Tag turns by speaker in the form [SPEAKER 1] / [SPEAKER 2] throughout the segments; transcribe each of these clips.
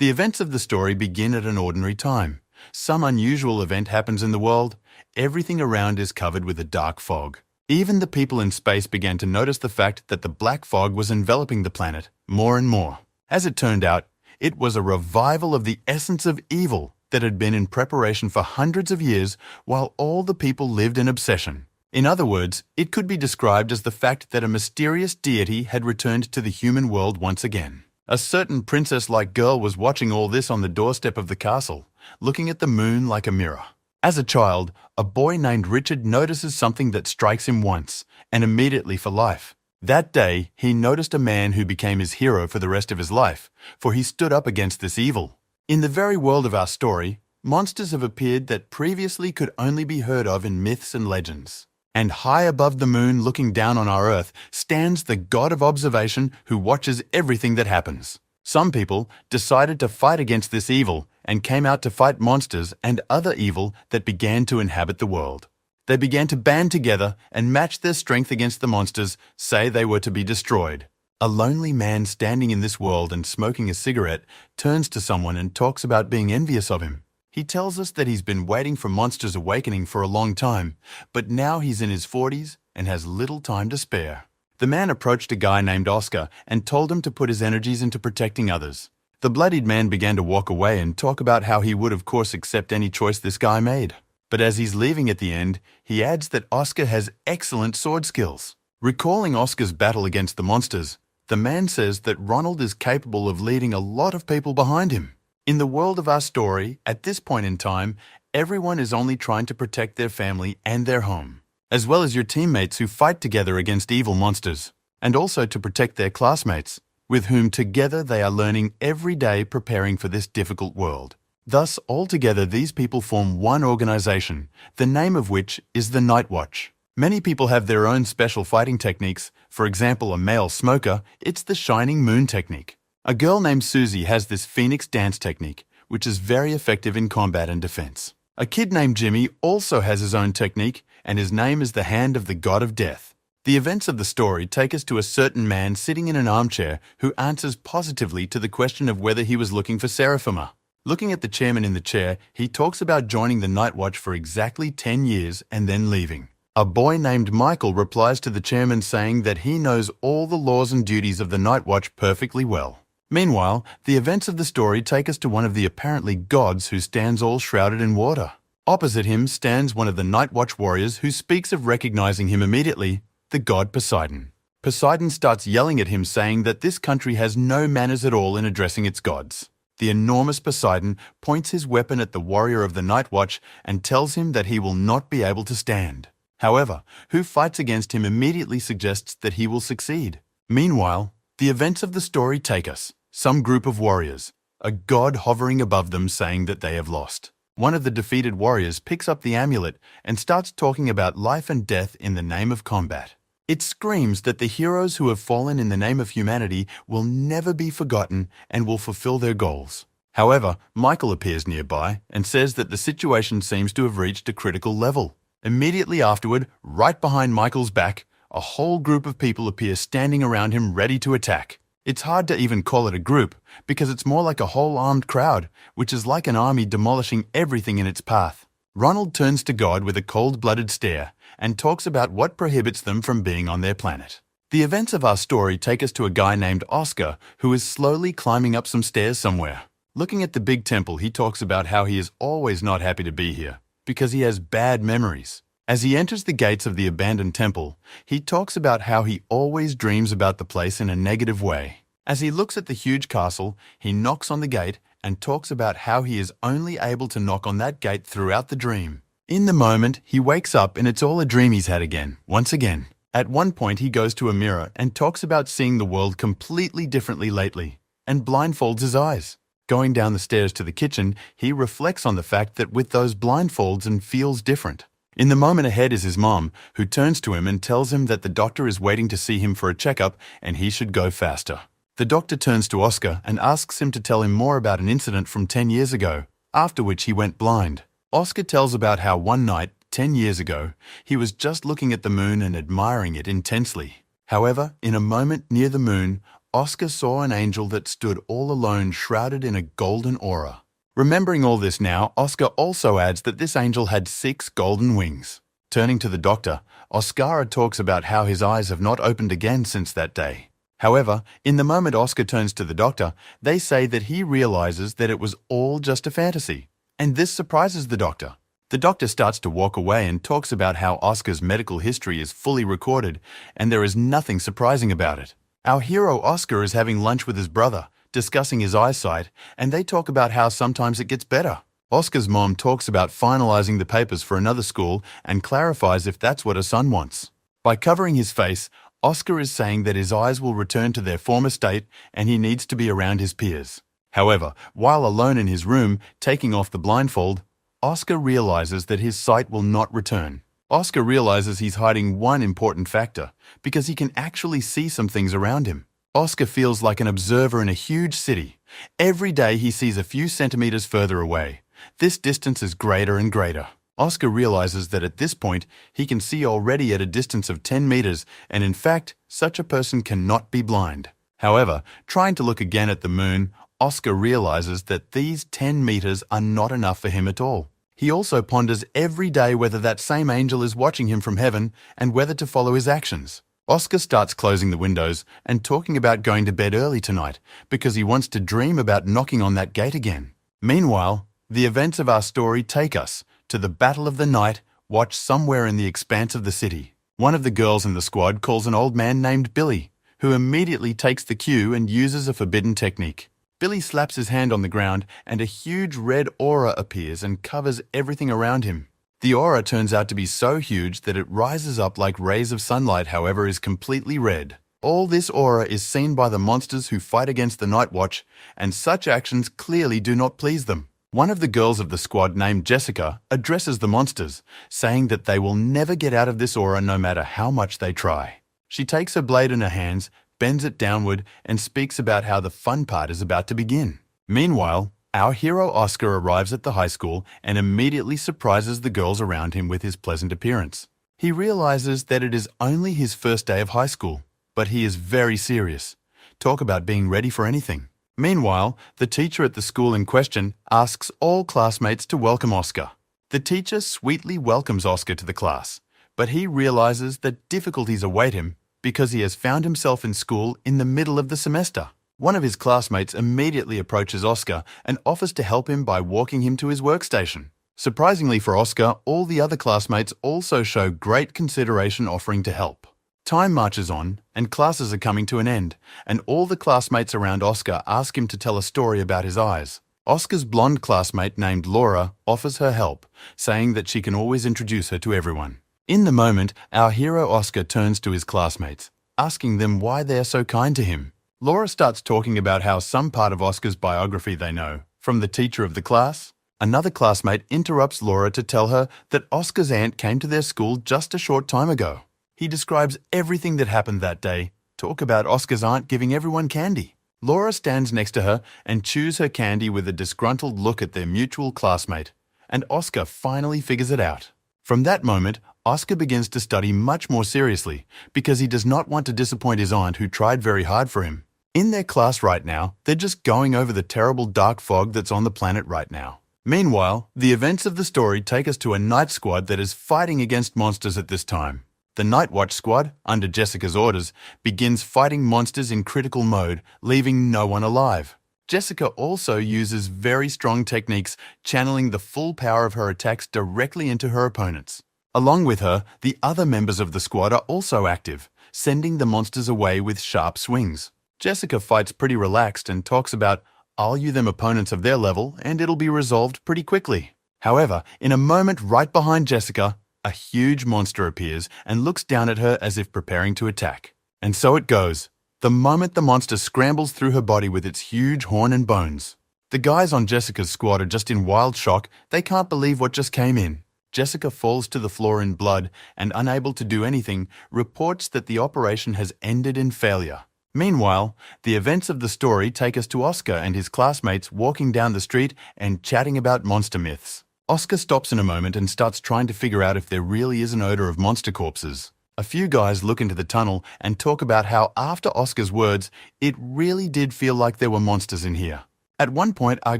[SPEAKER 1] The events of the story begin at an ordinary time. Some unusual event happens in the world. Everything around is covered with a dark fog. Even the people in space began to notice the fact that the black fog was enveloping the planet more and more. As it turned out, it was a revival of the essence of evil that had been in preparation for hundreds of years while all the people lived in obsession. In other words, it could be described as the fact that a mysterious deity had returned to the human world once again. A certain princess-like girl was watching all this on the doorstep of the castle, looking at the moon like a mirror. As a child, a boy named Richard notices something that strikes him once, and immediately for life. That day, he noticed a man who became his hero for the rest of his life, for he stood up against this evil. In the very world of our story, monsters have appeared that previously could only be heard of in myths and legends. And high above the moon looking down on our earth stands the god of observation who watches everything that happens. Some people decided to fight against this evil and came out to fight monsters and other evil that began to inhabit the world. They began to band together and match their strength against the monsters, say they were to be destroyed. A lonely man standing in this world and smoking a cigarette turns to someone and talks about being envious of him. He tells us that he's been waiting for Monsters Awakening for a long time, but now he's in his 40s and has little time to spare. The man approached a guy named Oscar and told him to put his energies into protecting others. The bloodied man began to walk away and talk about how he would of course accept any choice this guy made. But as he's leaving at the end, he adds that Oscar has excellent sword skills. Recalling Oscar's battle against the monsters, the man says that Ronald is capable of leading a lot of people behind him. In the world of our story, at this point in time, everyone is only trying to protect their family and their home, as well as your teammates who fight together against evil monsters, and also to protect their classmates, with whom together they are learning every day preparing for this difficult world. Thus, altogether these people form one organization, the name of which is the Night Watch. Many people have their own special fighting techniques. For example, a male smoker, it's the Shining Moon technique. A girl named Susie has this Phoenix dance technique, which is very effective in combat and defense. A kid named Jimmy also has his own technique, and his name is the Hand of the God of Death. The events of the story take us to a certain man sitting in an armchair who answers positively to the question of whether he was looking for Seraphima. Looking at the chairman in the chair, he talks about joining the Night Watch for exactly 10 years and then leaving. A boy named Michael replies to the chairman saying that he knows all the laws and duties of the Night Watch perfectly well. Meanwhile, the events of the story take us to one of the apparently gods who stands all shrouded in water. Opposite him stands one of the Night Watch warriors who speaks of recognizing him immediately, the god Poseidon. Poseidon starts yelling at him saying that this country has no manners at all in addressing its gods. The enormous Poseidon points his weapon at the warrior of the Night Watch and tells him that he will not be able to stand. However, who fights against him immediately suggests that he will succeed. Meanwhile, the events of the story take us. Some group of warriors, a god hovering above them saying that they have lost. One of the defeated warriors picks up the amulet and starts talking about life and death in the name of combat. It screams that the heroes who have fallen in the name of humanity will never be forgotten and will fulfill their goals. However, Michael appears nearby and says that the situation seems to have reached a critical level. Immediately afterward, right behind Michael's back, a whole group of people appear standing around him ready to attack. It's hard to even call it a group, because it's more like a whole armed crowd, which is like an army demolishing everything in its path. Ronald turns to God with a cold-blooded stare and talks about what prohibits them from being on their planet. The events of our story take us to a guy named Oscar who is slowly climbing up some stairs somewhere. Looking at the big temple, he talks about how he is always not happy to be here, because he has bad memories. As he enters the gates of the abandoned temple, he talks about how he always dreams about the place in a negative way. As he looks at the huge castle, he knocks on the gate and talks about how he is only able to knock on that gate throughout the dream. In the moment, he wakes up and it's all a dream he's had again, once again. At one point, he goes to a mirror and talks about seeing the world completely differently lately, and blindfolds his eyes. Going down the stairs to the kitchen, he reflects on the fact that with those blindfolds and feels different. In the moment ahead is his mom, who turns to him and tells him that the doctor is waiting to see him for a checkup and he should go faster. The doctor turns to Oscar and asks him to tell him more about an incident from 10 years ago, after which he went blind. Oscar tells about how one night, 10 years ago, he was just looking at the moon and admiring it intensely. However, in a moment near the moon, Oscar saw an angel that stood all alone, shrouded in a golden aura. Remembering all this now, Oscar also adds that this angel had 6 golden wings. Turning to the doctor, Oscar talks about how his eyes have not opened again since that day. However, in the moment Oscar turns to the doctor, they say that he realizes that it was all just a fantasy. And this surprises the doctor. The doctor starts to walk away and talks about how Oscar's medical history is fully recorded and there is nothing surprising about it. Our hero Oscar is having lunch with his brother, discussing his eyesight, and they talk about how sometimes it gets better. Oscar's mom talks about finalizing the papers for another school and clarifies if that's what her son wants. By covering his face, Oscar is saying that his eyes will return to their former state and he needs to be around his peers. However, while alone in his room, taking off the blindfold, Oscar realizes that his sight will not return. Oscar realizes he's hiding one important factor, because he can actually see some things around him. Oscar feels like an observer in a huge city. Every day he sees a few centimeters further away. This distance is greater and greater. Oscar realizes that at this point, he can see already at a distance of 10 meters, and in fact, such a person cannot be blind. However, trying to look again at the moon, Oscar realizes that these 10 meters are not enough for him at all. He also ponders every day whether that same angel is watching him from heaven and whether to follow his actions. Oscar starts closing the windows and talking about going to bed early tonight because he wants to dream about knocking on that gate again. Meanwhile, the events of our story take us to the battle of the night watched somewhere in the expanse of the city. One of the girls in the squad calls an old man named Billy, who immediately takes the cue and uses a forbidden technique. Billy slaps his hand on the ground and a huge red aura appears and covers everything around him. The aura turns out to be so huge that it rises up like rays of sunlight, however, is completely red. All this aura is seen by the monsters who fight against the Night Watch, and such actions clearly do not please them. One of the girls of the squad named Jessica addresses the monsters, saying that they will never get out of this aura no matter how much they try. She takes her blade in her hands, bends it downward, and speaks about how the fun part is about to begin. Meanwhile, our hero Oscar arrives at the high school and immediately surprises the girls around him with his pleasant appearance. He realizes that it is only his first day of high school, but he is very serious. Talk about being ready for anything. Meanwhile, the teacher at the school in question asks all classmates to welcome Oscar. The teacher sweetly welcomes Oscar to the class, but he realizes that difficulties await him because he has found himself in school in the middle of the semester. One of his classmates immediately approaches Oscar and offers to help him by walking him to his workstation. Surprisingly for Oscar, all the other classmates also show great consideration offering to help. Time marches on, and classes are coming to an end, and all the classmates around Oscar ask him to tell a story about his eyes. Oscar's blonde classmate named Laura offers her help, saying that she can always introduce her to everyone. In the moment, our hero Oscar turns to his classmates, asking them why they are so kind to him. Laura starts talking about how some part of Oscar's biography they know, from the teacher of the class. Another classmate interrupts Laura to tell her that Oscar's aunt came to their school just a short time ago. He describes everything that happened that day, talk about Oscar's aunt giving everyone candy. Laura stands next to her and chews her candy with a disgruntled look at their mutual classmate, and Oscar finally figures it out. From that moment, Oscar begins to study much more seriously because he does not want to disappoint his aunt who tried very hard for him. In their class right now, they're just going over the terrible dark fog that's on the planet right now. Meanwhile, the events of the story take us to a night squad that is fighting against monsters at this time. The Night Watch squad, under Jessica's orders, begins fighting monsters in critical mode, leaving no one alive. Jessica also uses very strong techniques, channeling the full power of her attacks directly into her opponents. Along with her, the other members of the squad are also active, sending the monsters away with sharp swings. Jessica fights pretty relaxed and talks about, "I'll use them opponents of their level and it'll be resolved pretty quickly." However, in a moment right behind Jessica, a huge monster appears and looks down at her as if preparing to attack. And so it goes. The moment the monster scrambles through her body with its huge horn and bones. The guys on Jessica's squad are just in wild shock. They can't believe what just came in. Jessica falls to the floor in blood and, unable to do anything, reports that the operation has ended in failure. Meanwhile, the events of the story take us to Oscar and his classmates walking down the street and chatting about monster myths. Oscar stops in a moment and starts trying to figure out if there really is an odor of monster corpses. A few guys look into the tunnel and talk about how after Oscar's words, it really did feel like there were monsters in here. At one point, our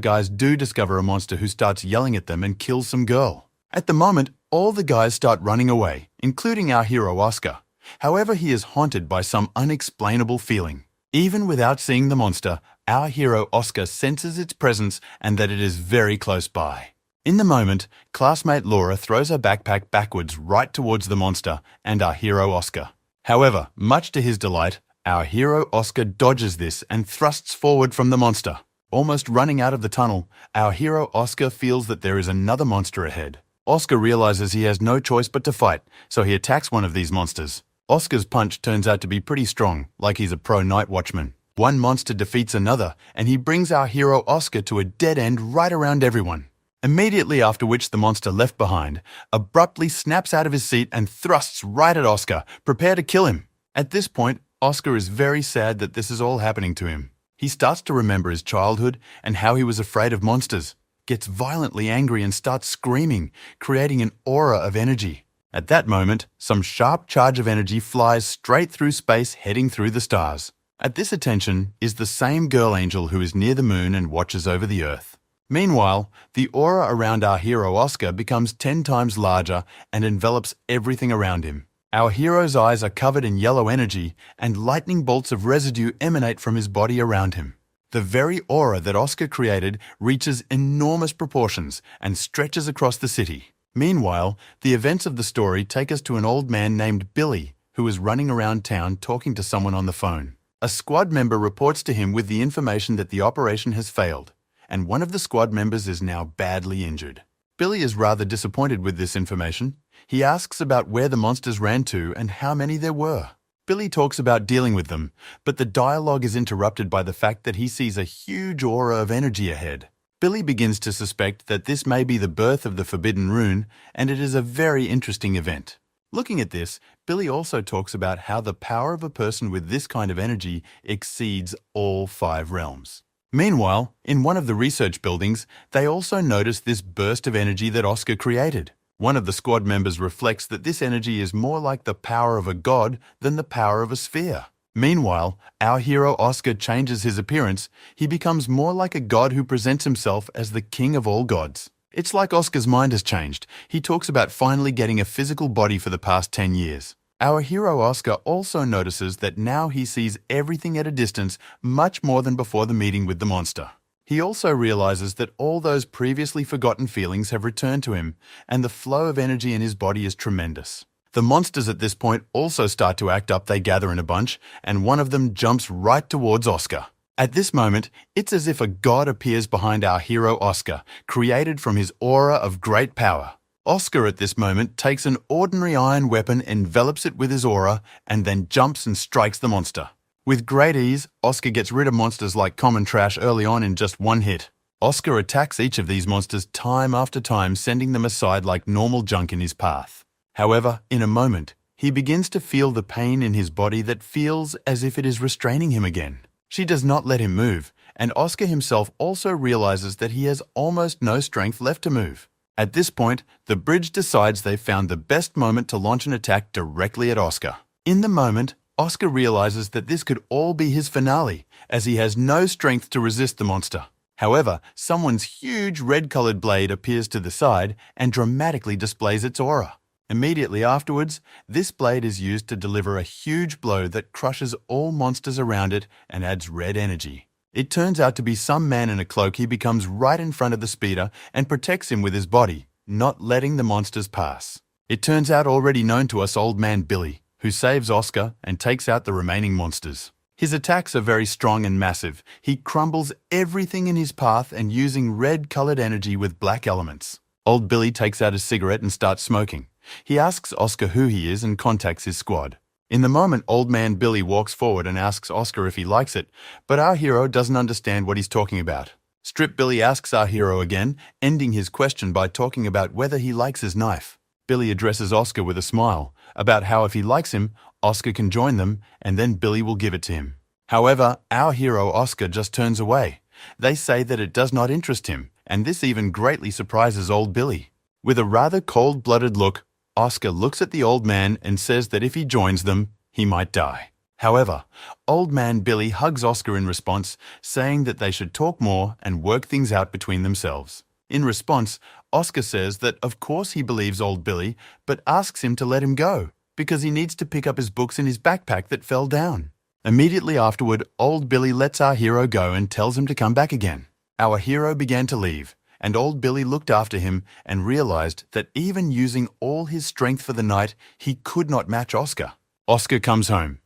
[SPEAKER 1] guys do discover a monster who starts yelling at them and kills some girl. At the moment, all the guys start running away, including our hero Oscar. However, he is haunted by some unexplainable feeling. Even without seeing the monster, our hero Oscar senses its presence and that it is very close by. In the moment, classmate Laura throws her backpack backwards right towards the monster and our hero Oscar. However, much to his delight, our hero Oscar dodges this and thrusts forward from the monster. Almost running out of the tunnel, our hero Oscar feels that there is another monster ahead. Oscar realizes he has no choice but to fight, so he attacks one of these monsters. Oscar's punch turns out to be pretty strong, like he's a pro night watchman. One monster defeats another, and he brings our hero Oscar to a dead end right around everyone. Immediately after which the monster left behind abruptly snaps out of his seat and thrusts right at Oscar, prepare to kill him. At this point, Oscar is very sad that this is all happening to him. He starts to remember his childhood and how he was afraid of monsters, gets violently angry and starts screaming, creating an aura of energy. At that moment, some sharp charge of energy flies straight through space, heading through the stars. At this attention is the same girl angel who is near the moon and watches over the earth. Meanwhile, the aura around our hero Oscar becomes 10 times larger and envelops everything around him. Our hero's eyes are covered in yellow energy and lightning bolts of residue emanate from his body around him. The very aura that Oscar created reaches enormous proportions and stretches across the city. Meanwhile, the events of the story take us to an old man named Billy, who is running around town talking to someone on the phone. A squad member reports to him with the information that the operation has failed, and one of the squad members is now badly injured. Billy is rather disappointed with this information. He asks about where the monsters ran to and how many there were. Billy talks about dealing with them, but the dialogue is interrupted by the fact that he sees a huge aura of energy ahead. Billy begins to suspect that this may be the birth of the Forbidden Rune, and it is a very interesting event. Looking at this, Billy also talks about how the power of a person with this kind of energy exceeds all 5 realms. Meanwhile, in one of the research buildings, they also notice this burst of energy that Oscar created. One of the squad members reflects that this energy is more like the power of a god than the power of a sphere. Meanwhile, our hero Oscar changes his appearance. He becomes more like a god who presents himself as the king of all gods. It's like Oscar's mind has changed. He talks about finally getting a physical body for the past 10 years. Our hero Oscar also notices that now he sees everything at a distance much more than before the meeting with the monster. He also realizes that all those previously forgotten feelings have returned to him, and the flow of energy in his body is tremendous. The monsters at this point also start to act up. They gather in a bunch, and one of them jumps right towards Oscar. At this moment, it's as if a god appears behind our hero Oscar, created from his aura of great power. Oscar at this moment takes an ordinary iron weapon, envelops it with his aura, and then jumps and strikes the monster. With great ease, Oscar gets rid of monsters like common trash early on in just one hit. Oscar attacks each of these monsters time after time, sending them aside like normal junk in his path. However, in a moment, he begins to feel the pain in his body that feels as if it is restraining him again. She does not let him move, and Oscar himself also realizes that he has almost no strength left to move. At this point, the bridge decides they've found the best moment to launch an attack directly at Oscar. In the moment, Oscar realizes that this could all be his finale, as he has no strength to resist the monster. However, someone's huge red-colored blade appears to the side and dramatically displays its aura. Immediately afterwards, this blade is used to deliver a huge blow that crushes all monsters around it and adds red energy. It turns out to be some man in a cloak. He becomes right in front of the speeder and protects him with his body, not letting the monsters pass. It turns out already known to us old man Billy, who saves Oscar and takes out the remaining monsters. His attacks are very strong and massive. He crumbles everything in his path and using red-colored energy with black elements. Old Billy takes out a cigarette and starts smoking. He asks Oscar who he is and contacts his squad. In the moment, old man Billy walks forward and asks Oscar if he likes it, but our hero doesn't understand what he's talking about. Strip Billy asks our hero again, ending his question by talking about whether he likes his knife. Billy addresses Oscar with a smile, about how if he likes him, Oscar can join them, and then Billy will give it to him. However, our hero Oscar just turns away. They say that it does not interest him, and this even greatly surprises old Billy. With a rather cold-blooded look, Oscar looks at the old man and says that if he joins them, he might die. However, Old Man Billy hugs Oscar in response, saying that they should talk more and work things out between themselves. In response, Oscar says that of course he believes Old Billy, but asks him to let him go, because he needs to pick up his books in his backpack that fell down. Immediately afterward, Old Billy lets our hero go and tells him to come back again. Our hero began to leave, and Old Billy looked after him and realized that even using all his strength for the night, he could not match Oscar. Oscar comes home.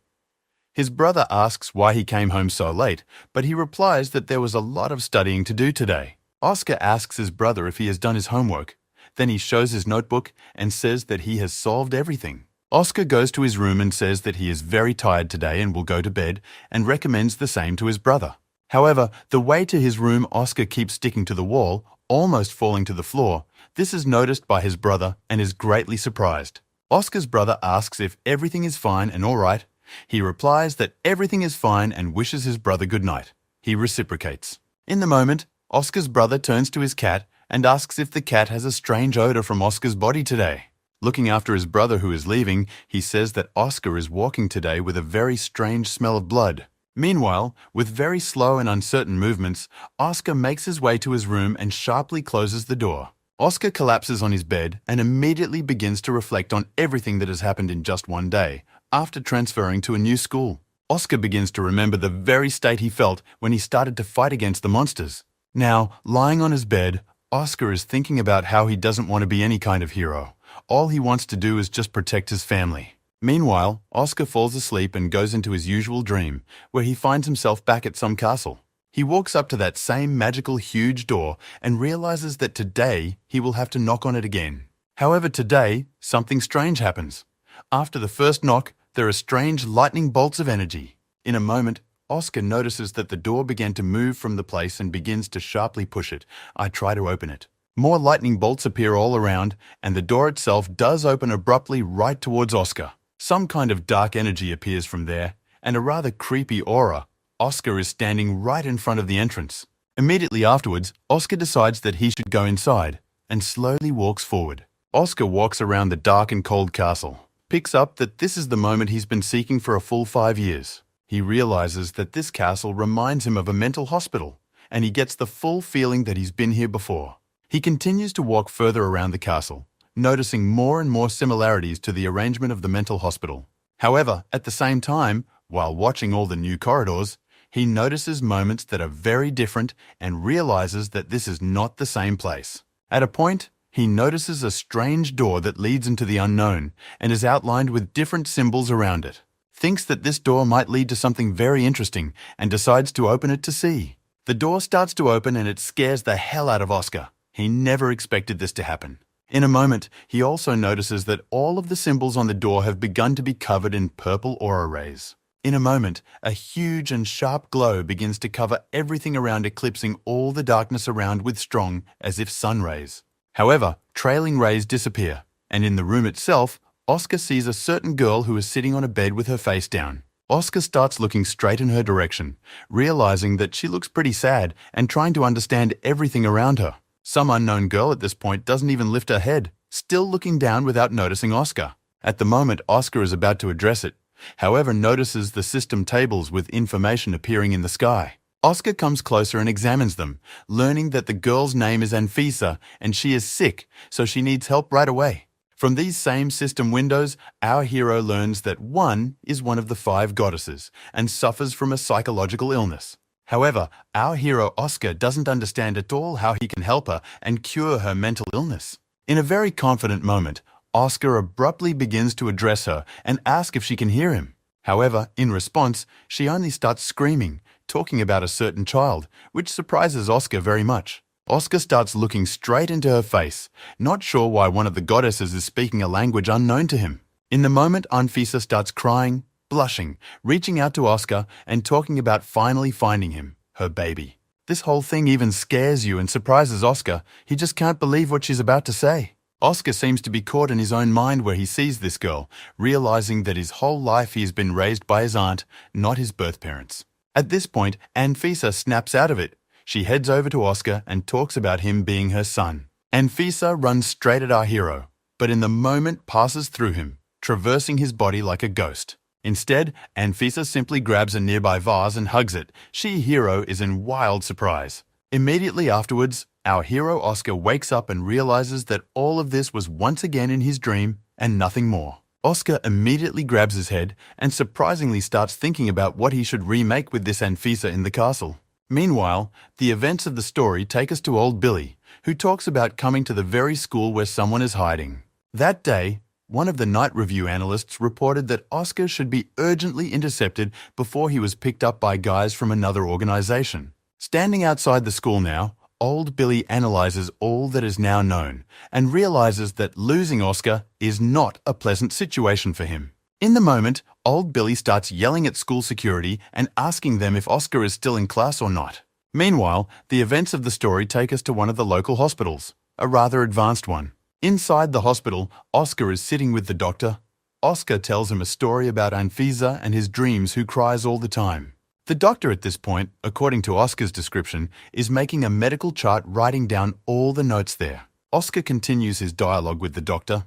[SPEAKER 1] His brother asks why he came home so late, but he replies that there was a lot of studying to do today. Oscar asks his brother if he has done his homework. Then he shows his notebook and says that he has solved everything. Oscar goes to his room and says that he is very tired today and will go to bed, and recommends the same to his brother. However, the way to his room, Oscar keeps sticking to the wall, almost falling to the floor. This is noticed by his brother and is greatly surprised. Oscar's brother asks if everything is fine and all right. He replies that everything is fine and wishes his brother good night. He reciprocates. In the moment, Oscar's brother turns to his cat and asks if the cat has a strange odor from Oscar's body today. Looking after his brother who is leaving, he says that Oscar is walking today with a very strange smell of blood. Meanwhile, with very slow and uncertain movements, Oscar makes his way to his room and sharply closes the door. Oscar collapses on his bed and immediately begins to reflect on everything that has happened in just one day, after transferring to a new school. Oscar begins to remember the very state he felt when he started to fight against the monsters. Now, lying on his bed, Oscar is thinking about how he doesn't want to be any kind of hero. All he wants to do is just protect his family. Meanwhile, Oscar falls asleep and goes into his usual dream, where he finds himself back at some castle. He walks up to that same magical huge door and realizes that today he will have to knock on it again. However, today, something strange happens. After the first knock, there are strange lightning bolts of energy. In a moment, Oscar notices that the door began to move from the place and begins to sharply push it. I try to open it. More lightning bolts appear all around, and the door itself does open abruptly right towards Oscar. Some kind of dark energy appears from there, and a rather creepy aura. Oscar is standing right in front of the entrance. Immediately afterwards, Oscar decides that he should go inside, and slowly walks forward. Oscar walks around the dark and cold castle, picks up that this is the moment he's been seeking for a full 5 years. He realizes that this castle reminds him of a mental hospital, and he gets the full feeling that he's been here before. He continues to walk further around the castle, noticing more and more similarities to the arrangement of the mental hospital. However, at the same time, while watching all the new corridors, he notices moments that are very different and realizes that this is not the same place. At a point, he notices a strange door that leads into the unknown and is outlined with different symbols around it. Thinks that this door might lead to something very interesting and decides to open it to see. The door starts to open and it scares the hell out of Oscar. He never expected this to happen. In a moment, he also notices that all of the symbols on the door have begun to be covered in purple aura rays. In a moment, a huge and sharp glow begins to cover everything around, eclipsing all the darkness around with strong, as if sun rays. However, trailing rays disappear, and in the room itself, Oscar sees a certain girl who is sitting on a bed with her face down. Oscar starts looking straight in her direction, realizing that she looks pretty sad and trying to understand everything around her. Some unknown girl at this point doesn't even lift her head, still looking down without noticing Oscar. At the moment, Oscar is about to address it, however notices the system tables with information appearing in the sky. Oscar comes closer and examines them, learning that the girl's name is Anfisa and she is sick, so she needs help right away. From these same system windows, our hero learns that one is one of the 5 goddesses and suffers from a psychological illness. However, our hero Oscar doesn't understand at all how he can help her and cure her mental illness. In a very confident moment, Oscar abruptly begins to address her and ask if she can hear him. However, in response, she only starts screaming, talking about a certain child, which surprises Oscar very much. Oscar starts looking straight into her face, not sure why one of the goddesses is speaking a language unknown to him. In the moment, Anfisa starts crying, blushing, reaching out to Oscar and talking about finally finding him, her baby. This whole thing even scares you and surprises Oscar. He just can't believe what she's about to say. Oscar seems to be caught in his own mind where he sees this girl, realizing that his whole life he has been raised by his aunt, not his birth parents. At this point, Anfisa snaps out of it. She heads over to Oscar and talks about him being her son. Anfisa runs straight at our hero. but in the moment passes through him, traversing his body like a ghost. Instead, Anfisa simply grabs a nearby vase and hugs it. She, hero, is in wild surprise. Immediately afterwards, our hero Oscar wakes up and realizes that all of this was once again in his dream and nothing more. Oscar immediately grabs his head and surprisingly starts thinking about what he should remake with this Anfisa in the castle. Meanwhile, the events of the story take us to old Billy, who talks about coming to the very school where someone is hiding. That day, one of the night review analysts reported that Oscar should be urgently intercepted before he was picked up by guys from another organization. Standing outside the school now, old Billy analyzes all that is now known and realizes that losing Oscar is not a pleasant situation for him. In the moment, old Billy starts yelling at school security and asking them if Oscar is still in class or not. Meanwhile, the events of the story take us to one of the local hospitals, a rather advanced one. Inside the hospital, Oscar is sitting with the doctor. Oscar tells him a story about Anfisa and his dreams who cries all the time. The doctor at this point, according to Oscar's description, is making a medical chart writing down all the notes there. Oscar continues his dialogue with the doctor.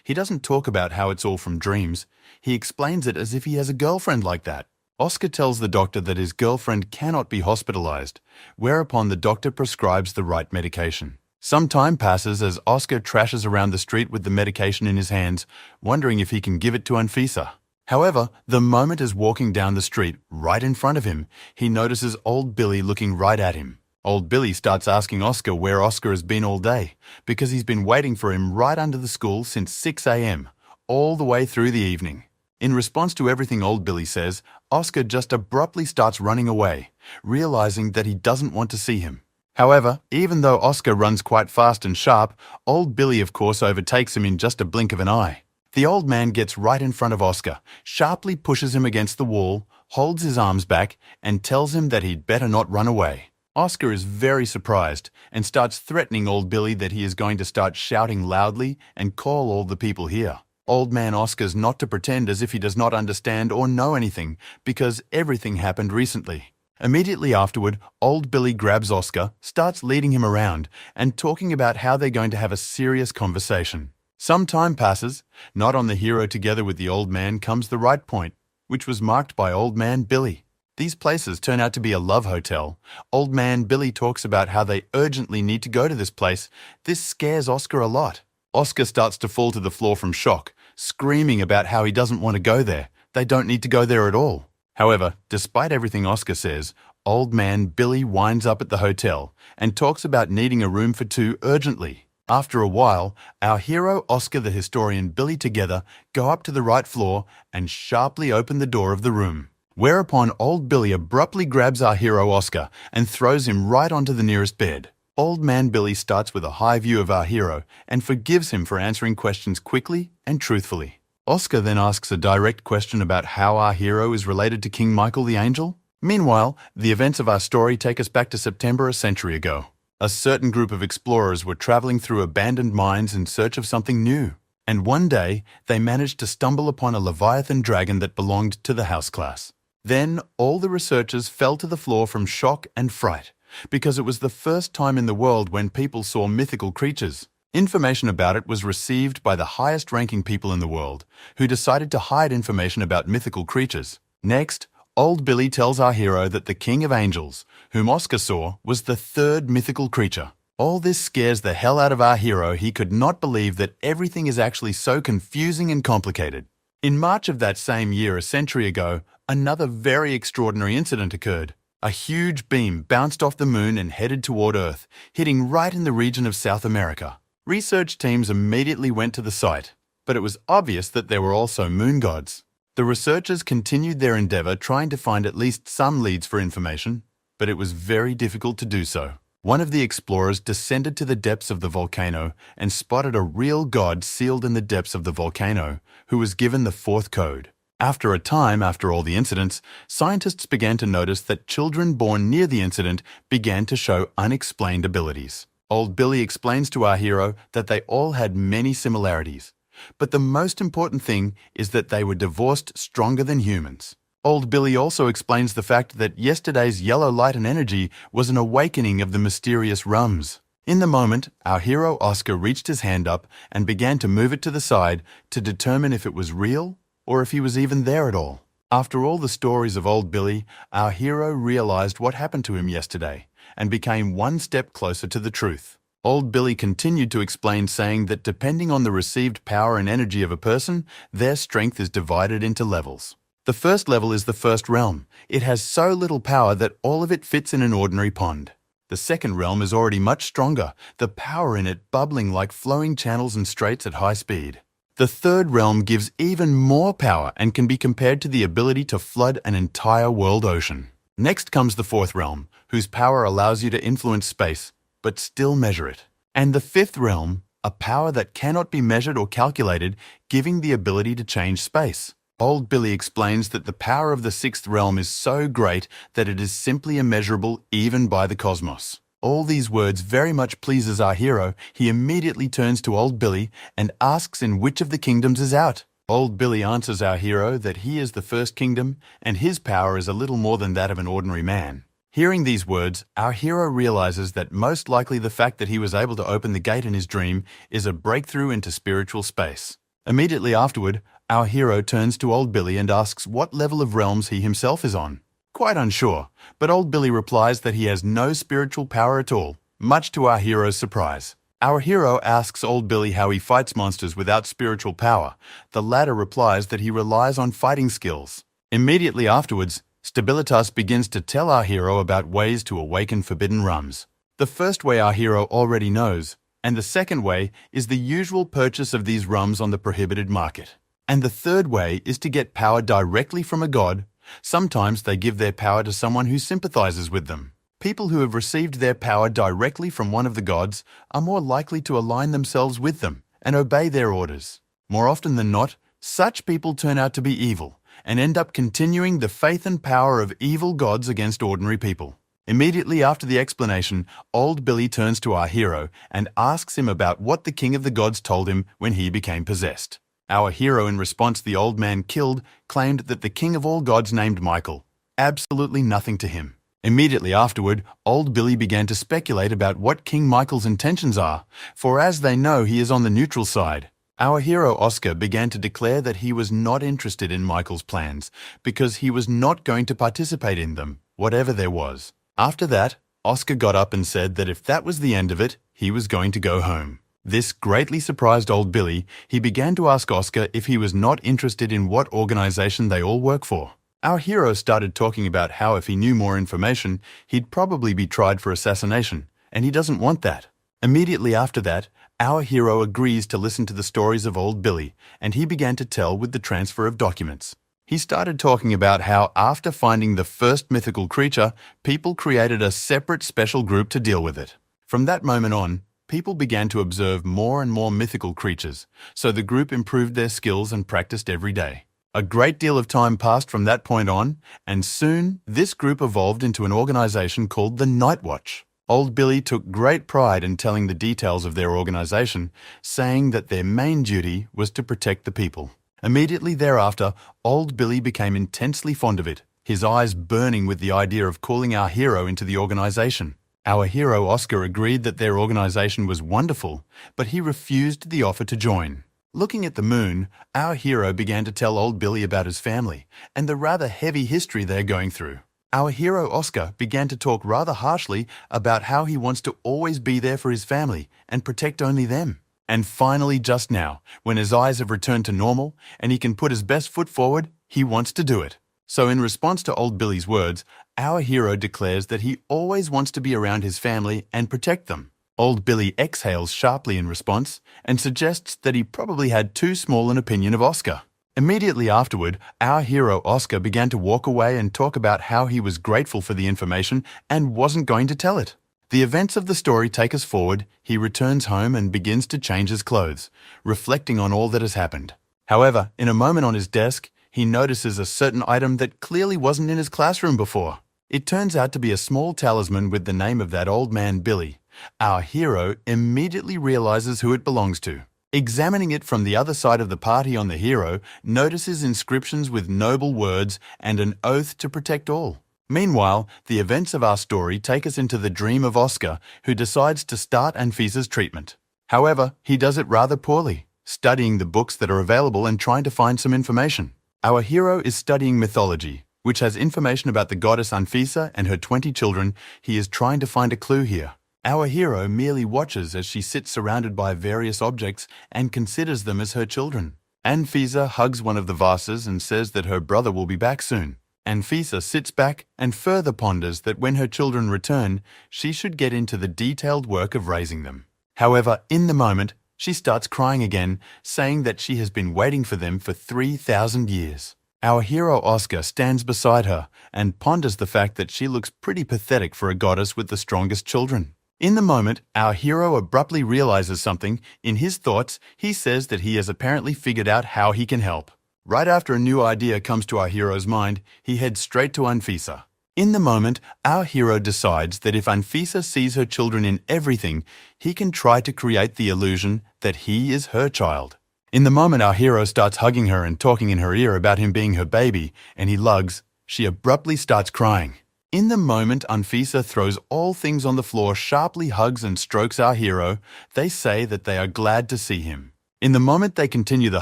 [SPEAKER 1] He doesn't talk about how it's all from dreams. He explains it as if he has a girlfriend like that. Oscar tells the doctor that his girlfriend cannot be hospitalized, whereupon the doctor prescribes the right medication. Some time passes as Oscar trashes around the street with the medication in his hands, wondering if he can give it to Anfisa. However, the moment is walking down the street, right in front of him, he notices old Billy looking right at him. Old Billy starts asking Oscar where Oscar has been all day, because he's been waiting for him right under the school since 6 a.m., all the way through the evening. In response to everything old Billy says, Oscar just abruptly starts running away, realizing that he doesn't want to see him. However, even though Oscar runs quite fast and sharp, old Billy of course overtakes him in just a blink of an eye. The old man gets right in front of Oscar, sharply pushes him against the wall, holds his arms back, and tells him that he'd better not run away. Oscar is very surprised and starts threatening old Billy that he is going to start shouting loudly and call all the people here. Old man Oscar's not to pretend as if he does not understand or know anything, because everything happened recently. Immediately afterward, old Billy grabs Oscar, starts leading him around, and talking about how they're going to have a serious conversation. Some time passes. Not on the hero together with the old man comes the right point, which was marked by old man Billy. These places turn out to be a love hotel. Old man Billy talks about how they urgently need to go to this place. This scares Oscar a lot. Oscar starts to fall to the floor from shock, screaming about how he doesn't want to go there. They don't need to go there at all. However, despite everything Oscar says, old man Billy winds up at the hotel and talks about needing a room for two urgently. After a while, our hero Oscar the historian Billy together go up to the right floor and sharply open the door of the room. Whereupon old Billy abruptly grabs our hero Oscar and throws him right onto the nearest bed. Old man Billy starts with a high view of our hero and forgives him for answering questions quickly and truthfully. Oscar then asks a direct question about how our hero is related to King Michael the Angel. Meanwhile, the events of our story take us back to September a century ago. A certain group of explorers were traveling through abandoned mines in search of something new. And one day, they managed to stumble upon a Leviathan dragon that belonged to the house class. Then, all the researchers fell to the floor from shock and fright, because it was the first time in the world when people saw mythical creatures. Information about it was received by the highest-ranking people in the world, who decided to hide information about mythical creatures. Next, old Billy tells our hero that the King of Angels, whom Oscar saw, was the third mythical creature. All this scares the hell out of our hero. He could not believe that everything is actually so confusing and complicated. In March of that same year, a century ago, another very extraordinary incident occurred. A huge beam bounced off the moon and headed toward Earth, hitting right in the region of South America. Research teams immediately went to the site, but it was obvious that there were also moon gods. The researchers continued their endeavor trying to find at least some leads for information, but it was very difficult to do so. One of the explorers descended to the depths of the volcano and spotted a real god sealed in the depths of the volcano, who was given the fourth code. After a time, after all the incidents, scientists began to notice that children born near the incident began to show unexplained abilities. Old Billy explains to our hero that they all had many similarities, but the most important thing is that they were divorced stronger than humans. Old Billy also explains the fact that yesterday's yellow light and energy was an awakening of the mysterious realms. In the moment, our hero Oscar reached his hand up and began to move it to the side to determine if it was real or if he was even there at all. After all the stories of old Billy, our hero realized what happened to him yesterday and became one step closer to the truth. Old Billy continued to explain, saying that depending on the received power and energy of a person, their strength is divided into levels. The first level is the first realm. It has so little power that all of it fits in an ordinary pond. The second realm is already much stronger, the power in it bubbling like flowing channels and straits at high speed. The third realm gives even more power and can be compared to the ability to flood an entire world ocean. Next comes the fourth realm, whose power allows you to influence space, but still measure it. And the fifth realm, a power that cannot be measured or calculated, giving the ability to change space. Old Billy explains that the power of the sixth realm is so great that it is simply immeasurable even by the cosmos. All these words very much pleases our hero. He immediately turns to Old Billy and asks in which of the kingdoms is out. Old Billy answers our hero that he is the first kingdom and his power is a little more than that of an ordinary man. Hearing these words, our hero realizes that most likely the fact that he was able to open the gate in his dream is a breakthrough into spiritual space. Immediately afterward, our hero turns to Old Billy and asks what level of realms he himself is on. Quite unsure, but Old Billy replies that he has no spiritual power at all, much to our hero's surprise. Our hero asks Old Billy how he fights monsters without spiritual power. The latter replies that he relies on fighting skills. Immediately afterwards, Stabilitas begins to tell our hero about ways to awaken forbidden realms. The first way our hero already knows, and the second way is the usual purchase of these realms on the prohibited market. And the third way is to get power directly from a god. Sometimes they give their power to someone who sympathizes with them. People who have received their power directly from one of the gods are more likely to align themselves with them and obey their orders. More often than not, such people turn out to be evil and end up continuing the faith and power of evil gods against ordinary people. Immediately after the explanation, Old Billy turns to our hero and asks him about what the king of the gods told him when he became possessed. Our hero, in response the old man killed, claimed that the king of all gods named Michael. Absolutely nothing to him. Immediately afterward, Old Billy began to speculate about what King Michael's intentions are, for as they know he is on the neutral side. Our hero Oscar began to declare that he was not interested in Michael's plans, because he was not going to participate in them, whatever there was. After that, Oscar got up and said that if that was the end of it, he was going to go home. This greatly surprised Old Billy. He began to ask Oscar if he was not interested in what organization they all work for. Our hero started talking about how if he knew more information, he'd probably be tried for assassination, and he doesn't want that. Immediately after that, our hero agrees to listen to the stories of Old Billy, and he began to tell with the transfer of documents. He started talking about how after finding the first mythical creature, people created a separate special group to deal with it. From that moment on, people began to observe more and more mythical creatures, so the group improved their skills and practiced every day. A great deal of time passed from that point on, and soon this group evolved into an organization called the Night Watch. Old Billy took great pride in telling the details of their organization, saying that their main duty was to protect the people. Immediately thereafter, Old Billy became intensely fond of it, his eyes burning with the idea of calling our hero into the organization. Our hero Oscar agreed that their organization was wonderful, but he refused the offer to join. Looking at the moon, our hero began to tell Old Billy about his family and the rather heavy history they're going through. Our hero Oscar began to talk rather harshly about how he wants to always be there for his family and protect only them. And finally, just now, when his eyes have returned to normal and he can put his best foot forward, he wants to do it. So in response to Old Billy's words, our hero declares that he always wants to be around his family and protect them. Old Billy exhales sharply in response and suggests that he probably had too small an opinion of Oscar. Immediately afterward, our hero Oscar began to walk away and talk about how he was grateful for the information and wasn't going to tell it. The events of the story take us forward. He returns home and begins to change his clothes, reflecting on all that has happened. However, in a moment on his desk, he notices a certain item that clearly wasn't in his classroom before. It turns out to be a small talisman with the name of that old man Billy. Our hero immediately realizes who it belongs to. Examining it from the other side of the party on the hero, notices inscriptions with noble words and an oath to protect all. Meanwhile, the events of our story take us into the dream of Oscar, who decides to start Anfisa's treatment. However, he does it rather poorly, studying the books that are available and trying to find some information. Our hero is studying mythology, which has information about the goddess Anfisa and her 20 children. He is trying to find a clue here. Our hero merely watches as she sits surrounded by various objects and considers them as her children. Anfisa hugs one of the vases and says that her brother will be back soon. Anfisa sits back and further ponders that when her children return, she should get into the detailed work of raising them. However, in the moment, she starts crying again, saying that she has been waiting for them for 3,000 years. Our hero Oscar stands beside her and ponders the fact that she looks pretty pathetic for a goddess with the strongest children. In the moment, our hero abruptly realizes something. In his thoughts, he says that he has apparently figured out how he can help. Right after a new idea comes to our hero's mind, he heads straight to Anfisa. In the moment, our hero decides that if Anfisa sees her children in everything, he can try to create the illusion that he is her child. In the moment our hero starts hugging her and talking in her ear about him being her baby, and he lugs, she abruptly starts crying. In the moment Anfisa throws all things on the floor, sharply hugs and strokes our hero. They say that they are glad to see him. In the moment they continue the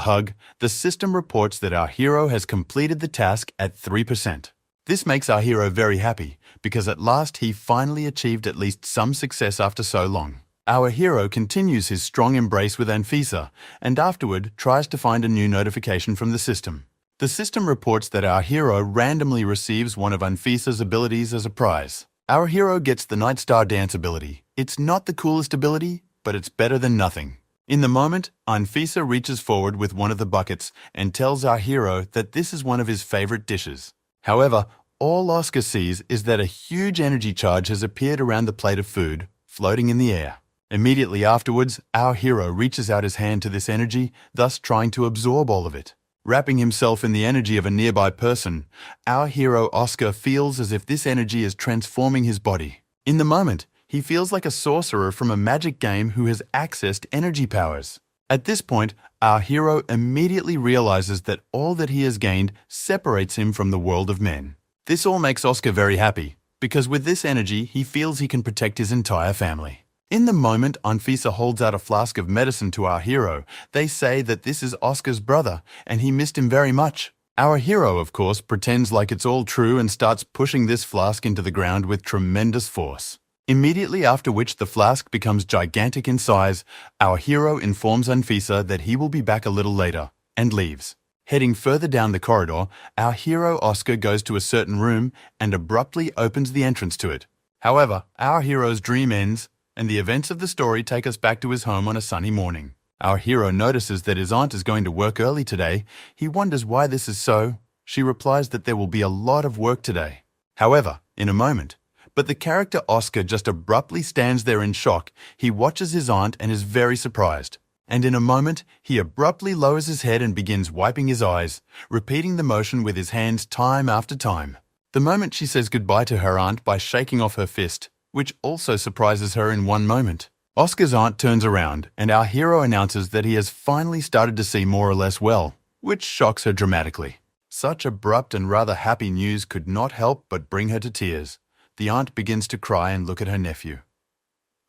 [SPEAKER 1] hug, the system reports that our hero has completed the task at 3%. This makes our hero very happy, because at last he finally achieved at least some success after so long. Our hero continues his strong embrace with Anfisa, and afterward tries to find a new notification from the system. The system reports that our hero randomly receives one of Anfisa's abilities as a prize. Our hero gets the Night Star Dance ability. It's not the coolest ability, but it's better than nothing. In the moment, Anfisa reaches forward with one of the buckets and tells our hero that this is one of his favorite dishes. However, all Oscar sees is that a huge energy charge has appeared around the plate of food, floating in the air. Immediately afterwards, our hero reaches out his hand to this energy, thus trying to absorb all of it. Wrapping himself in the energy of a nearby person, our hero Oscar feels as if this energy is transforming his body. In the moment, he feels like a sorcerer from a magic game who has accessed energy powers. At this point, our hero immediately realizes that all that he has gained separates him from the world of men. This all makes Oscar very happy, because with this energy, he feels he can protect his entire family. In the moment, Anfisa holds out a flask of medicine to our hero. They say that this is Oscar's brother, and he missed him very much. Our hero, of course, pretends like it's all true and starts pushing this flask into the ground with tremendous force. Immediately after which the flask becomes gigantic in size, our hero informs Anfisa that he will be back a little later, and leaves. Heading further down the corridor, our hero Oscar goes to a certain room and abruptly opens the entrance to it. However, our hero's dream ends, and the events of the story take us back to his home on a sunny morning. Our hero notices that his aunt is going to work early today. He wonders why this is so. She replies that there will be a lot of work today. However, in a moment, but the character Oscar just abruptly stands there in shock. He watches his aunt and is very surprised. And in a moment, he abruptly lowers his head and begins wiping his eyes, repeating the motion with his hands time after time. The moment she says goodbye to her aunt by shaking off her fist, which also surprises her in one moment. Oscar's aunt turns around, and our hero announces that he has finally started to see more or less well, which shocks her dramatically. Such abrupt and rather happy news could not help but bring her to tears. The aunt begins to cry and look at her nephew.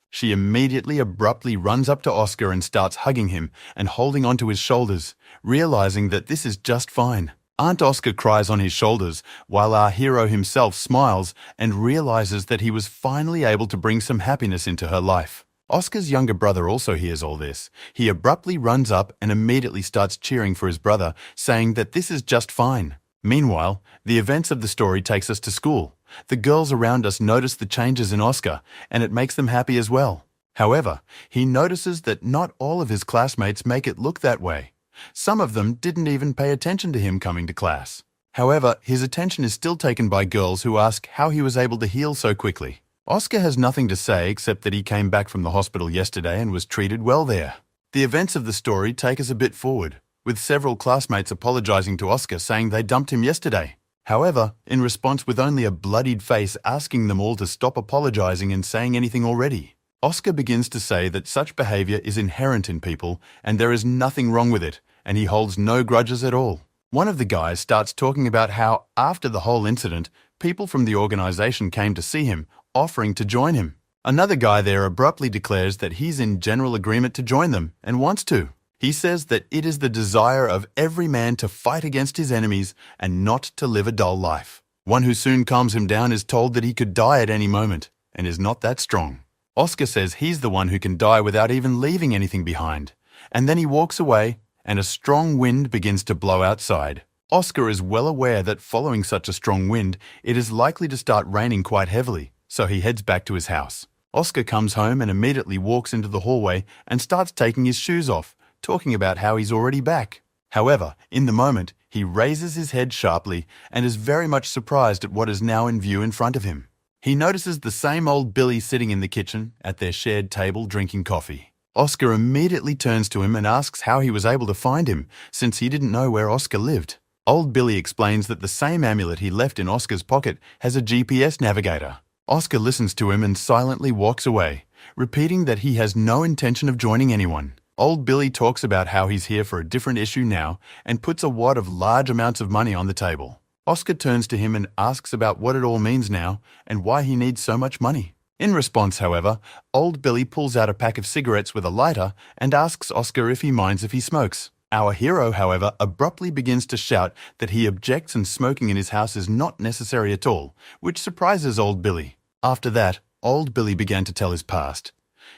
[SPEAKER 1] She immediately abruptly runs up to Oscar and starts hugging him and holding onto his shoulders, realizing that this is just fine. Aunt Oscar cries on his shoulders, while our hero himself smiles and realizes that he was finally able to bring some happiness into her life. Oscar's younger brother also hears all this. He abruptly runs up and immediately starts cheering for his brother, saying that this is just fine. Meanwhile, the events of the story takes us to school. The girls around us notice the changes in Oscar, and it makes them happy as well. However, he notices that not all of his classmates make it look that way. Some of them didn't even pay attention to him coming to class. However, his attention is still taken by girls who ask how he was able to heal so quickly. Oscar has nothing to say except that he came back from the hospital yesterday and was treated well there. The events of the story take us a bit forward, with several classmates apologizing to Oscar saying they dumped him yesterday. However, in response with only a bloodied face asking them all to stop apologizing and saying anything already. Oscar begins to say that such behavior is inherent in people and there is nothing wrong with it, and he holds no grudges at all. One of the guys starts talking about how, after the whole incident, People from the organization came to see him, offering to join him. Another guy there abruptly declares that he's in general agreement to join them and wants to. He says that it is the desire of every man to fight against his enemies and not to live a dull life. One who soon calms him down is told that he could die at any moment and is not that strong. Oscar says he's the one who can die without even leaving anything behind. And then he walks away and a strong wind begins to blow outside. Oscar is well aware that following such a strong wind, it is likely to start raining quite heavily, so he heads back to his house. Oscar comes home and immediately walks into the hallway and starts taking his shoes off, talking about how he's already back. However, in the moment, he raises his head sharply and is very much surprised at what is now in view in front of him. He notices the same old Billy sitting in the kitchen at their shared table drinking coffee. Oscar immediately turns to him and asks how he was able to find him, since he didn't know where Oscar lived. Old Billy explains that the same amulet he left in Oscar's pocket has a GPS navigator. Oscar listens to him and silently walks away, repeating that he has no intention of joining anyone. Old Billy talks about how he's here for a different issue now and puts a wad of large amounts of money on the table. Oscar turns to him and asks about what it all means now and why he needs so much money. In response, however, old Billy pulls out a pack of cigarettes with a lighter and asks Oscar if he minds if he smokes. Our hero, however, abruptly begins to shout that he objects and smoking in his house is not necessary at all, which surprises old Billy. After that, old Billy began to tell his past.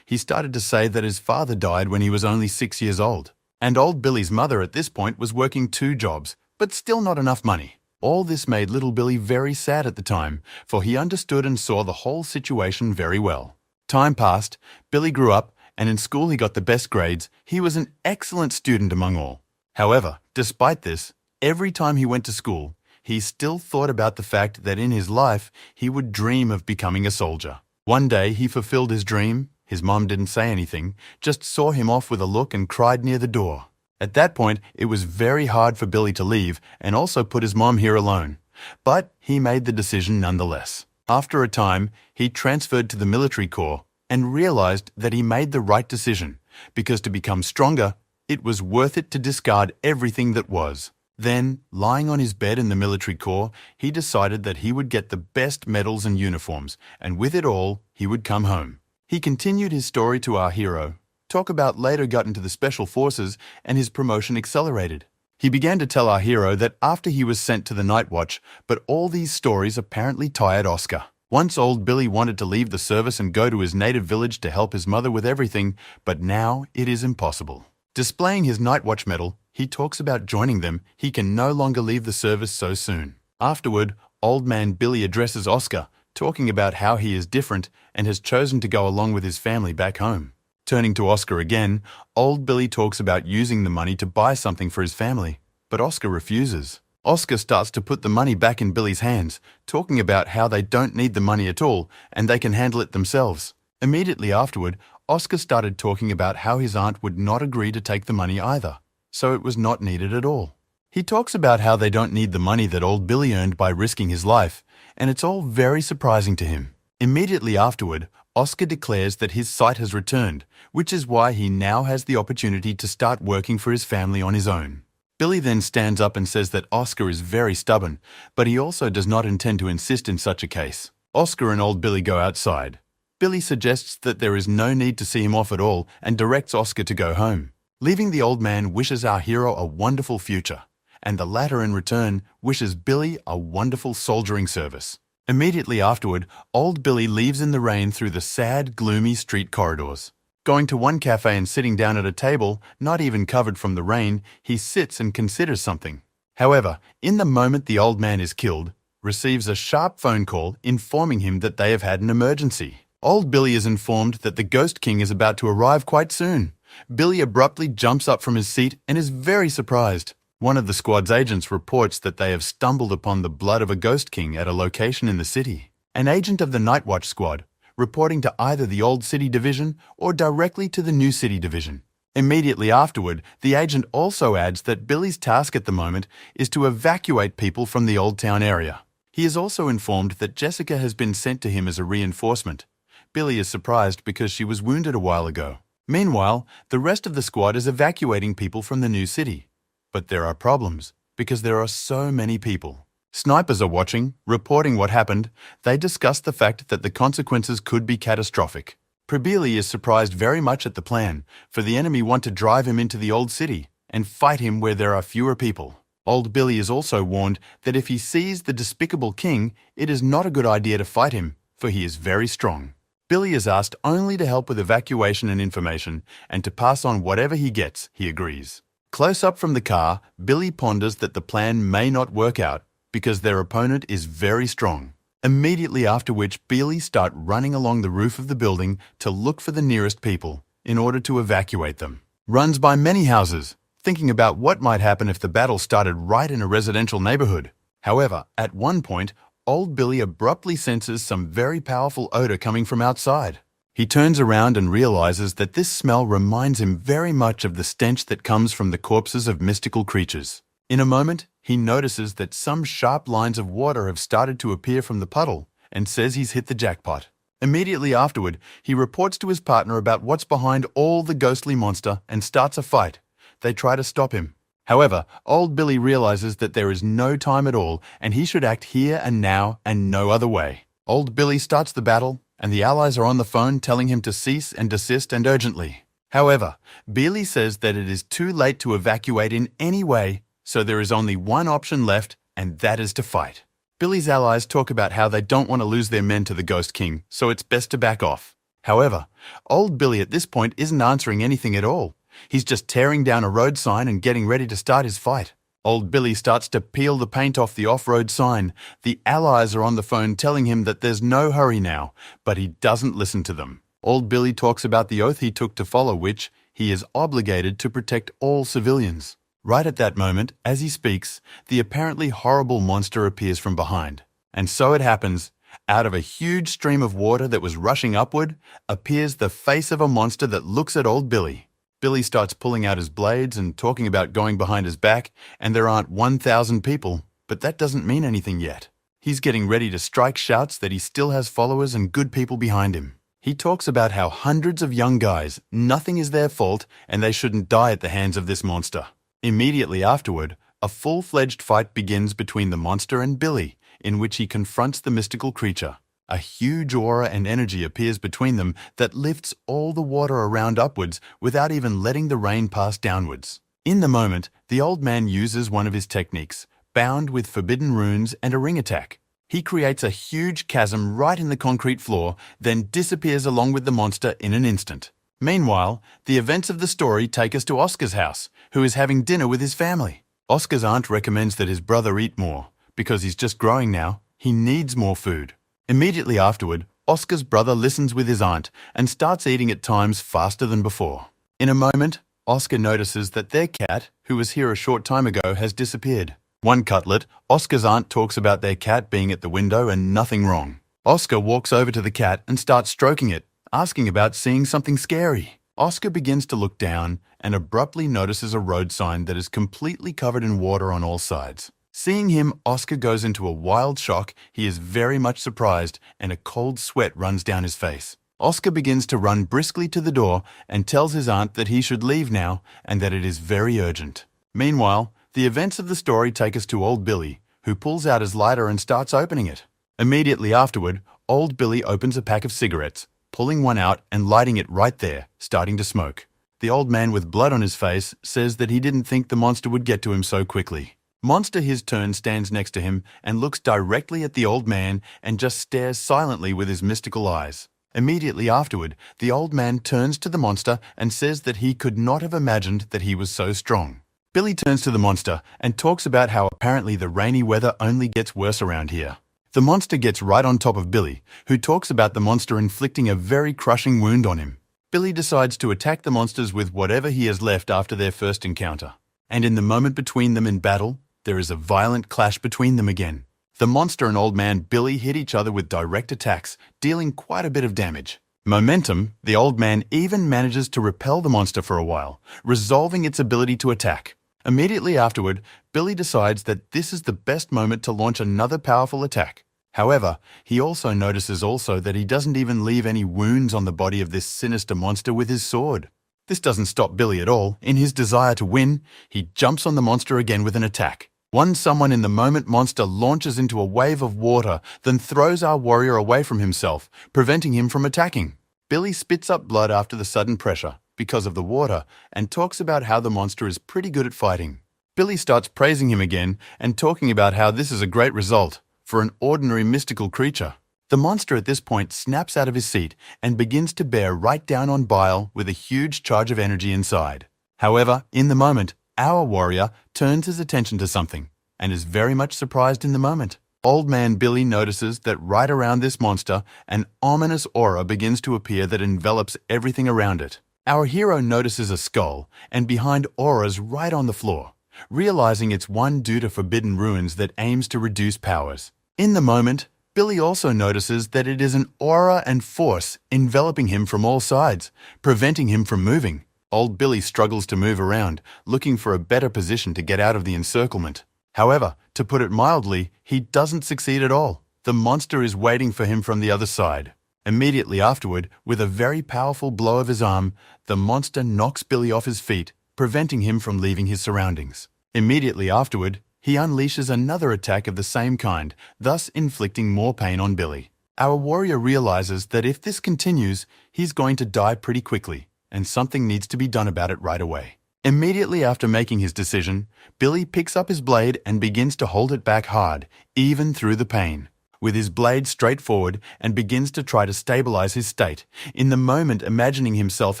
[SPEAKER 1] He started to say that his father died when he was only 6 years old, and old Billy's mother at this point was working 2 jobs, but still not enough money. All this made little Billy very sad at the time, for he understood and saw the whole situation very well. Time passed, Billy grew up, and in school he got the best grades. He was an excellent student among all. However, despite this, every time he went to school, he still thought about the fact that in his life he would dream of becoming a soldier. One day he fulfilled his dream. His mom didn't say anything, just saw him off with a look and cried near the door. At that point, it was very hard for Billy to leave and also put his mom here alone. But he made the decision nonetheless. After a time, he transferred to the military corps and realized that he made the right decision, because to become stronger, it was worth it to discard everything that was. Then, lying on his bed in the military corps, he decided that he would get the best medals and uniforms, and with it all, he would come home. He continued his story to our hero. Talk about later got into the special forces and his promotion accelerated. He began to tell our hero that after he was sent to the night watch, but all these stories apparently tired Oscar. Once old Billy wanted to leave the service and go to his native village to help his mother with everything, but now it is impossible. Displaying his night watch medal, he talks about joining them. He can no longer leave the service so soon. Afterward, old man Billy addresses Oscar, talking about how he is different and has chosen to go along with his family back home. Turning to Oscar again, old Billy talks about using the money to buy something for his family, but Oscar refuses. Oscar starts to put the money back in Billy's hands, talking about how they don't need the money at all and they can handle it themselves. Immediately afterward, Oscar started talking about how his aunt would not agree to take the money either, so it was not needed at all. He talks about how they don't need the money that old Billy earned by risking his life, and it's all very surprising to him. Immediately afterward, Oscar declares that his sight has returned, which is why he now has the opportunity to start working for his family on his own. Billy then stands up and says that Oscar is very stubborn, but he also does not intend to insist in such a case. Oscar and old Billy go outside. Billy suggests that there is no need to see him off at all and directs Oscar to go home. Leaving the old man wishes our hero a wonderful future, and the latter in return wishes Billy a wonderful soldiering service. Immediately afterward, old Billy leaves in the rain through the sad, gloomy street corridors. Going to one cafe and sitting down at a table, not even covered from the rain, he sits and considers something. However, in the moment the old man is killed, receives a sharp phone call informing him that they have had an emergency. Old Billy is informed that the Ghost King is about to arrive quite soon. Billy abruptly jumps up from his seat and is very surprised. One of the squad's agents reports that they have stumbled upon the blood of a Ghost King at a location in the city. An agent of the Night Watch squad, reporting to either the Old City Division or directly to the New City Division. Immediately afterward, the agent also adds that Billy's task at the moment is to evacuate people from the Old Town area. He is also informed that Jessica has been sent to him as a reinforcement. Billy is surprised because she was wounded a while ago. Meanwhile, the rest of the squad is evacuating people from the new city. But there are problems, because there are so many people. Snipers are watching, reporting what happened. They discuss the fact that the consequences could be catastrophic. Billy is surprised very much at the plan, for the enemy want to drive him into the old city and fight him where there are fewer people. Old Billy is also warned that if he sees the despicable king, it is not a good idea to fight him, for he is very strong. Billy is asked only to help with evacuation and information, and to pass on whatever he gets, he agrees. Close up from the car, Billy ponders that the plan may not work out, because their opponent is very strong. Immediately after which, Billy starts running along the roof of the building to look for the nearest people, in order to evacuate them. Runs by many houses, thinking about what might happen if the battle started right in a residential neighborhood. However, at one point, Old Billy abruptly senses some very powerful odor coming from outside. He turns around and realizes that this smell reminds him very much of the stench that comes from the corpses of mystical creatures. In a moment, he notices that some sharp lines of water have started to appear from the puddle and says he's hit the jackpot. Immediately afterward, he reports to his partner about what's behind all the ghostly monster and starts a fight. They try to stop him. However, Old Billy realizes that there is no time at all and he should act here and now and no other way. Old Billy starts the battle and the allies are on the phone telling him to cease and desist and urgently. However, Billy says that it is too late to evacuate in any way, so there is only one option left, and that is to fight. Billy's allies talk about how they don't want to lose their men to the Ghost King, so it's best to back off. However, Old Billy at this point isn't answering anything at all. He's just tearing down a road sign and getting ready to start his fight. Old Billy starts to peel the paint off the off-road sign. The allies are on the phone telling him that there's no hurry now, but he doesn't listen to them. Old Billy talks about the oath he took to follow, which he is obligated to protect all civilians. Right at that moment, as he speaks, the apparently horrible monster appears from behind. And so it happens, out of a huge stream of water that was rushing upward, appears the face of a monster that looks at Old Billy. Billy starts pulling out his blades and talking about going behind his back, and there aren't 1,000 people, but that doesn't mean anything yet. He's getting ready to strike, shouts that he still has followers and good people behind him. He talks about how hundreds of young guys, nothing is their fault, and they shouldn't die at the hands of this monster. Immediately afterward, a full-fledged fight begins between the monster and Billy, in which he confronts the mystical creature. A huge aura and energy appears between them that lifts all the water around upwards without even letting the rain pass downwards. In the moment, the old man uses one of his techniques, bound with forbidden runes and a ring attack. He creates a huge chasm right in the concrete floor, then disappears along with the monster in an instant. Meanwhile, the events of the story take us to Oscar's house, who is having dinner with his family. Oscar's aunt recommends that his brother eat more, because he's just growing now. He needs more food. Immediately afterward, Oscar's brother listens with his aunt and starts eating at times faster than before. In a moment, Oscar notices that their cat, who was here a short time ago, has disappeared. One cutlet, Oscar's aunt talks about their cat being at the window and nothing wrong. Oscar walks over to the cat and starts stroking it, asking about seeing something scary. Oscar begins to look down and abruptly notices a road sign that is completely covered in water on all sides. Seeing him, Oscar goes into a wild shock. He is very much surprised and a cold sweat runs down his face. Oscar begins to run briskly to the door and tells his aunt that he should leave now and that it is very urgent. Meanwhile, the events of the story take us to Old Billy, who pulls out his lighter and starts opening it. Immediately afterward, Old Billy opens a pack of cigarettes, pulling one out and lighting it right there, starting to smoke. The old man with blood on his face says that he didn't think the monster would get to him so quickly. Monster, his turn, stands next to him and looks directly at the old man and just stares silently with his mystical eyes. Immediately afterward, the old man turns to the monster and says that he could not have imagined that he was so strong. Billy turns to the monster and talks about how apparently the rainy weather only gets worse around here. The monster gets right on top of Billy, who talks about the monster inflicting a very crushing wound on him. Billy decides to attack the monsters with whatever he has left after their first encounter. And in the moment between them in battle, there is a violent clash between them again. The monster and old man Billy hit each other with direct attacks, dealing quite a bit of damage. Momentum, the old man even manages to repel the monster for a while, resolving its ability to attack. Immediately afterward, Billy decides that this is the best moment to launch another powerful attack. However, he also notices that he doesn't even leave any wounds on the body of this sinister monster with his sword. This doesn't stop Billy at all. In his desire to win, he jumps on the monster again with an attack. One someone in the moment monster launches into a wave of water, then throws our warrior away from himself, preventing him from attacking. Billy spits up blood after the sudden pressure, because of the water, and talks about how the monster is pretty good at fighting. Billy starts praising him again and talking about how this is a great result for an ordinary mystical creature. The monster at this point snaps out of his seat and begins to bear right down on Bile with a huge charge of energy inside. However, in the moment, our warrior turns his attention to something and is very much surprised in the moment. Old man Billy notices that right around this monster, an ominous aura begins to appear that envelops everything around it. Our hero notices a skull and behind auras right on the floor, realizing it's one due to forbidden ruins that aims to reduce powers. In the moment, Billy also notices that it is an aura and force enveloping him from all sides, preventing him from moving. Old Billy struggles to move around, looking for a better position to get out of the encirclement. However, to put it mildly, he doesn't succeed at all. The monster is waiting for him from the other side. Immediately afterward, with a very powerful blow of his arm, the monster knocks Billy off his feet, preventing him from leaving his surroundings. Immediately afterward, he unleashes another attack of the same kind, thus inflicting more pain on Billy. Our warrior realizes that if this continues, he's going to die pretty quickly, and something needs to be done about it right away. Immediately after making his decision, Billy picks up his blade and begins to hold it back hard, even through the pain, with his blade straight forward, and begins to try to stabilize his state, in the moment imagining himself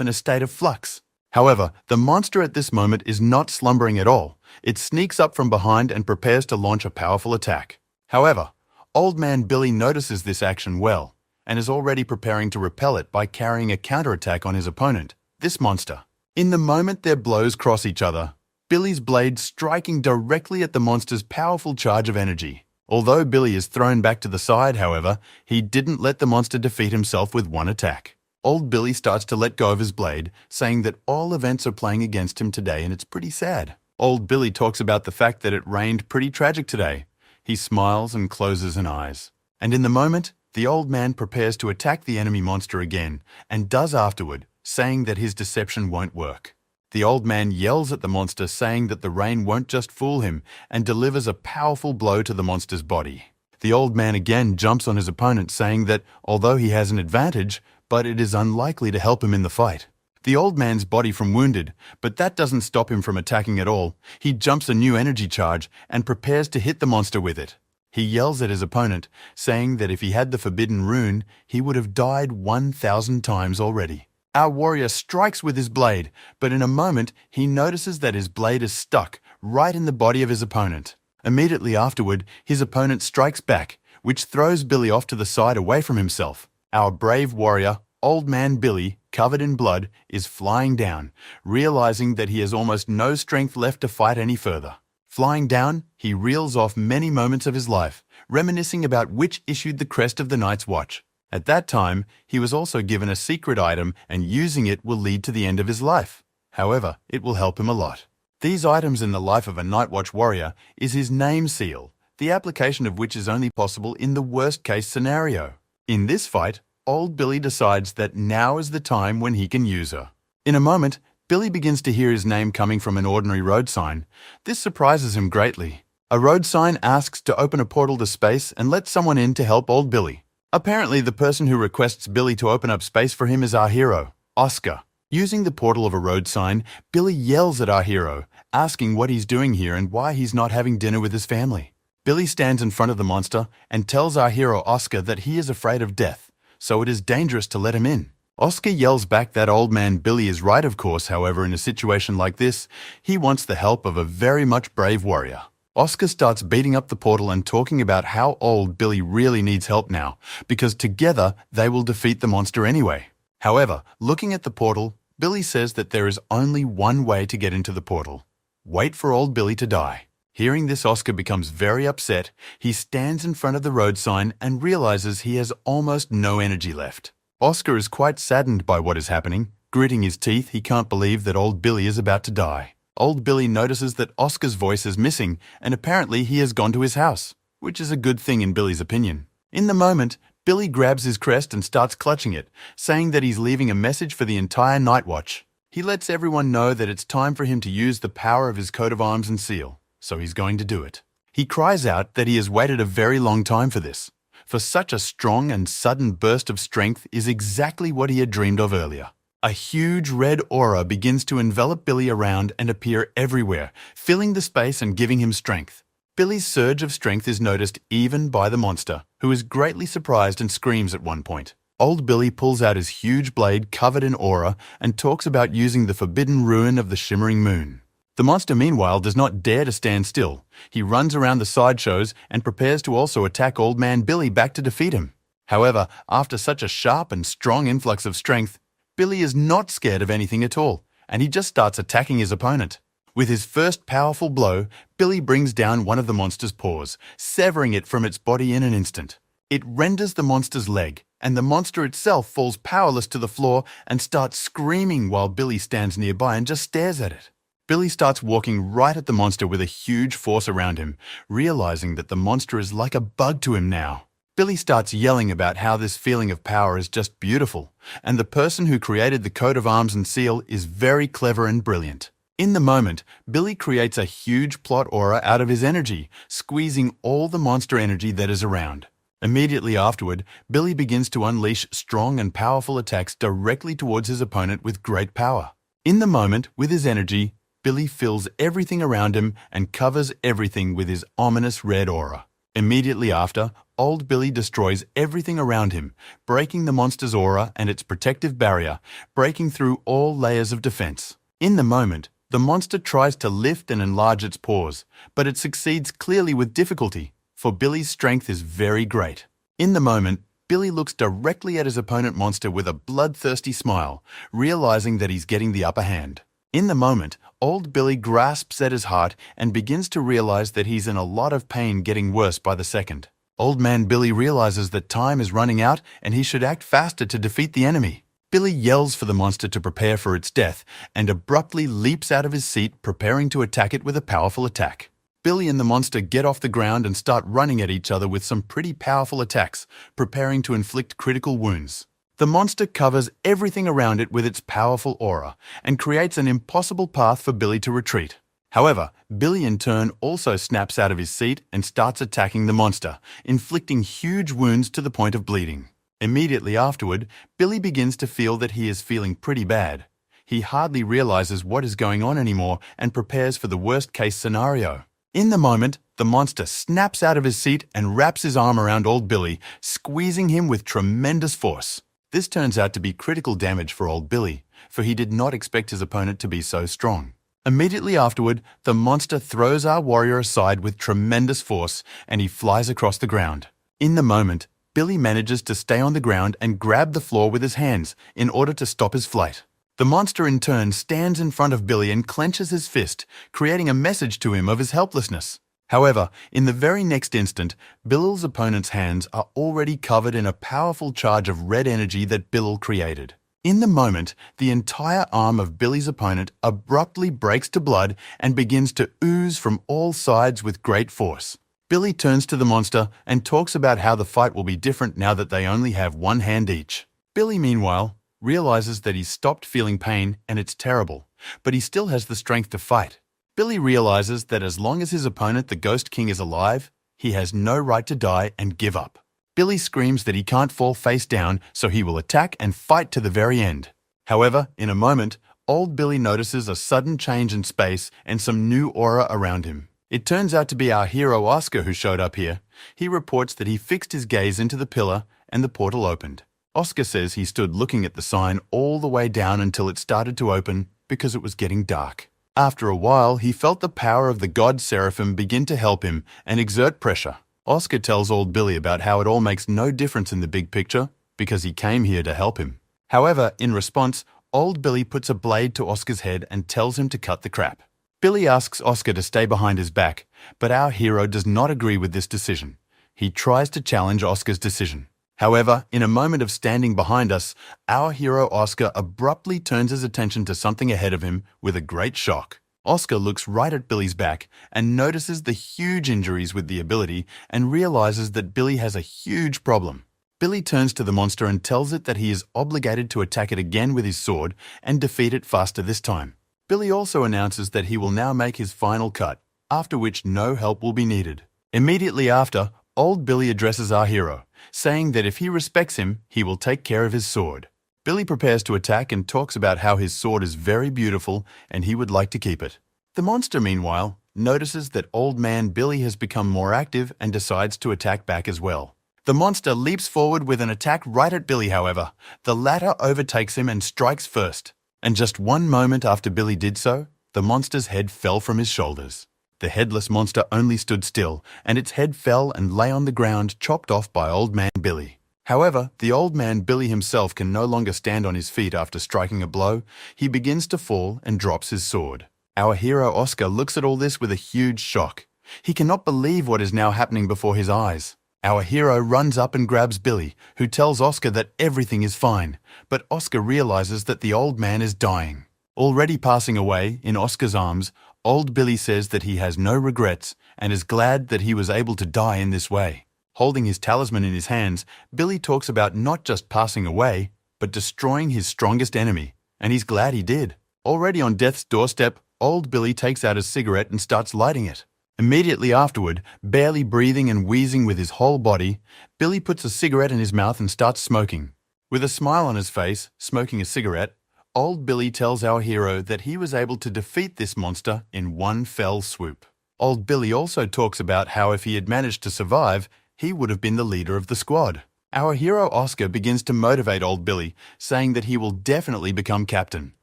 [SPEAKER 1] in a state of flux. However, the monster at this moment is not slumbering at all. It sneaks up from behind and prepares to launch a powerful attack. However, Old Man Billy notices this action well, and is already preparing to repel it by carrying a counterattack on his opponent, this monster. In the moment their blows cross each other, Billy's blade striking directly at the monster's powerful charge of energy. Although Billy is thrown back to the side, however, he didn't let the monster defeat himself with one attack. Old Billy starts to let go of his blade, saying that all events are playing against him today and it's pretty sad. Old Billy talks about the fact that it rained pretty tragic today. He smiles and closes an eyes. And in the moment, the old man prepares to attack the enemy monster again, and does afterward, saying that his deception won't work. The old man yells at the monster, saying that the rain won't just fool him, and delivers a powerful blow to the monster's body. The old man again jumps on his opponent, saying that although he has an advantage, but it is unlikely to help him in the fight. The old man's body from wounded, but that doesn't stop him from attacking at all. He jumps a new energy charge and prepares to hit the monster with it. He yells at his opponent, saying that if he had the forbidden rune, he would have died 1,000 times already. Our warrior strikes with his blade, but in a moment he notices that his blade is stuck right in the body of his opponent. Immediately afterward, his opponent strikes back, which throws Billy off to the side away from himself. Our brave warrior, Old Man Billy, covered in blood, is flying down, realizing that he has almost no strength left to fight any further. Flying down, he reels off many moments of his life, reminiscing about which issued the crest of the Night's Watch. At that time, he was also given a secret item, and using it will lead to the end of his life. However, it will help him a lot. These items in the life of a Night Watch warrior is his name seal, the application of which is only possible in the worst-case scenario. In this fight, Old Billy decides that now is the time when he can use her. In a moment, Billy begins to hear his name coming from an ordinary road sign. This surprises him greatly. A road sign asks to open a portal to space and let someone in to help Old Billy. Apparently, the person who requests Billy to open up space for him is our hero, Oscar. Using the portal of a road sign, Billy yells at our hero, asking what he's doing here and why he's not having dinner with his family. Billy stands in front of the monster and tells our hero Oscar that he is afraid of death, so it is dangerous to let him in. Oscar yells back that Old Man Billy is right, of course. However, in a situation like this, he wants the help of a very much brave warrior. Oscar starts beating up the portal and talking about how Old Billy really needs help now, because together they will defeat the monster anyway. However, looking at the portal, Billy says that there is only one way to get into the portal. Wait for Old Billy to die. Hearing this, Oscar becomes very upset. He stands in front of the road sign and realizes he has almost no energy left. Oscar is quite saddened by what is happening. Gritting his teeth, he can't believe that Old Billy is about to die. Old Billy notices that Oscar's voice is missing, and apparently he has gone to his house, which is a good thing in Billy's opinion. In the moment, Billy grabs his crest and starts clutching it, saying that he's leaving a message for the entire Night Watch. He lets everyone know that it's time for him to use the power of his coat of arms and seal. so he's going to do it. He cries out that he has waited a very long time for this, for such a strong and sudden burst of strength is exactly what he had dreamed of earlier. A huge red aura begins to envelop Billy around and appear everywhere, filling the space and giving him strength. Billy's surge of strength is noticed even by the monster, who is greatly surprised and screams at one point. Old Billy pulls out his huge blade covered in aura and talks about using the forbidden ruin of the shimmering moon. The monster, meanwhile, does not dare to stand still. He runs around the sideshows and prepares to also attack Old Man Billy back to defeat him. However, after such a sharp and strong influx of strength, Billy is not scared of anything at all, and he just starts attacking his opponent. With his first powerful blow, Billy brings down one of the monster's paws, severing it from its body in an instant. It renders the monster's leg, and the monster itself falls powerless to the floor and starts screaming while Billy stands nearby and just stares at it. Billy starts walking right at the monster with a huge force around him, realizing that the monster is like a bug to him now. Billy starts yelling about how this feeling of power is just beautiful, and the person who created the coat of arms and seal is very clever and brilliant. In the moment, Billy creates a huge plot aura out of his energy, squeezing all the monster energy that is around. Immediately afterward, Billy begins to unleash strong and powerful attacks directly towards his opponent with great power. In the moment, with his energy, Billy fills everything around him and covers everything with his ominous red aura. Immediately after, Old Billy destroys everything around him, breaking the monster's aura and its protective barrier, breaking through all layers of defense. In the moment, the monster tries to lift and enlarge its paws, but it succeeds clearly with difficulty, for Billy's strength is very great. In the moment, Billy looks directly at his opponent monster with a bloodthirsty smile, realizing that he's getting the upper hand. In the moment, Old Billy grasps at his heart and begins to realize that he's in a lot of pain, getting worse by the second. Old Man Billy realizes that time is running out and he should act faster to defeat the enemy. Billy yells for the monster to prepare for its death and abruptly leaps out of his seat, preparing to attack it with a powerful attack. Billy and the monster get off the ground and start running at each other with some pretty powerful attacks, preparing to inflict critical wounds. The monster covers everything around it with its powerful aura and creates an impossible path for Billy to retreat. However, Billy in turn also snaps out of his seat and starts attacking the monster, inflicting huge wounds to the point of bleeding. Immediately afterward, Billy begins to feel that he is feeling pretty bad. He hardly realizes what is going on anymore and prepares for the worst-case scenario. In the moment, the monster snaps out of his seat and wraps his arm around Old Billy, squeezing him with tremendous force. This turns out to be critical damage for Old Billy, for he did not expect his opponent to be so strong. Immediately afterward, the monster throws our warrior aside with tremendous force and he flies across the ground. In the moment, Billy manages to stay on the ground and grab the floor with his hands in order to stop his flight. The monster in turn stands in front of Billy and clenches his fist, creating a message to him of his helplessness. However, in the very next instant, Billy's opponent's hands are already covered in a powerful charge of red energy that Billy created. In the moment, the entire arm of Billy's opponent abruptly breaks to blood and begins to ooze from all sides with great force. Billy turns to the monster and talks about how the fight will be different now that they only have one hand each. Billy, meanwhile, realizes that he's stopped feeling pain and it's terrible, but he still has the strength to fight. Billy realizes that as long as his opponent, the Ghost King, is alive, he has no right to die and give up. Billy screams that he can't fall face down, so he will attack and fight to the very end. However, in a moment, Old Billy notices a sudden change in space and some new aura around him. It turns out to be our hero Oscar who showed up here. He reports that he fixed his gaze into the pillar and the portal opened. Oscar says he stood looking at the sign all the way down until it started to open because it was getting dark. After a while, he felt the power of the god Seraphim begin to help him and exert pressure. Oscar tells Old Billy about how it all makes no difference in the big picture because he came here to help him. However, in response, Old Billy puts a blade to Oscar's head and tells him to cut the crap. Billy asks Oscar to stay behind his back, but our hero does not agree with this decision. He tries to challenge Oscar's decision. However, in a moment of standing behind us, our hero Oscar abruptly turns his attention to something ahead of him with a great shock. Oscar looks right at Billy's back and notices the huge injuries with the ability and realizes that Billy has a huge problem. Billy turns to the monster and tells it that he is obligated to attack it again with his sword and defeat it faster this time. Billy also announces that he will now make his final cut. after which no help will be needed. Immediately after, old Billy addresses our hero, saying that if he respects him, he will take care of his sword. Billy prepares to attack and talks about how his sword is very beautiful and he would like to keep it. The monster, meanwhile, notices that old man Billy has become more active and decides to attack back as well. The monster leaps forward with an attack right at Billy, however. The latter overtakes him and strikes first. And just one moment after Billy did so, the monster's head fell from his shoulders. The headless monster only stood still, and its head fell and lay on the ground, chopped off by old man Billy. However, the old man Billy himself can no longer stand on his feet after striking a blow. He begins to fall and drops his sword. Our hero Oscar looks at all this with a huge shock. He cannot believe what is now happening before his eyes. Our hero runs up and grabs Billy, who tells Oscar that everything is fine, but Oscar realizes that the old man is dying. Already passing away in Oscar's arms, old Billy says that he has no regrets and is glad that he was able to die in this way. Holding his talisman in his hands, Billy talks about not just passing away, but destroying his strongest enemy, and he's glad he did. Already on death's doorstep, old Billy takes out a cigarette and starts lighting it. Immediately afterward, barely breathing and wheezing with his whole body, Billy puts a cigarette in his mouth and starts smoking. With a smile on his face, smoking a cigarette, old Billy tells our hero that he was able to defeat this monster in one fell swoop. Old Billy also talks about how if he had managed to survive, he would have been the leader of the squad. Our hero Oscar begins to motivate old Billy, saying that he will definitely become captain.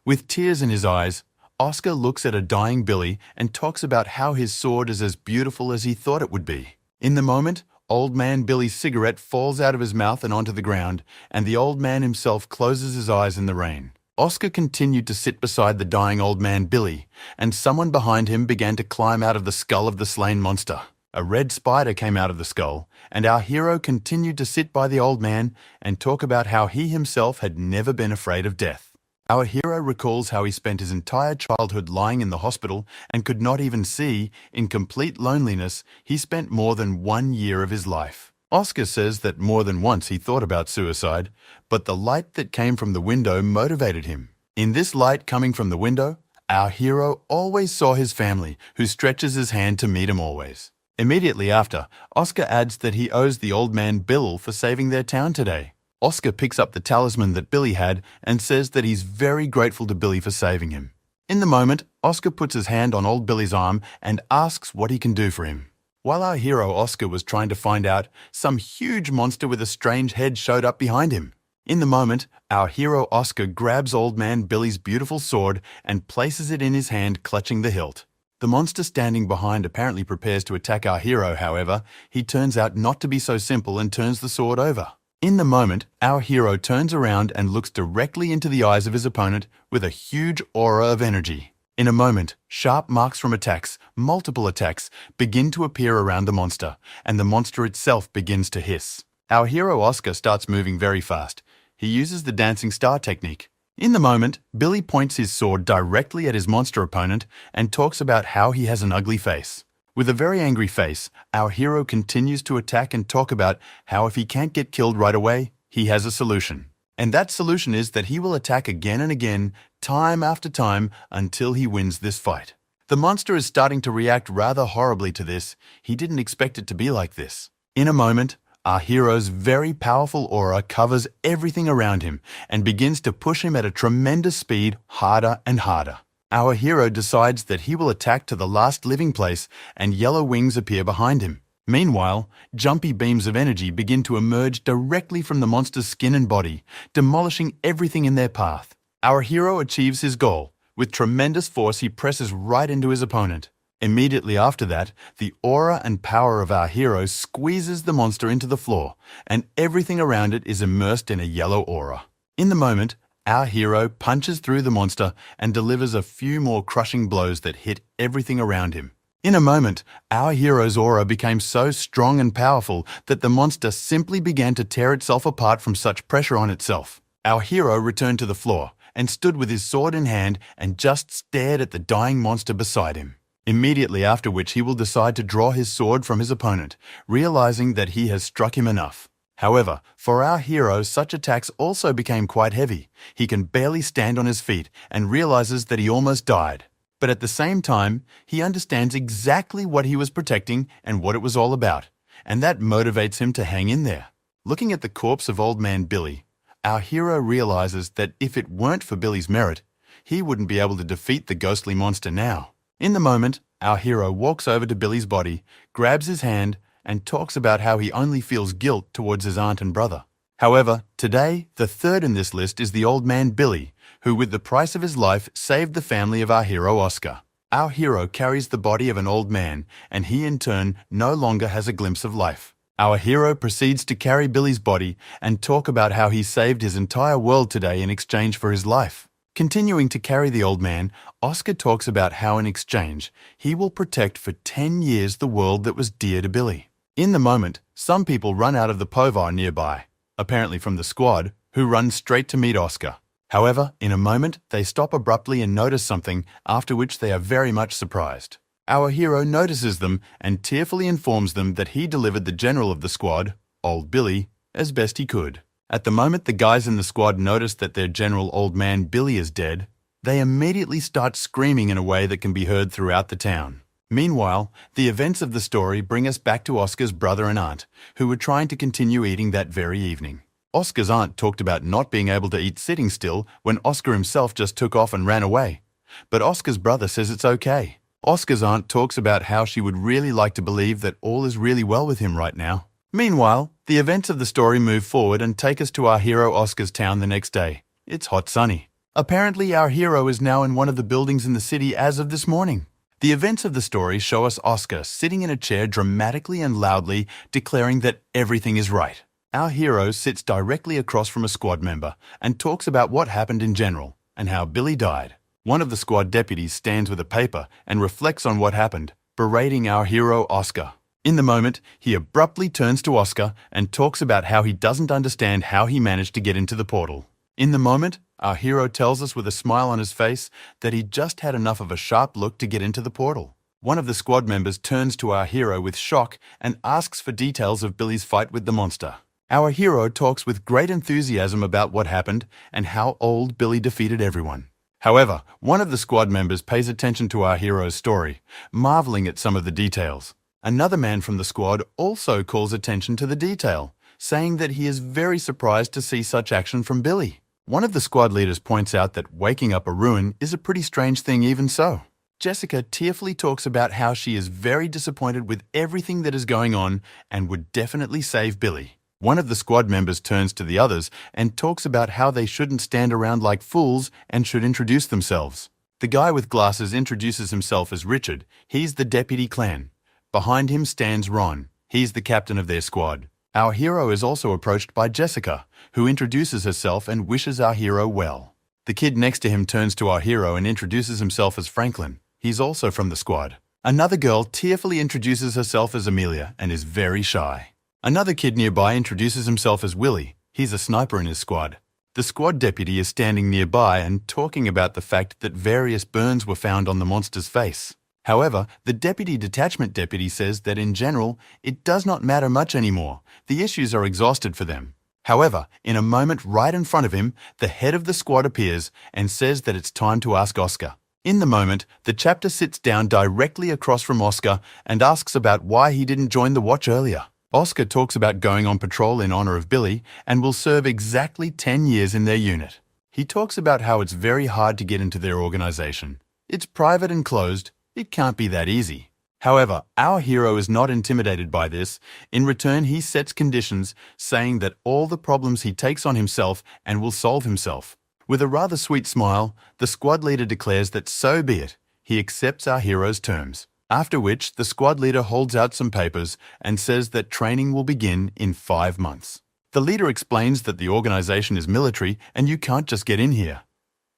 [SPEAKER 1] With tears in his eyes, Oscar looks at a dying Billy and talks about how his sword is as beautiful as he thought it would be. In the moment, old man Billy's cigarette falls out of his mouth and onto the ground, and the old man himself closes his eyes in the rain. Oscar continued to sit beside the dying old man Billy, and someone behind him began to climb out of the skull of the slain monster. A red spider came out of the skull, and our hero continued to sit by the old man and talk about how he himself had never been afraid of death. Our hero recalls how he spent his entire childhood lying in the hospital and could not even see. In complete loneliness, he spent more than 1 year of his life. Oscar says that more than once he thought about suicide, but the light that came from the window motivated him. In this light coming from the window, our hero always saw his family, who stretches his hand to meet him always. Immediately after, Oscar adds that he owes the old man Bill for saving their town today. Oscar picks up the talisman that Billy had and says that he's very grateful to Billy for saving him. In the moment, Oscar puts his hand on old Billy's arm and asks what he can do for him. While our hero Oscar was trying to find out, some huge monster with a strange head showed up behind him. In the moment, our hero Oscar grabs old man Billy's beautiful sword and places it in his hand, clutching the hilt. The monster standing behind apparently prepares to attack our hero. However, he turns out not to be so simple and turns the sword over. In the moment, our hero turns around and looks directly into the eyes of his opponent with a huge aura of energy. In a moment, sharp marks from attacks, multiple attacks, begin to appear around the monster, and the monster itself begins to hiss. Our hero Oscar starts moving very fast. He uses the dancing star technique. In the moment, Billy points his sword directly at his monster opponent and talks about how he has an ugly face. With a very angry face, our hero continues to attack and talk about how if he can't get killed right away, he has a solution. And that solution is that he will attack again and again, time after time, until he wins this fight. The monster is starting to react rather horribly to this. He didn't expect it to be like this. In a moment, our hero's very powerful aura covers everything around him and begins to push him at a tremendous speed, harder and harder. Our hero decides that he will attack to the last living place, and yellow wings appear behind him. Meanwhile, jumpy beams of energy begin to emerge directly from the monster's skin and body, demolishing everything in their path. Our hero achieves his goal. With tremendous force, he presses right into his opponent. Immediately after that, the aura and power of our hero squeezes the monster into the floor, and everything around it is immersed in a yellow aura. In the moment, our hero punches through the monster and delivers a few more crushing blows that hit everything around him. In a moment, our hero's aura became so strong and powerful that the monster simply began to tear itself apart from such pressure on itself. Our hero returned to the floor and stood with his sword in hand and just stared at the dying monster beside him. Immediately after which he will decide to draw his sword from his opponent, realizing that he has struck him enough. However, for our hero, such attacks also became quite heavy. He can barely stand on his feet and realizes that he almost died. But at the same time, he understands exactly what he was protecting and what it was all about, and that motivates him to hang in there. Looking at the corpse of old man Billy, our hero realizes that if it weren't for Billy's merit, he wouldn't be able to defeat the ghostly monster now. In the moment, our hero walks over to Billy's body, grabs his hand, and talks about how he only feels guilt towards his aunt and brother. However, today, the third in this list is the old man Billy, who with the price of his life saved the family of our hero Oscar. Our hero carries the body of an old man, and he in turn no longer has a glimpse of life. Our hero proceeds to carry Billy's body and talk about how he saved his entire world today in exchange for his life. Continuing to carry the old man, Oscar talks about how in exchange, he will protect for 10 years the world that was dear to Billy. In the moment, some people run out of the povar nearby, apparently from the squad, who run straight to meet Oscar. However, in a moment, they stop abruptly and notice something, after which they are very much surprised. Our hero notices them and tearfully informs them that he delivered the general of the squad, old Billy, as best he could. At the moment the guys in the squad notice that their general old man Billy is dead, they immediately start screaming in a way that can be heard throughout the town. Meanwhile, the events of the story bring us back to Oscar's brother and aunt, who were trying to continue eating that very evening. Oscar's aunt talked about not being able to eat sitting still when Oscar himself just took off and ran away. But Oscar's brother says it's okay. Oscar's aunt talks about how she would really like to believe that all is really well with him right now. Meanwhile, the events of the story move forward and take us to our hero Oscar's town the next day. It's hot sunny. Apparently, our hero is now in one of the buildings in the city as of this morning. The events of the story show us Oscar sitting in a chair dramatically and loudly declaring that everything is right. Our hero sits directly across from a squad member and talks about what happened in general and how Billy died. One of the squad deputies stands with a paper and reflects on what happened, berating our hero Oscar. In the moment, he abruptly turns to Oscar and talks about how he doesn't understand how he managed to get into the portal. In the moment, our hero tells us with a smile on his face that he just had enough of a sharp look to get into the portal. One of the squad members turns to our hero with shock and asks for details of Billy's fight with the monster. Our hero talks with great enthusiasm about what happened and how old Billy defeated everyone. However, one of the squad members pays attention to our hero's story, marveling at some of the details. Another man from the squad also calls attention to the detail, saying that he is very surprised to see such action from Billy. One of the squad leaders points out that waking up a ruin is a pretty strange thing even so. Jessica tearfully talks about how she is very disappointed with everything that is going on and would definitely save Billy. One of the squad members turns to the others and talks about how they shouldn't stand around like fools and should introduce themselves. The guy with glasses introduces himself as Richard. He's the deputy clan. Behind him stands Ron. He's the captain of their squad. Our hero is also approached by Jessica, who introduces herself and wishes our hero well. The kid next to him turns to our hero and introduces himself as Franklin. He's also from the squad. Another girl tearfully introduces herself as Amelia and is very shy. Another kid nearby introduces himself as Willie. He's a sniper in his squad. The squad deputy is standing nearby and talking about the fact that various burns were found on the monster's face. However, the deputy detachment deputy says that in general, it does not matter much anymore. The issues are exhausted for them. However, in a moment right in front of him, the head of the squad appears and says that it's time to ask Oscar. In the moment, the chapter sits down directly across from Oscar and asks about why he didn't join the watch earlier. Oscar talks about going on patrol in honor of Billy and will serve exactly 10 years in their unit. He talks about how it's very hard to get into their organization. It's private and closed. It can't be that easy. However, our hero is not intimidated by this. In return, he sets conditions, saying that all the problems he takes on himself and will solve himself. With a rather sweet smile, the squad leader declares that so be it. He accepts our hero's terms. After which, the squad leader holds out some papers and says that training will begin in 5 months. The leader explains that the organization is military and you can't just get in here.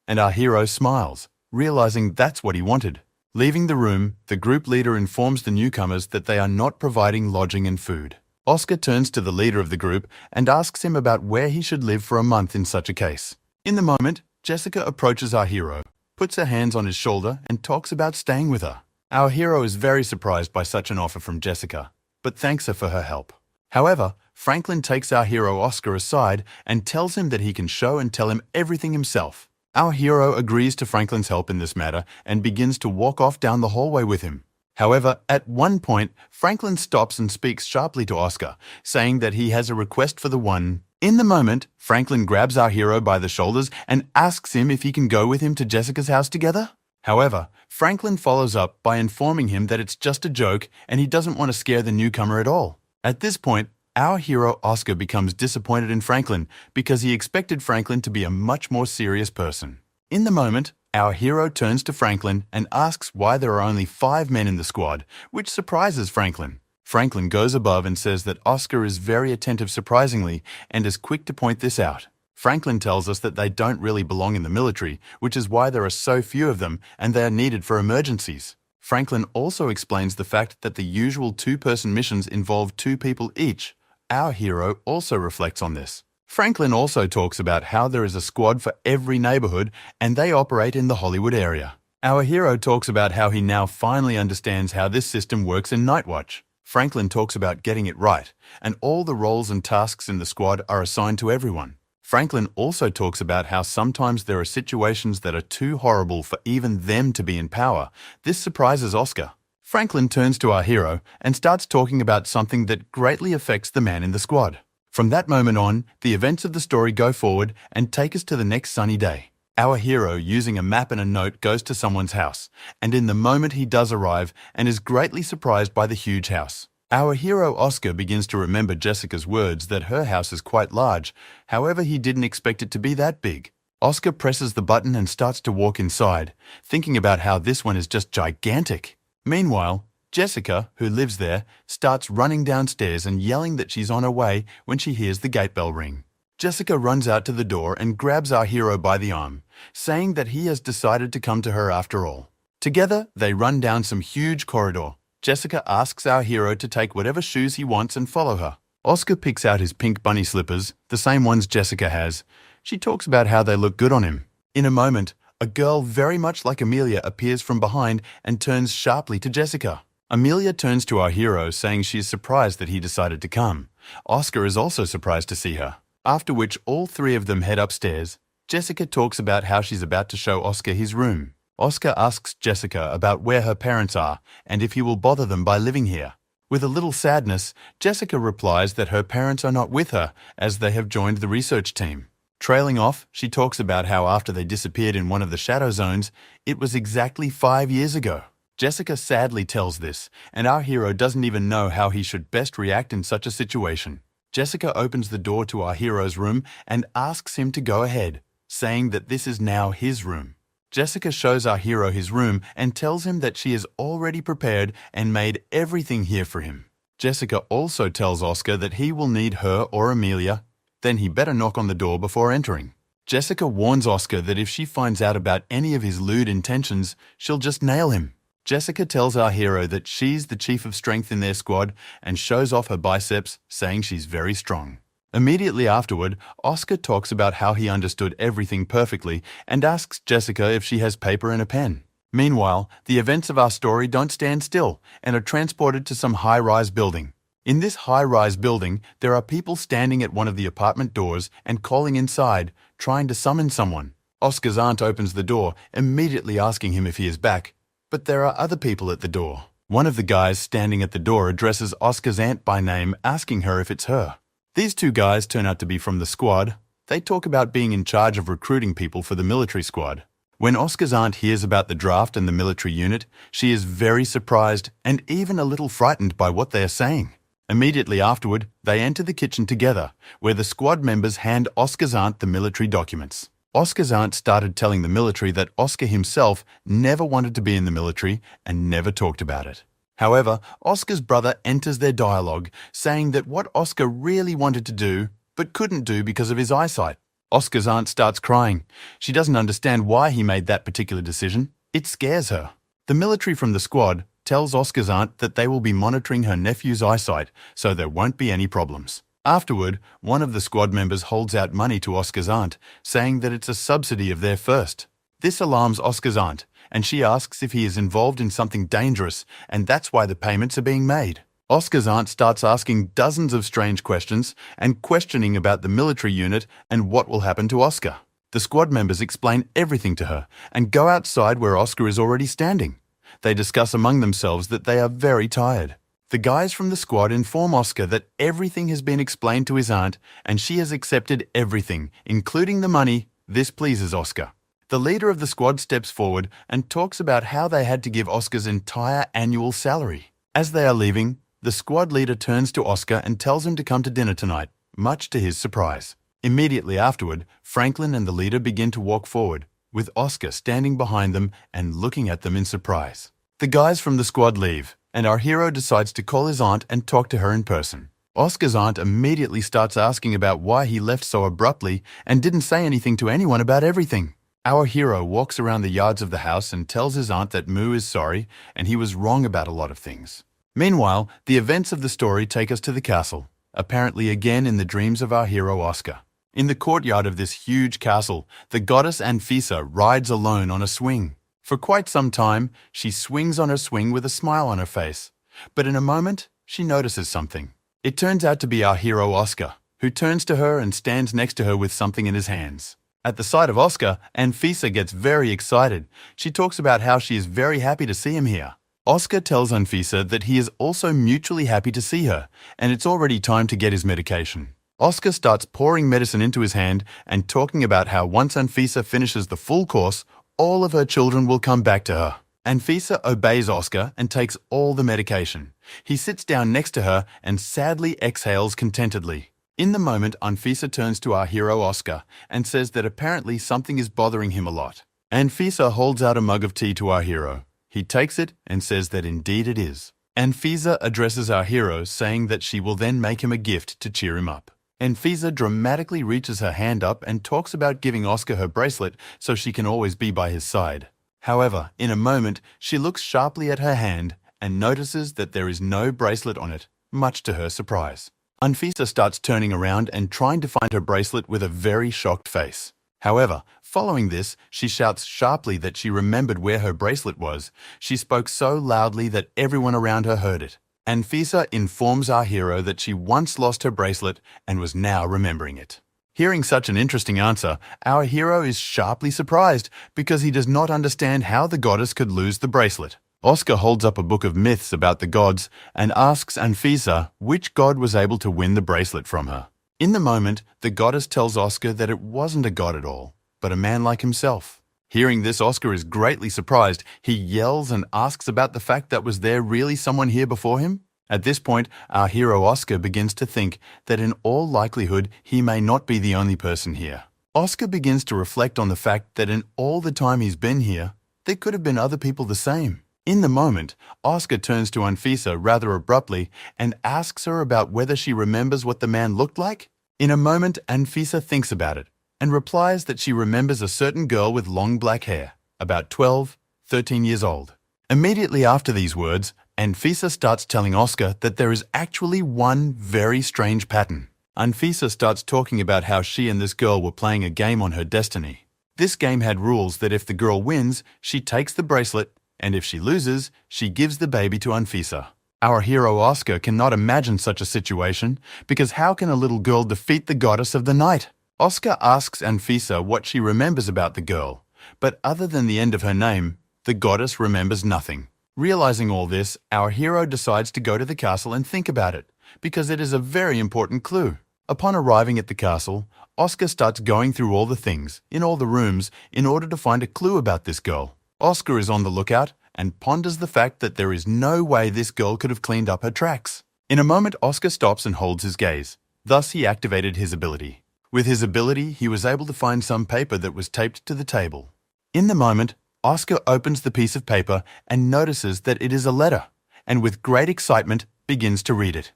[SPEAKER 1] And our hero smiles, realizing that's what he wanted. Leaving the room, the group leader informs the newcomers that they are not providing lodging and food. Oscar turns to the leader of the group and asks him about where he should live for a month in such a case. In the moment, Jessica approaches our hero, puts her hands on his shoulder and talks about staying with her. Our hero is very surprised by such an offer from Jessica, but thanks her for her help. However, Franklin takes our hero Oscar aside and tells him that he can show and tell him everything himself. Our hero agrees to Franklin's help in this matter and begins to walk off down the hallway with him. However, at one point, Franklin stops and speaks sharply to Oscar, saying that he has a request for the one. In the moment, Franklin grabs our hero by the shoulders and asks him if he can go with him to Jessica's house together. However, Franklin follows up by informing him that it's just a joke and he doesn't want to scare the newcomer at all. At this point, our hero Oscar becomes disappointed in Franklin because he expected Franklin to be a much more serious person. In the moment, our hero turns to Franklin and asks why there are only 5 men in the squad, which surprises Franklin. Franklin goes above and says that Oscar is very attentive surprisingly and is quick to point this out. Franklin tells us that they don't really belong in the military, which is why there are so few of them and they are needed for emergencies. Franklin also explains the fact that the usual 2-person missions involve 2 people each. Our hero also reflects on this. Franklin also talks about how there is a squad for every neighborhood and they operate in the Hollywood area. Our hero talks about how he now finally understands how this system works in Night Watch. Franklin talks about getting it right, and all the roles and tasks in the squad are assigned to everyone. Franklin also talks about how sometimes there are situations that are too horrible for even them to be in power. This surprises Oscar. Franklin turns to our hero and starts talking about something that greatly affects the man in the squad. From that moment on, the events of the story go forward and take us to the next sunny day. Our hero, using a map and a note, goes to someone's house, and in the moment he does arrive and is greatly surprised by the huge house. Our hero Oscar begins to remember Jessica's words that her house is quite large, however he didn't expect it to be that big. Oscar presses the button and starts to walk inside, thinking about how this one is just gigantic. Meanwhile, Jessica, who lives there, starts running downstairs and yelling that she's on her way when she hears the gate bell ring. Jessica runs out to the door and grabs our hero by the arm, saying that he has decided to come to her after all. Together, they run down some huge corridor. Jessica asks our hero to take whatever shoes he wants and follow her. Oscar picks out his pink bunny slippers, the same ones Jessica has. She talks about how they look good on him. In a moment, a girl very much like Amelia appears from behind and turns sharply to Jessica. Amelia turns to our hero, saying she is surprised that he decided to come. Oscar is also surprised to see her. After which all 3 of them head upstairs. Jessica talks about how she's about to show Oscar his room. Oscar asks Jessica about where her parents are and if he will bother them by living here. With a little sadness, Jessica replies that her parents are not with her as they have joined the research team. Trailing off, she talks about how after they disappeared in one of the shadow zones, it was exactly 5 years ago. Jessica sadly tells this, and our hero doesn't even know how he should best react in such a situation. Jessica opens the door to our hero's room and asks him to go ahead, saying that this is now his room. Jessica shows our hero his room and tells him that she is already prepared and made everything here for him. Jessica also tells Oscar that he will need her or Amelia, then he better knock on the door before entering. Jessica warns Oscar that if she finds out about any of his lewd intentions, she'll just nail him. Jessica tells our hero that she's the chief of strength in their squad and shows off her biceps, saying she's very strong. Immediately afterward, Oscar talks about how he understood everything perfectly and asks Jessica if she has paper and a pen. Meanwhile, the events of our story don't stand still and are transported to some high-rise building. In this high-rise building, there are people standing at one of the apartment doors and calling inside, trying to summon someone. Oscar's aunt opens the door, immediately asking him if he is back, but there are other people at the door. One of the guys standing at the door addresses Oscar's aunt by name, asking her if it's her. These 2 guys turn out to be from the squad. They talk about being in charge of recruiting people for the military squad. When Oscar's aunt hears about the draft and the military unit, she is very surprised and even a little frightened by what they are saying. Immediately afterward, they enter the kitchen together, where the squad members hand Oscar's aunt the military documents. Oscar's aunt started telling the military that Oscar himself never wanted to be in the military and never talked about it. However, Oscar's brother enters their dialogue, saying that what Oscar really wanted to do, but couldn't do because of his eyesight. Oscar's aunt starts crying. She doesn't understand why he made that particular decision. It scares her. The military from the squad tells Oscar's aunt that they will be monitoring her nephew's eyesight, so there won't be any problems. Afterward, one of the squad members holds out money to Oscar's aunt, saying that it's a subsidy of their first. This alarms Oscar's aunt, and she asks if he is involved in something dangerous, and that's why the payments are being made. Oscar's aunt starts asking dozens of strange questions and questioning about the military unit and what will happen to Oscar. The squad members explain everything to her and go outside where Oscar is already standing. They discuss among themselves that they are very tired. The guys from the squad inform Oscar that everything has been explained to his aunt and she has accepted everything, including the money. This pleases Oscar. The leader of the squad steps forward and talks about how they had to give Oscar's entire annual salary. As they are leaving, the squad leader turns to Oscar and tells him to come to dinner tonight, much to his surprise. Immediately afterward, Franklin and the leader begin to walk forward, with Oscar standing behind them and looking at them in surprise. The guys from the squad leave, and our hero decides to call his aunt and talk to her in person. Oscar's aunt immediately starts asking about why he left so abruptly and didn't say anything to anyone about everything. Our hero walks around the yards of the house and tells his aunt that Moo is sorry and he was wrong about a lot of things. Meanwhile, the events of the story take us to the castle, apparently again in the dreams of our hero Oscar. In the courtyard of this huge castle, the goddess Anfisa rides alone on a swing. For quite some time, she swings on her swing with a smile on her face. But in a moment, she notices something. It turns out to be our hero Oscar, who turns to her and stands next to her with something in his hands. At the sight of Oscar, Anfisa gets very excited. She talks about how she is very happy to see him here. Oscar tells Anfisa that he is also mutually happy to see her, and it's already time to get his medication. Oscar starts pouring medicine into his hand and talking about how once Anfisa finishes the full course, all of her children will come back to her. Anfisa obeys Oscar and takes all the medication. He sits down next to her and sadly exhales contentedly. In the moment, Anfisa turns to our hero Oscar and says that apparently something is bothering him a lot. Anfisa holds out a mug of tea to our hero. He takes it and says that indeed it is. Anfisa addresses our hero, saying that she will then make him a gift to cheer him up. Anfisa dramatically reaches her hand up and talks about giving Oscar her bracelet so she can always be by his side. However, in a moment, she looks sharply at her hand and notices that there is no bracelet on it, much to her surprise. Anfisa starts turning around and trying to find her bracelet with a very shocked face. However, following this, she shouts sharply that she remembered where her bracelet was. She spoke so loudly that everyone around her heard it. Anfisa informs our hero that she once lost her bracelet and was now remembering it. Hearing such an interesting answer, our hero is sharply surprised because he does not understand how the goddess could lose the bracelet. Oscar holds up a book of myths about the gods and asks Anfisa which god was able to win the bracelet from her. In the moment, the goddess tells Oscar that it wasn't a god at all, but a man like himself. Hearing this, Oscar is greatly surprised. He yells and asks about the fact that was there really someone here before him? At this point, our hero Oscar begins to think that in all likelihood he may not be the only person here. Oscar begins to reflect on the fact that in all the time he's been here, there could have been other people the same. In the moment, Oscar turns to Anfisa rather abruptly and asks her about whether she remembers what the man looked like. In a moment, Anfisa thinks about it and replies that she remembers a certain girl with long black hair, about 12, 13 years old. Immediately after these words, Anfisa starts telling Oscar that there is actually one very strange pattern. Anfisa starts talking about how she and this girl were playing a game on her destiny. This game had rules that if the girl wins, she takes the bracelet, and if she loses, she gives the baby to Anfisa. Our hero Oscar cannot imagine such a situation, because how can a little girl defeat the goddess of the night? Oscar asks Anfisa what she remembers about the girl, but other than the end of her name, the goddess remembers nothing. Realizing all this, our hero decides to go to the castle and think about it, because it is a very important clue. Upon arriving at the castle, Oscar starts going through all the things, in all the rooms, in order to find a clue about this girl. Oscar is on the lookout and ponders the fact that there is no way this girl could have cleaned up her tracks. In a moment, Oscar stops and holds his gaze. Thus, he activated his ability. With his ability, he was able to find some paper that was taped to the table. In the moment, Oscar opens the piece of paper and notices that it is a letter, and with great excitement begins to read it.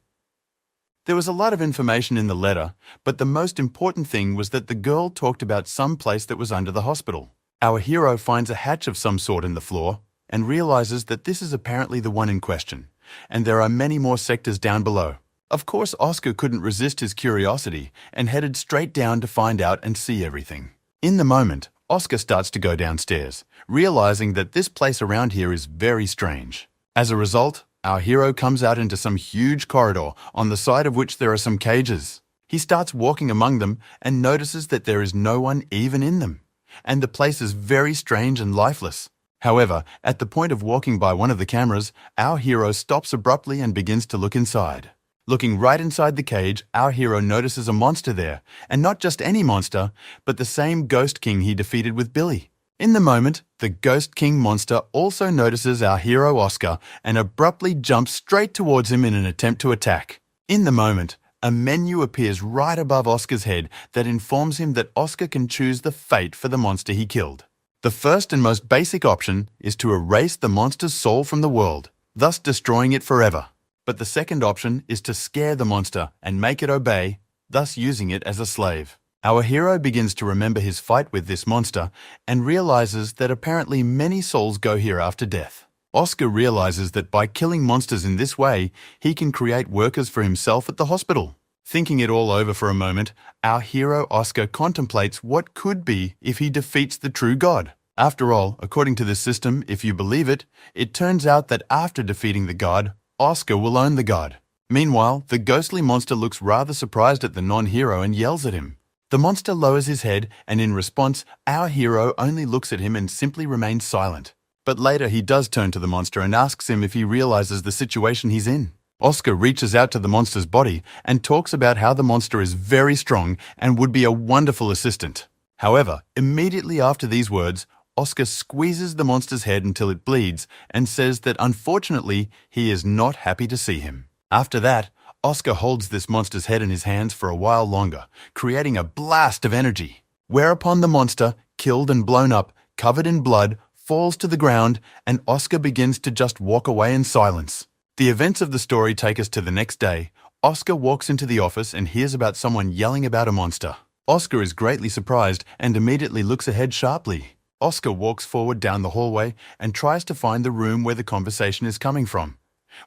[SPEAKER 1] There was a lot of information in the letter, but the most important thing was that the girl talked about some place that was under the hospital. Our hero finds a hatch of some sort in the floor and realizes that this is apparently the one in question, and there are many more sectors down below. Of course, Oscar couldn't resist his curiosity and headed straight down to find out and see everything. In the moment, Oscar starts to go downstairs, realizing that this place around here is very strange. As a result, our hero comes out into some huge corridor on the side of which there are some cages. He starts walking among them and notices that there is no one even in them, and the place is very strange and lifeless. However, at the point of walking by one of the cameras, our hero stops abruptly and begins to look inside. Looking right inside the cage, our hero notices a monster there, and not just any monster, but the same Ghost King he defeated with Billy. In the moment, the Ghost King monster also notices our hero Oscar and abruptly jumps straight towards him in an attempt to attack. In the moment, a menu appears right above Oscar's head that informs him that Oscar can choose the fate for the monster he killed. The first and most basic option is to erase the monster's soul from the world, thus destroying it forever. But the second option is to scare the monster and make it obey, thus using it as a slave. Our hero begins to remember his fight with this monster and realizes that apparently many souls go here after death. Oscar realizes that by killing monsters in this way, he can create workers for himself at the hospital. Thinking it all over for a moment, our hero Oscar contemplates what could be if he defeats the true God. After all, according to this system, if you believe it, it turns out that after defeating the God, Oscar will own the God. Meanwhile, the ghostly monster looks rather surprised at the non-hero and yells at him. The monster lowers his head, and in response, our hero only looks at him and simply remains silent. But later he does turn to the monster and asks him if he realizes the situation he's in. Oscar reaches out to the monster's body and talks about how the monster is very strong and would be a wonderful assistant. However, immediately after these words, Oscar squeezes the monster's head until it bleeds and says that unfortunately he is not happy to see him. After that, Oscar holds this monster's head in his hands for a while longer, creating a blast of energy. Whereupon the monster, killed and blown up, covered in blood, falls to the ground, and Oscar begins to just walk away in silence. The events of the story take us to the next day. Oscar walks into the office and hears about someone yelling about a monster. Oscar is greatly surprised and immediately looks ahead sharply. Oscar walks forward down the hallway and tries to find the room where the conversation is coming from.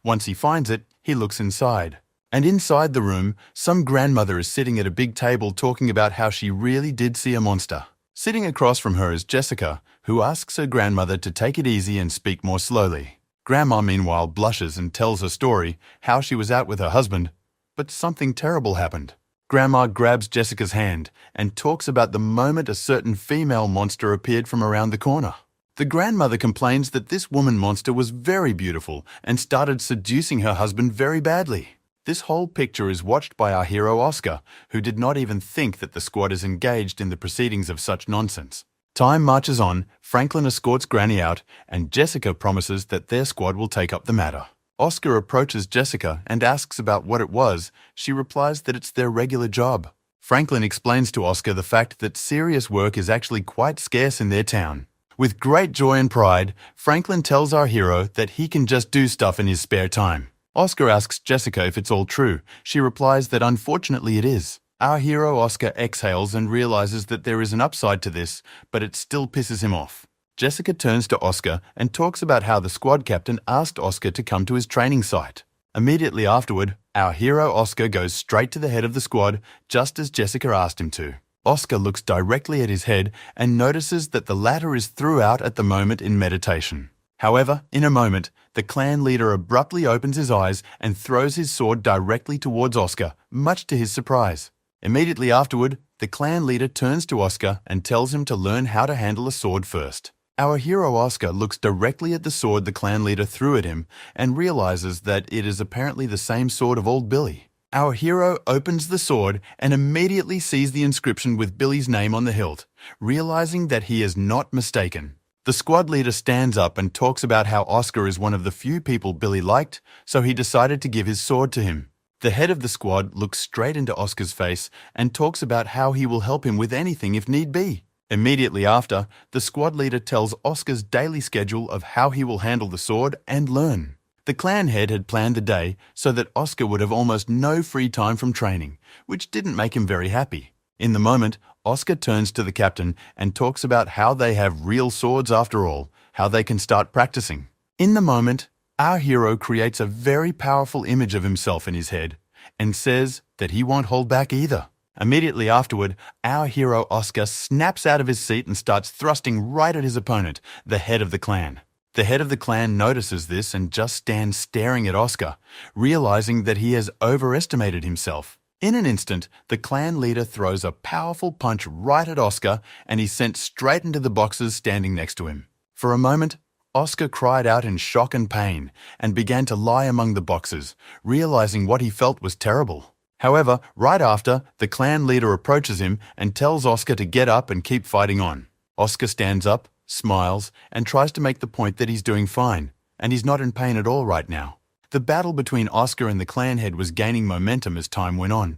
[SPEAKER 1] Once he finds it, he looks inside. And inside the room, some grandmother is sitting at a big table talking about how she really did see a monster. Sitting across from her is Jessica, who asks her grandmother to take it easy and speak more slowly. Grandma, meanwhile, blushes and tells her story, how she was out with her husband, but something terrible happened. Grandma grabs Jessica's hand and talks about the moment a certain female monster appeared from around the corner. The grandmother complains that this woman monster was very beautiful and started seducing her husband very badly. This whole picture is watched by our hero Oscar, who did not even think that the squad is engaged in the proceedings of such nonsense. Time marches on, Franklin escorts Granny out, and Jessica promises that their squad will take up the matter. Oscar approaches Jessica and asks about what it was. She replies that it's their regular job. Franklin explains to Oscar the fact that serious work is actually quite scarce in their town. With great joy and pride, Franklin tells our hero that he can just do stuff in his spare time. Oscar asks Jessica if it's all true. She replies that unfortunately it is. Our hero Oscar exhales and realizes that there is an upside to this, but it still pisses him off. Jessica turns to Oscar and talks about how the squad captain asked Oscar to come to his training site. Immediately afterward, our hero Oscar goes straight to the head of the squad, just as Jessica asked him to. Oscar looks directly at his head and notices that the latter is throughout at the moment in meditation. However, in a moment, the clan leader abruptly opens his eyes and throws his sword directly towards Oscar, much to his surprise. Immediately afterward, the clan leader turns to Oscar and tells him to learn how to handle a sword first. Our hero Oscar looks directly at the sword the clan leader threw at him and realizes that it is apparently the same sword of old Billy. Our hero opens the sword and immediately sees the inscription with Billy's name on the hilt, realizing that he is not mistaken. The squad leader stands up and talks about how Oscar is one of the few people Billy liked, so he decided to give his sword to him. The head of the squad looks straight into Oscar's face and talks about how he will help him with anything if need be. Immediately after, the squad leader tells Oscar's daily schedule of how he will handle the sword and learn. The clan head had planned the day so that Oscar would have almost no free time from training, which didn't make him very happy. In the moment, Oscar turns to the captain and talks about how they have real swords after all, how they can start practicing. In the moment, our hero creates a very powerful image of himself in his head and says that he won't hold back either. Immediately afterward, our hero Oscar snaps out of his seat and starts thrusting right at his opponent, the head of the clan. The head of the clan notices this and just stands staring at Oscar, realizing that he has overestimated himself. In an instant, the clan leader throws a powerful punch right at Oscar and he's sent straight into the boxes standing next to him. For a moment, Oscar cried out in shock and pain and began to lie among the boxes, realizing what he felt was terrible. However, right after, the clan leader approaches him and tells Oscar to get up and keep fighting on. Oscar stands up, smiles, and tries to make the point that he's doing fine, and he's not in pain at all right now. The battle between Oscar and the clan head was gaining momentum as time went on.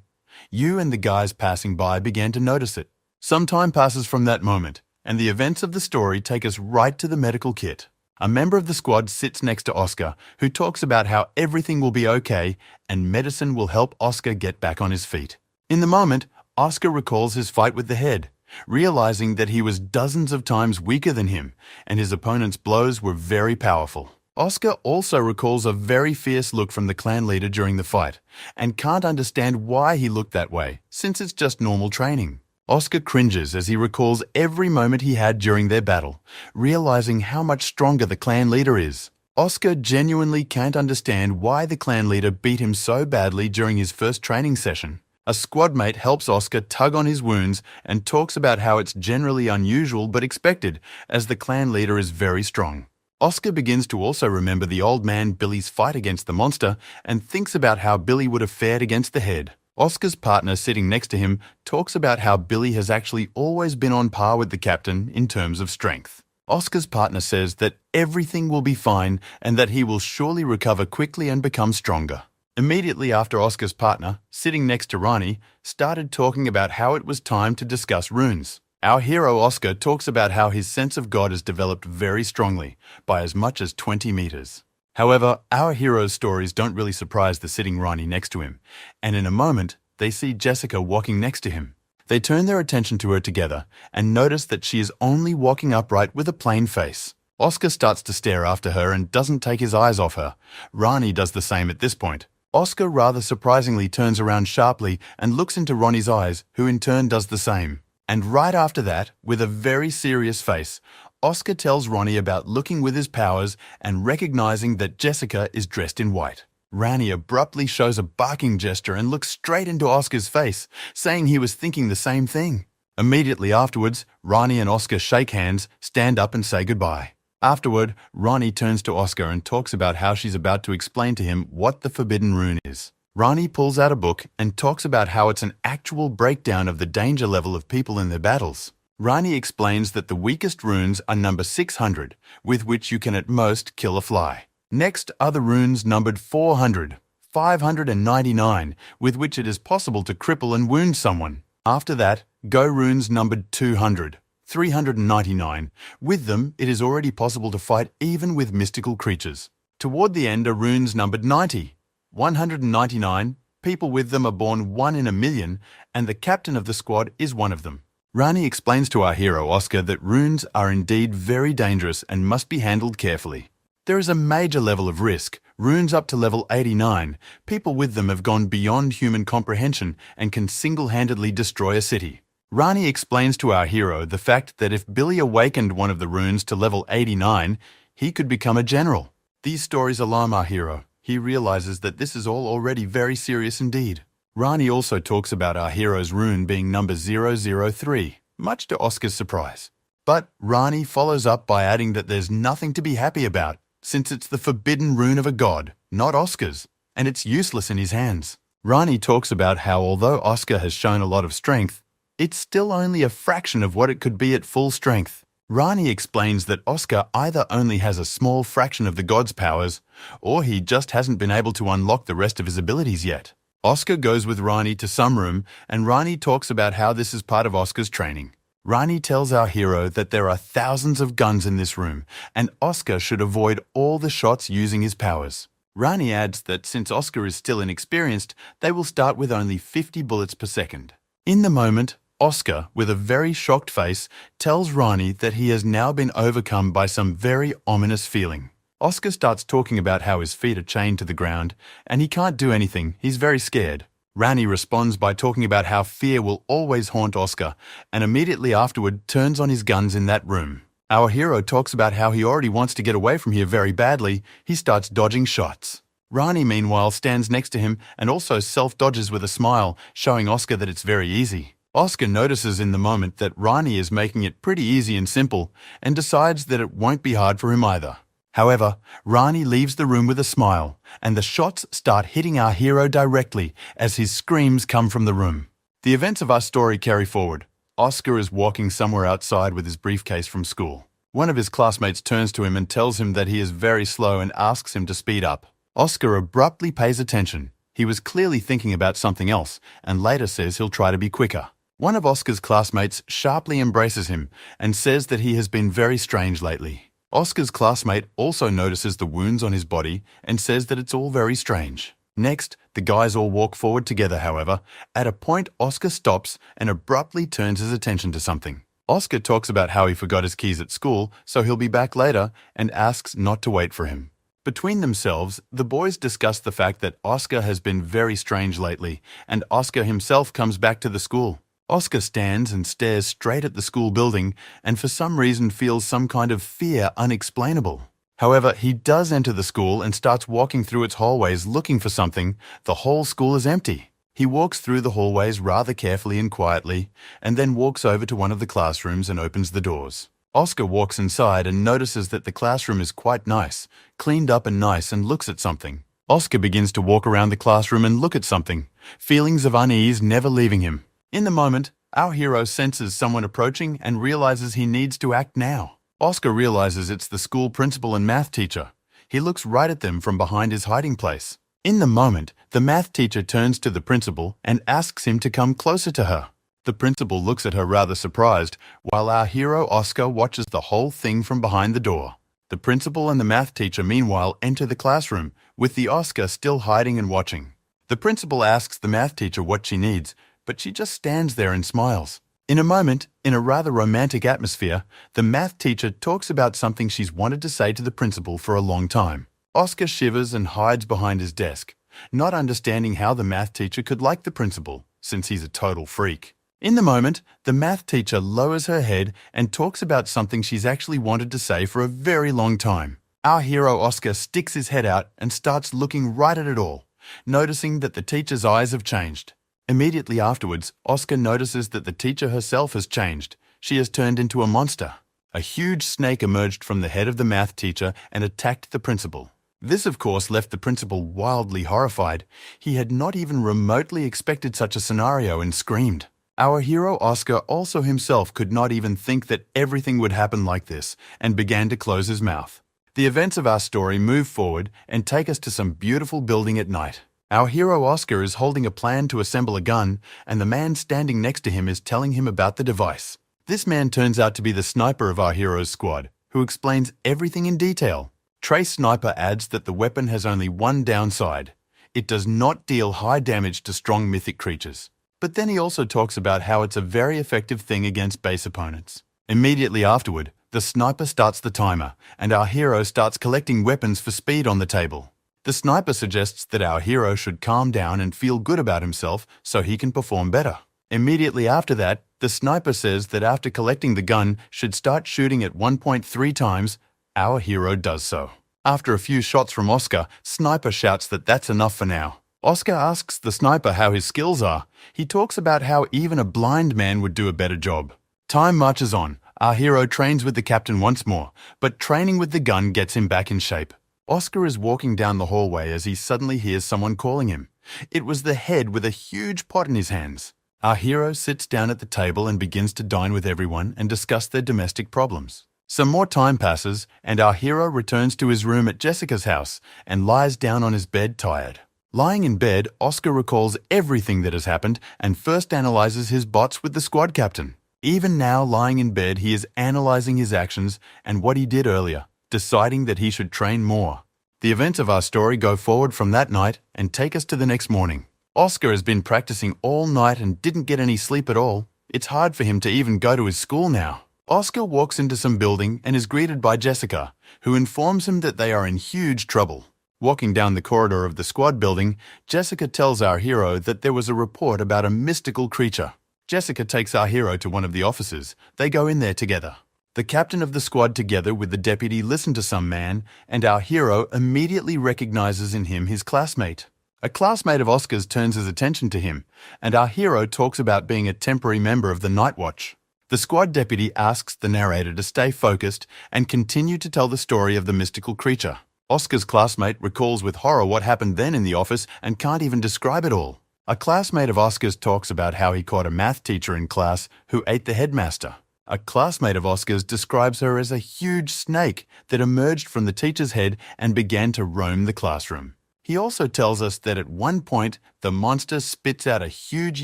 [SPEAKER 1] You and the guys passing by began to notice it. Some time passes from that moment, and the events of the story take us right to the medical kit. A member of the squad sits next to Oscar, who talks about how everything will be okay and medicine will help Oscar get back on his feet. In the moment, Oscar recalls his fight with the head, realizing that he was dozens of times weaker than him, and his opponent's blows were very powerful. Oscar also recalls a very fierce look from the clan leader during the fight, and can't understand why he looked that way, since it's just normal training. Oscar cringes as he recalls every moment he had during their battle, realizing how much stronger the clan leader is. Oscar genuinely can't understand why the clan leader beat him so badly during his first training session. A squad mate helps Oscar tug on his wounds and talks about how it's generally unusual but expected, as the clan leader is very strong. Oscar begins to also remember the old man Billy's fight against the monster and thinks about how Billy would have fared against the head. Oscar's partner sitting next to him talks about how Billy has actually always been on par with the captain in terms of strength. Oscar's partner says that everything will be fine and that he will surely recover quickly and become stronger. Immediately after, Oscar's partner, sitting next to Rani, started talking about how it was time to discuss runes. Our hero Oscar talks about how his sense of God has developed very strongly, by as much as 20 meters. However, our hero's stories don't really surprise the sitting Rani next to him, and in a moment, they see Jessica walking next to him. They turn their attention to her together and notice that she is only walking upright with a plain face. Oscar starts to stare after her and doesn't take his eyes off her. Rani does the same at this point. Oscar rather surprisingly turns around sharply and looks into Ronnie's eyes, who in turn does the same. And right after that, with a very serious face, Oscar tells Ronnie about looking with his powers and recognizing that Jessica is dressed in white. Rani abruptly shows a barking gesture and looks straight into Oscar's face, saying he was thinking the same thing. Immediately afterwards, Rani and Oscar shake hands, stand up and say goodbye. Afterward, Rani turns to Oscar and talks about how she's about to explain to him what the forbidden rune is. Rani pulls out a book and talks about how it's an actual breakdown of the danger level of people in their battles. Rani explains that the weakest runes are number 600, with which you can at most kill a fly. Next are the runes numbered 400, 599, with which it is possible to cripple and wound someone. After that, go runes numbered 200, 399. With them, it is already possible to fight even with mystical creatures. Toward the end are runes numbered 90, 199, people with them are born 1 in a million, and the captain of the squad is one of them. Rani explains to our hero Oscar that runes are indeed very dangerous and must be handled carefully. There is a major level of risk. Runes up to level 89, people with them have gone beyond human comprehension and can single-handedly destroy a city. Rani explains to our hero the fact that if Billy awakened one of the runes to level 89, he could become a general. These stories alarm our hero. He realizes that this is all already very serious indeed. Rani also talks about our hero's rune being number 003, much to Oscar's surprise. But Rani follows up by adding that there's nothing to be happy about, since it's the forbidden rune of a god, not Oscar's, and it's useless in his hands. Rani talks about how although Oscar has shown a lot of strength, it's still only a fraction of what it could be at full strength. Rani explains that Oscar either only has a small fraction of the god's powers, or he just hasn't been able to unlock the rest of his abilities yet. Oscar goes with Rani to some room, and Rani talks about how this is part of Oscar's training. Rani tells our hero that there are thousands of guns in this room, and Oscar should avoid all the shots using his powers. Rani adds that since Oscar is still inexperienced, they will start with only 50 bullets per second. In the moment, Oscar, with a very shocked face, tells Rani that he has now been overcome by some very ominous feeling. Oscar starts talking about how his feet are chained to the ground, and he can't do anything, he's very scared. Rani responds by talking about how fear will always haunt Oscar, and immediately afterward turns on his guns in that room. Our hero talks about how he already wants to get away from here very badly. He starts dodging shots. Rani, meanwhile, stands next to him and also self-dodges with a smile, showing Oscar that it's very easy. Oscar notices in the moment that Rani is making it pretty easy and simple and decides that it won't be hard for him either. However, Rani leaves the room with a smile, and the shots start hitting our hero directly as his screams come from the room. The events of our story carry forward. Oscar is walking somewhere outside with his briefcase from school. One of his classmates turns to him and tells him that he is very slow and asks him to speed up. Oscar abruptly pays attention. He was clearly thinking about something else and later says he'll try to be quicker. One of Oscar's classmates sharply embraces him and says that he has been very strange lately. Oscar's classmate also notices the wounds on his body and says that it's all very strange. Next, the guys all walk forward together, however. At a point, Oscar stops and abruptly turns his attention to something. Oscar talks about how he forgot his keys at school, so he'll be back later, and asks not to wait for him. Between themselves, the boys discuss the fact that Oscar has been very strange lately, and Oscar himself comes back to the school. Oscar stands and stares straight at the school building and for some reason feels some kind of fear unexplainable. However, he does enter the school and starts walking through its hallways looking for something. The whole school is empty. He walks through the hallways rather carefully and quietly and then walks over to one of the classrooms and opens the doors. Oscar walks inside and notices that the classroom is quite nice, cleaned up and nice, and looks at something. Oscar begins to walk around the classroom and look at something, feelings of unease never leaving him. In the moment, our hero senses someone approaching and realizes he needs to act now. Oscar realizes it's the school principal and math teacher. He looks right at them from behind his hiding place. In the moment, the math teacher turns to the principal and asks him to come closer to her. The principal looks at her rather surprised, while our hero Oscar watches the whole thing from behind the door. The principal and the math teacher meanwhile enter the classroom, with the Oscar still hiding and watching. The principal asks the math teacher what she needs, but she just stands there and smiles. In a moment, in a rather romantic atmosphere, the math teacher talks about something she's wanted to say to the principal for a long time. Oscar shivers and hides behind his desk, not understanding how the math teacher could like the principal, since he's a total freak. In the moment, the math teacher lowers her head and talks about something she's actually wanted to say for a very long time. Our hero Oscar sticks his head out and starts looking right at it all, noticing that the teacher's eyes have changed. Immediately afterwards, Oscar notices that the teacher herself has changed. She has turned into a monster. A huge snake emerged from the head of the math teacher and attacked the principal. This, of course, left the principal wildly horrified. He had not even remotely expected such a scenario and screamed. Our hero Oscar also himself could not even think that everything would happen like this and began to close his mouth. The events of our story move forward and take us to some beautiful building at night. Our hero Oscar is holding a plan to assemble a gun, and the man standing next to him is telling him about the device. This man turns out to be the sniper of our hero's squad, who explains everything in detail. Trace Sniper adds that the weapon has only one downside. It does not deal high damage to strong mythic creatures. But then he also talks about how it's a very effective thing against base opponents. Immediately afterward, the sniper starts the timer, and our hero starts collecting weapons for speed on the table. The sniper suggests that our hero should calm down and feel good about himself so he can perform better. Immediately after that, the sniper says that after collecting the gun should start shooting at 1.3 times. Our hero does so. After a few shots from Oscar, Sniper shouts that that's enough for now. Oscar asks the sniper how his skills are. He talks about how even a blind man would do a better job. Time marches on. Our hero trains with the captain once more, but training with the gun gets him back in shape. Oscar is walking down the hallway as he suddenly hears someone calling him. It was the head with a huge pot in his hands. Our hero sits down at the table and begins to dine with everyone and discuss their domestic problems. Some more time passes, and our hero returns to his room at Jessica's house and lies down on his bed tired. Lying in bed, Oscar recalls everything that has happened and first analyzes his bots with the squad captain. Even now, lying in bed, he is analyzing his actions and what he did earlier, deciding that he should train more. The events of our story go forward from that night and take us to the next morning. Oscar has been practicing all night and didn't get any sleep at all. It's hard for him to even go to his school now. Oscar walks into some building and is greeted by Jessica, who informs him that they are in huge trouble. Walking down the corridor of the squad building, Jessica tells our hero that there was a report about a mystical creature. Jessica takes our hero to one of the offices. They go in there together. The captain of the squad together with the deputy listen to some man, and our hero immediately recognizes in him his classmate. A classmate of Oscar's turns his attention to him, and our hero talks about being a temporary member of the night watch. The squad deputy asks the narrator to stay focused and continue to tell the story of the mystical creature. Oscar's classmate recalls with horror what happened then in the office and can't even describe it all. A classmate of Oscar's talks about how he caught a math teacher in class who ate the headmaster. A classmate of Oscar's describes her as a huge snake that emerged from the teacher's head and began to roam the classroom. He also tells us that at one point, the monster spits out a huge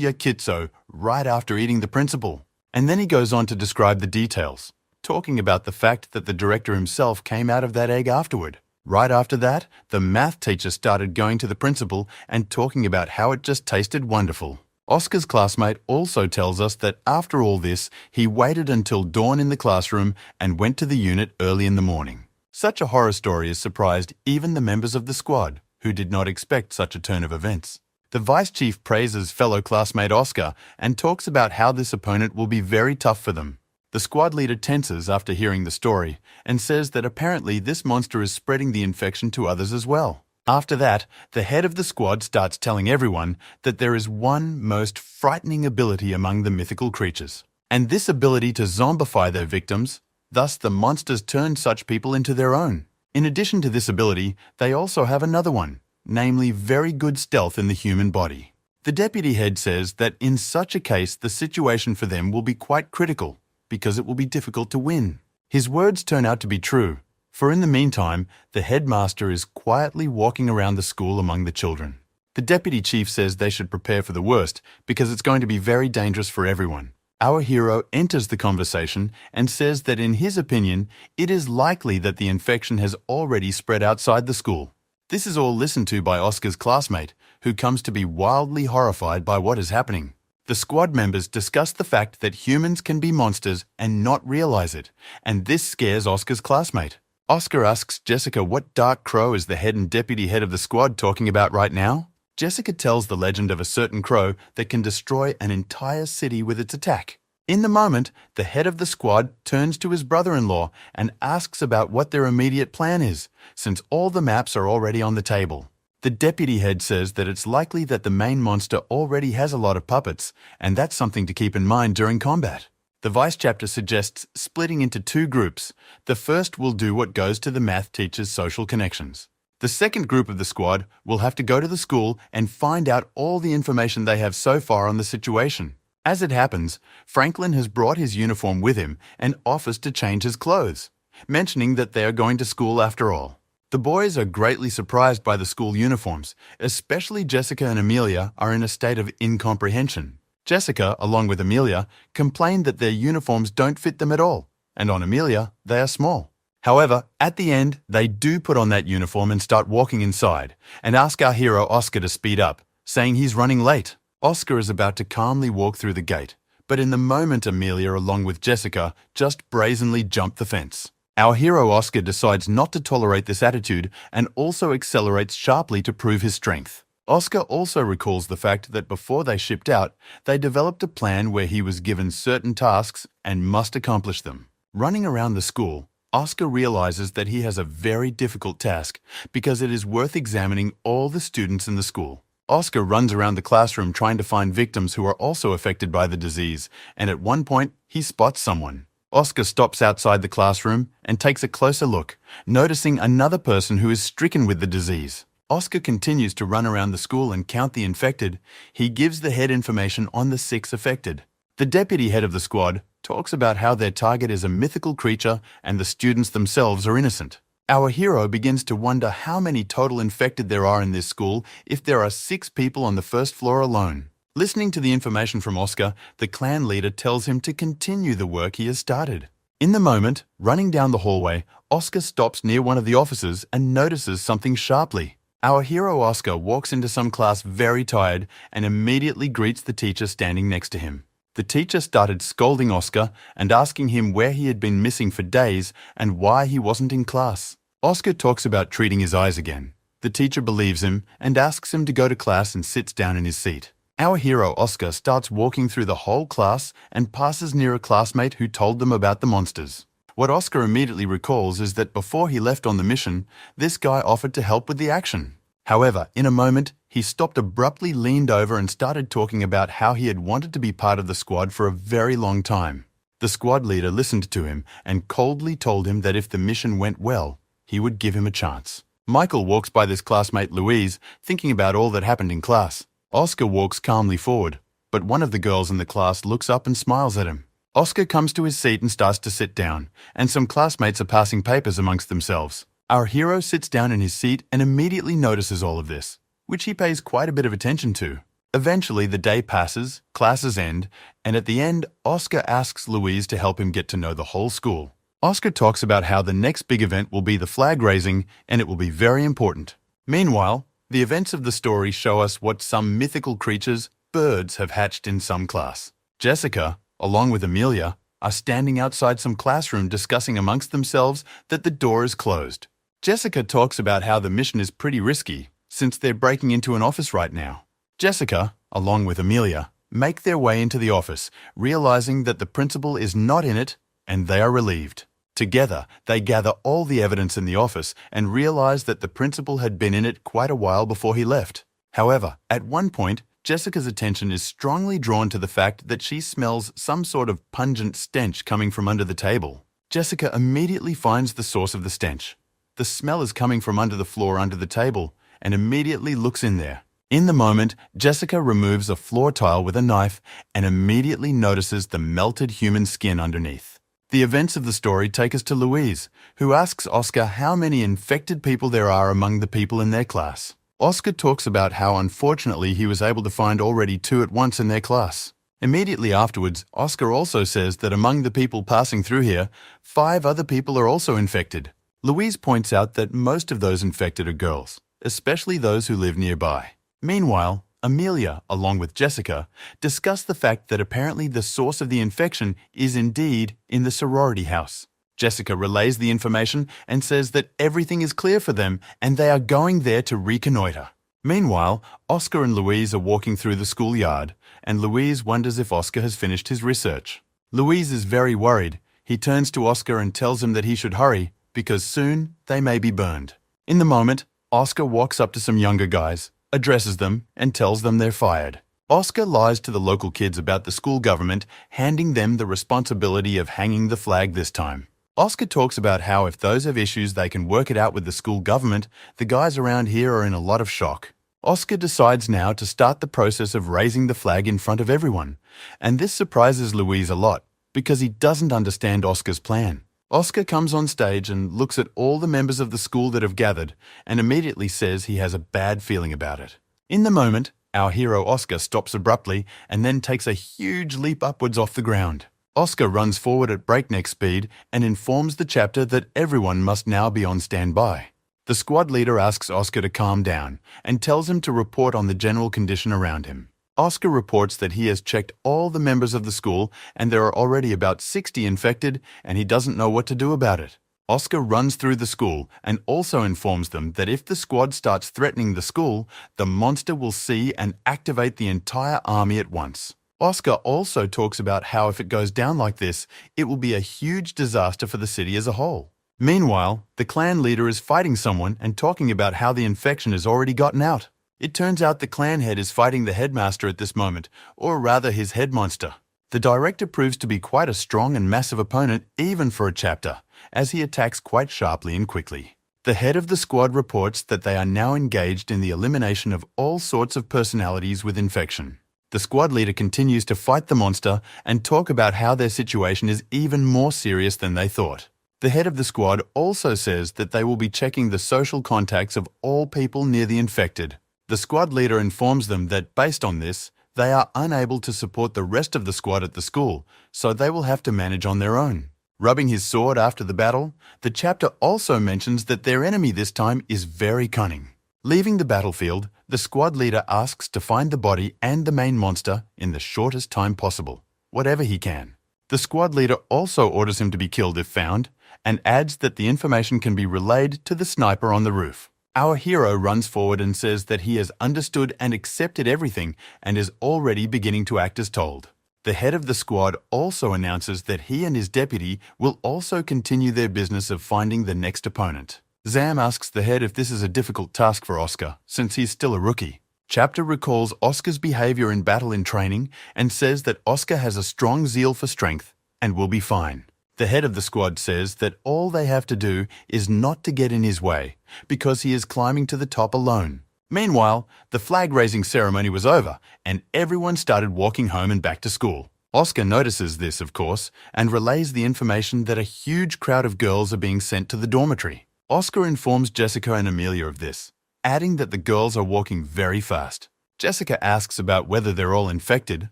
[SPEAKER 1] yakitsu right after eating the principal. And then he goes on to describe the details, talking about the fact that the director himself came out of that egg afterward. Right after that, the math teacher started going to the principal and talking about how it just tasted wonderful. Oscar's classmate also tells us that after all this, he waited until dawn in the classroom and went to the unit early in the morning. Such a horror story has surprised even the members of the squad, who did not expect such a turn of events. The vice chief praises fellow classmate Oscar and talks about how this opponent will be very tough for them. The squad leader tenses after hearing the story and says that apparently this monster is spreading the infection to others as well. After that, the head of the squad starts telling everyone that there is one most frightening ability among the mythical creatures, and this ability to zombify their victims. Thus, the monsters turn such people into their own. In addition to this ability, they also have another one, namely very good stealth in the human body. The deputy head says that in such a case, the situation for them will be quite critical because it will be difficult to win. His words turn out to be true, for in the meantime, the headmaster is quietly walking around the school among the children. The deputy chief says they should prepare for the worst because it's going to be very dangerous for everyone. Our hero enters the conversation and says that in his opinion, it is likely that the infection has already spread outside the school. This is all listened to by Oscar's classmate, who comes to be wildly horrified by what is happening. The squad members discuss the fact that humans can be monsters and not realize it, and this scares Oscar's classmate. Oscar asks Jessica what dark crow is the head and deputy head of the squad talking about right now. Jessica tells the legend of a certain crow that can destroy an entire city with its attack. In the moment, the head of the squad turns to his brother-in-law and asks about what their immediate plan is, since all the maps are already on the table. The deputy head says that it's likely that the main monster already has a lot of puppets, and that's something to keep in mind during combat. The vice chapter suggests splitting into two groups. The first will do what goes to the math teacher's social connections. The second group of the squad will have to go to the school and find out all the information they have so far on the situation. As it happens, Franklin has brought his uniform with him and offers to change his clothes, mentioning that they are going to school after all. The boys are greatly surprised by the school uniforms, especially Jessica and Amelia are in a state of incomprehension. Jessica, along with Amelia, complain that their uniforms don't fit them at all, and on Amelia, they are small. However, at the end, they do put on that uniform and start walking inside, and ask our hero Oscar to speed up, saying he's running late. Oscar is about to calmly walk through the gate, but in the moment Amelia, along with Jessica, just brazenly jump the fence. Our hero Oscar decides not to tolerate this attitude and also accelerates sharply to prove his strength. Oscar also recalls the fact that before they shipped out, they developed a plan where he was given certain tasks and must accomplish them. Running around the school, Oscar realizes that he has a very difficult task because it is worth examining all the students in the school. Oscar runs around the classroom trying to find victims who are also affected by the disease, and at one point, he spots someone. Oscar stops outside the classroom and takes a closer look, noticing another person who is stricken with the disease. Oscar continues to run around the school and count the infected. He gives the head information on the 6 affected. The deputy head of the squad talks about how their target is a mythical creature and the students themselves are innocent. Our hero begins to wonder how many total infected there are in this school if there are 6 people on the first floor alone. Listening to the information from Oscar, the clan leader tells him to continue the work he has started. In the moment, running down the hallway, Oscar stops near one of the officers and notices something sharply. Our hero Oscar walks into some class very tired and immediately greets the teacher standing next to him. The teacher started scolding Oscar and asking him where he had been missing for days and why he wasn't in class. Oscar talks about treating his eyes again. The teacher believes him and asks him to go to class and sits down in his seat. Our hero Oscar starts walking through the whole class and passes near a classmate who told them about the monsters. What Oscar immediately recalls is that before he left on the mission, this guy offered to help with the action. However, in a moment, he stopped abruptly, leaned over and started talking about how he had wanted to be part of the squad for a very long time. The squad leader listened to him and coldly told him that if the mission went well, he would give him a chance. Michael walks by this classmate Louise, thinking about all that happened in class. Oscar walks calmly forward, but one of the girls in the class looks up and smiles at him. Oscar comes to his seat and starts to sit down, and some classmates are passing papers amongst themselves. Our hero sits down in his seat and immediately notices all of this, which he pays quite a bit of attention to. Eventually, the day passes, classes end, and at the end, Oscar asks Louise to help him get to know the whole school. Oscar talks about how the next big event will be the flag raising, and it will be very important. Meanwhile, the events of the story show us what some mythical creatures, birds, have hatched in some class. Jessica, along with Amelia, are standing outside some classroom discussing amongst themselves that the door is closed. Jessica talks about how the mission is pretty risky, since they're breaking into an office right now. Jessica, along with Amelia, make their way into the office, realizing that the principal is not in it, and they are relieved. Together, they gather all the evidence in the office and realize that the principal had been in it quite a while before he left. However, at one point, Jessica's attention is strongly drawn to the fact that she smells some sort of pungent stench coming from under the table. Jessica immediately finds the source of the stench. The smell is coming from under the floor under the table, and immediately looks in there. In the moment, Jessica removes a floor tile with a knife and immediately notices the melted human skin underneath. The events of the story take us to Louise, who asks Oscar how many infected people there are among the people in their class. Oscar talks about how unfortunately he was able to find already 2 at once in their class. Immediately afterwards, Oscar also says that among the people passing through here, 5 other people are also infected. Louise points out that most of those infected are girls, especially those who live nearby. Meanwhile, Amelia, along with Jessica, discuss the fact that apparently the source of the infection is indeed in the sorority house. Jessica relays the information and says that everything is clear for them and they are going there to reconnoiter. Meanwhile, Oscar and Louise are walking through the schoolyard, and Louise wonders if Oscar has finished his research. Louise is very worried. He turns to Oscar and tells him that he should hurry, because soon they may be burned. In the moment, Oscar walks up to some younger guys, addresses them, and tells them they're fired. Oscar lies to the local kids about the school government, handing them the responsibility of hanging the flag this time. Oscar talks about how if those have issues they can work it out with the school government. The guys around here are in a lot of shock. Oscar decides now to start the process of raising the flag in front of everyone, and this surprises Louise a lot, because he doesn't understand Oscar's plan. Oscar comes on stage and looks at all the members of the school that have gathered and immediately says he has a bad feeling about it. In the moment, our hero Oscar stops abruptly and then takes a huge leap upwards off the ground. Oscar runs forward at breakneck speed and informs the chapter that everyone must now be on standby. The squad leader asks Oscar to calm down and tells him to report on the general condition around him. Oscar reports that he has checked all the members of the school and there are already about 60 infected and he doesn't know what to do about it. Oscar runs through the school and also informs them that if the squad starts threatening the school, the monster will see and activate the entire army at once. Oscar also talks about how if it goes down like this, it will be a huge disaster for the city as a whole. Meanwhile, the clan leader is fighting someone and talking about how the infection has already gotten out. It turns out the clan head is fighting the headmaster at this moment, or rather his head monster. The director proves to be quite a strong and massive opponent even for a chapter, as he attacks quite sharply and quickly. The head of the squad reports that they are now engaged in the elimination of all sorts of personalities with infection. The squad leader continues to fight the monster and talk about how their situation is even more serious than they thought. The head of the squad also says that they will be checking the social contacts of all people near the infected. The squad leader informs them that based on this, they are unable to support the rest of the squad at the school, so they will have to manage on their own. Rubbing his sword after the battle, the chapter also mentions that their enemy this time is very cunning. Leaving the battlefield, the squad leader asks to find the body and the main monster in the shortest time possible, whatever he can. The squad leader also orders him to be killed if found, and adds that the information can be relayed to the sniper on the roof. Our hero runs forward and says that he has understood and accepted everything and is already beginning to act as told. The head of the squad also announces that he and his deputy will also continue their business of finding the next opponent. Zam asks the head if this is a difficult task for Oscar, since he's still a rookie. Chapter recalls Oscar's behavior in battle in training and says that Oscar has a strong zeal for strength and will be fine. The head of the squad says that all they have to do is not to get in his way, because he is climbing to the top alone. Meanwhile, the flag-raising ceremony was over, and everyone started walking home and back to school. Oscar notices this, of course, and relays the information that a huge crowd of girls are being sent to the dormitory. Oscar informs Jessica and Amelia of this, adding that the girls are walking very fast. Jessica asks about whether they're all infected.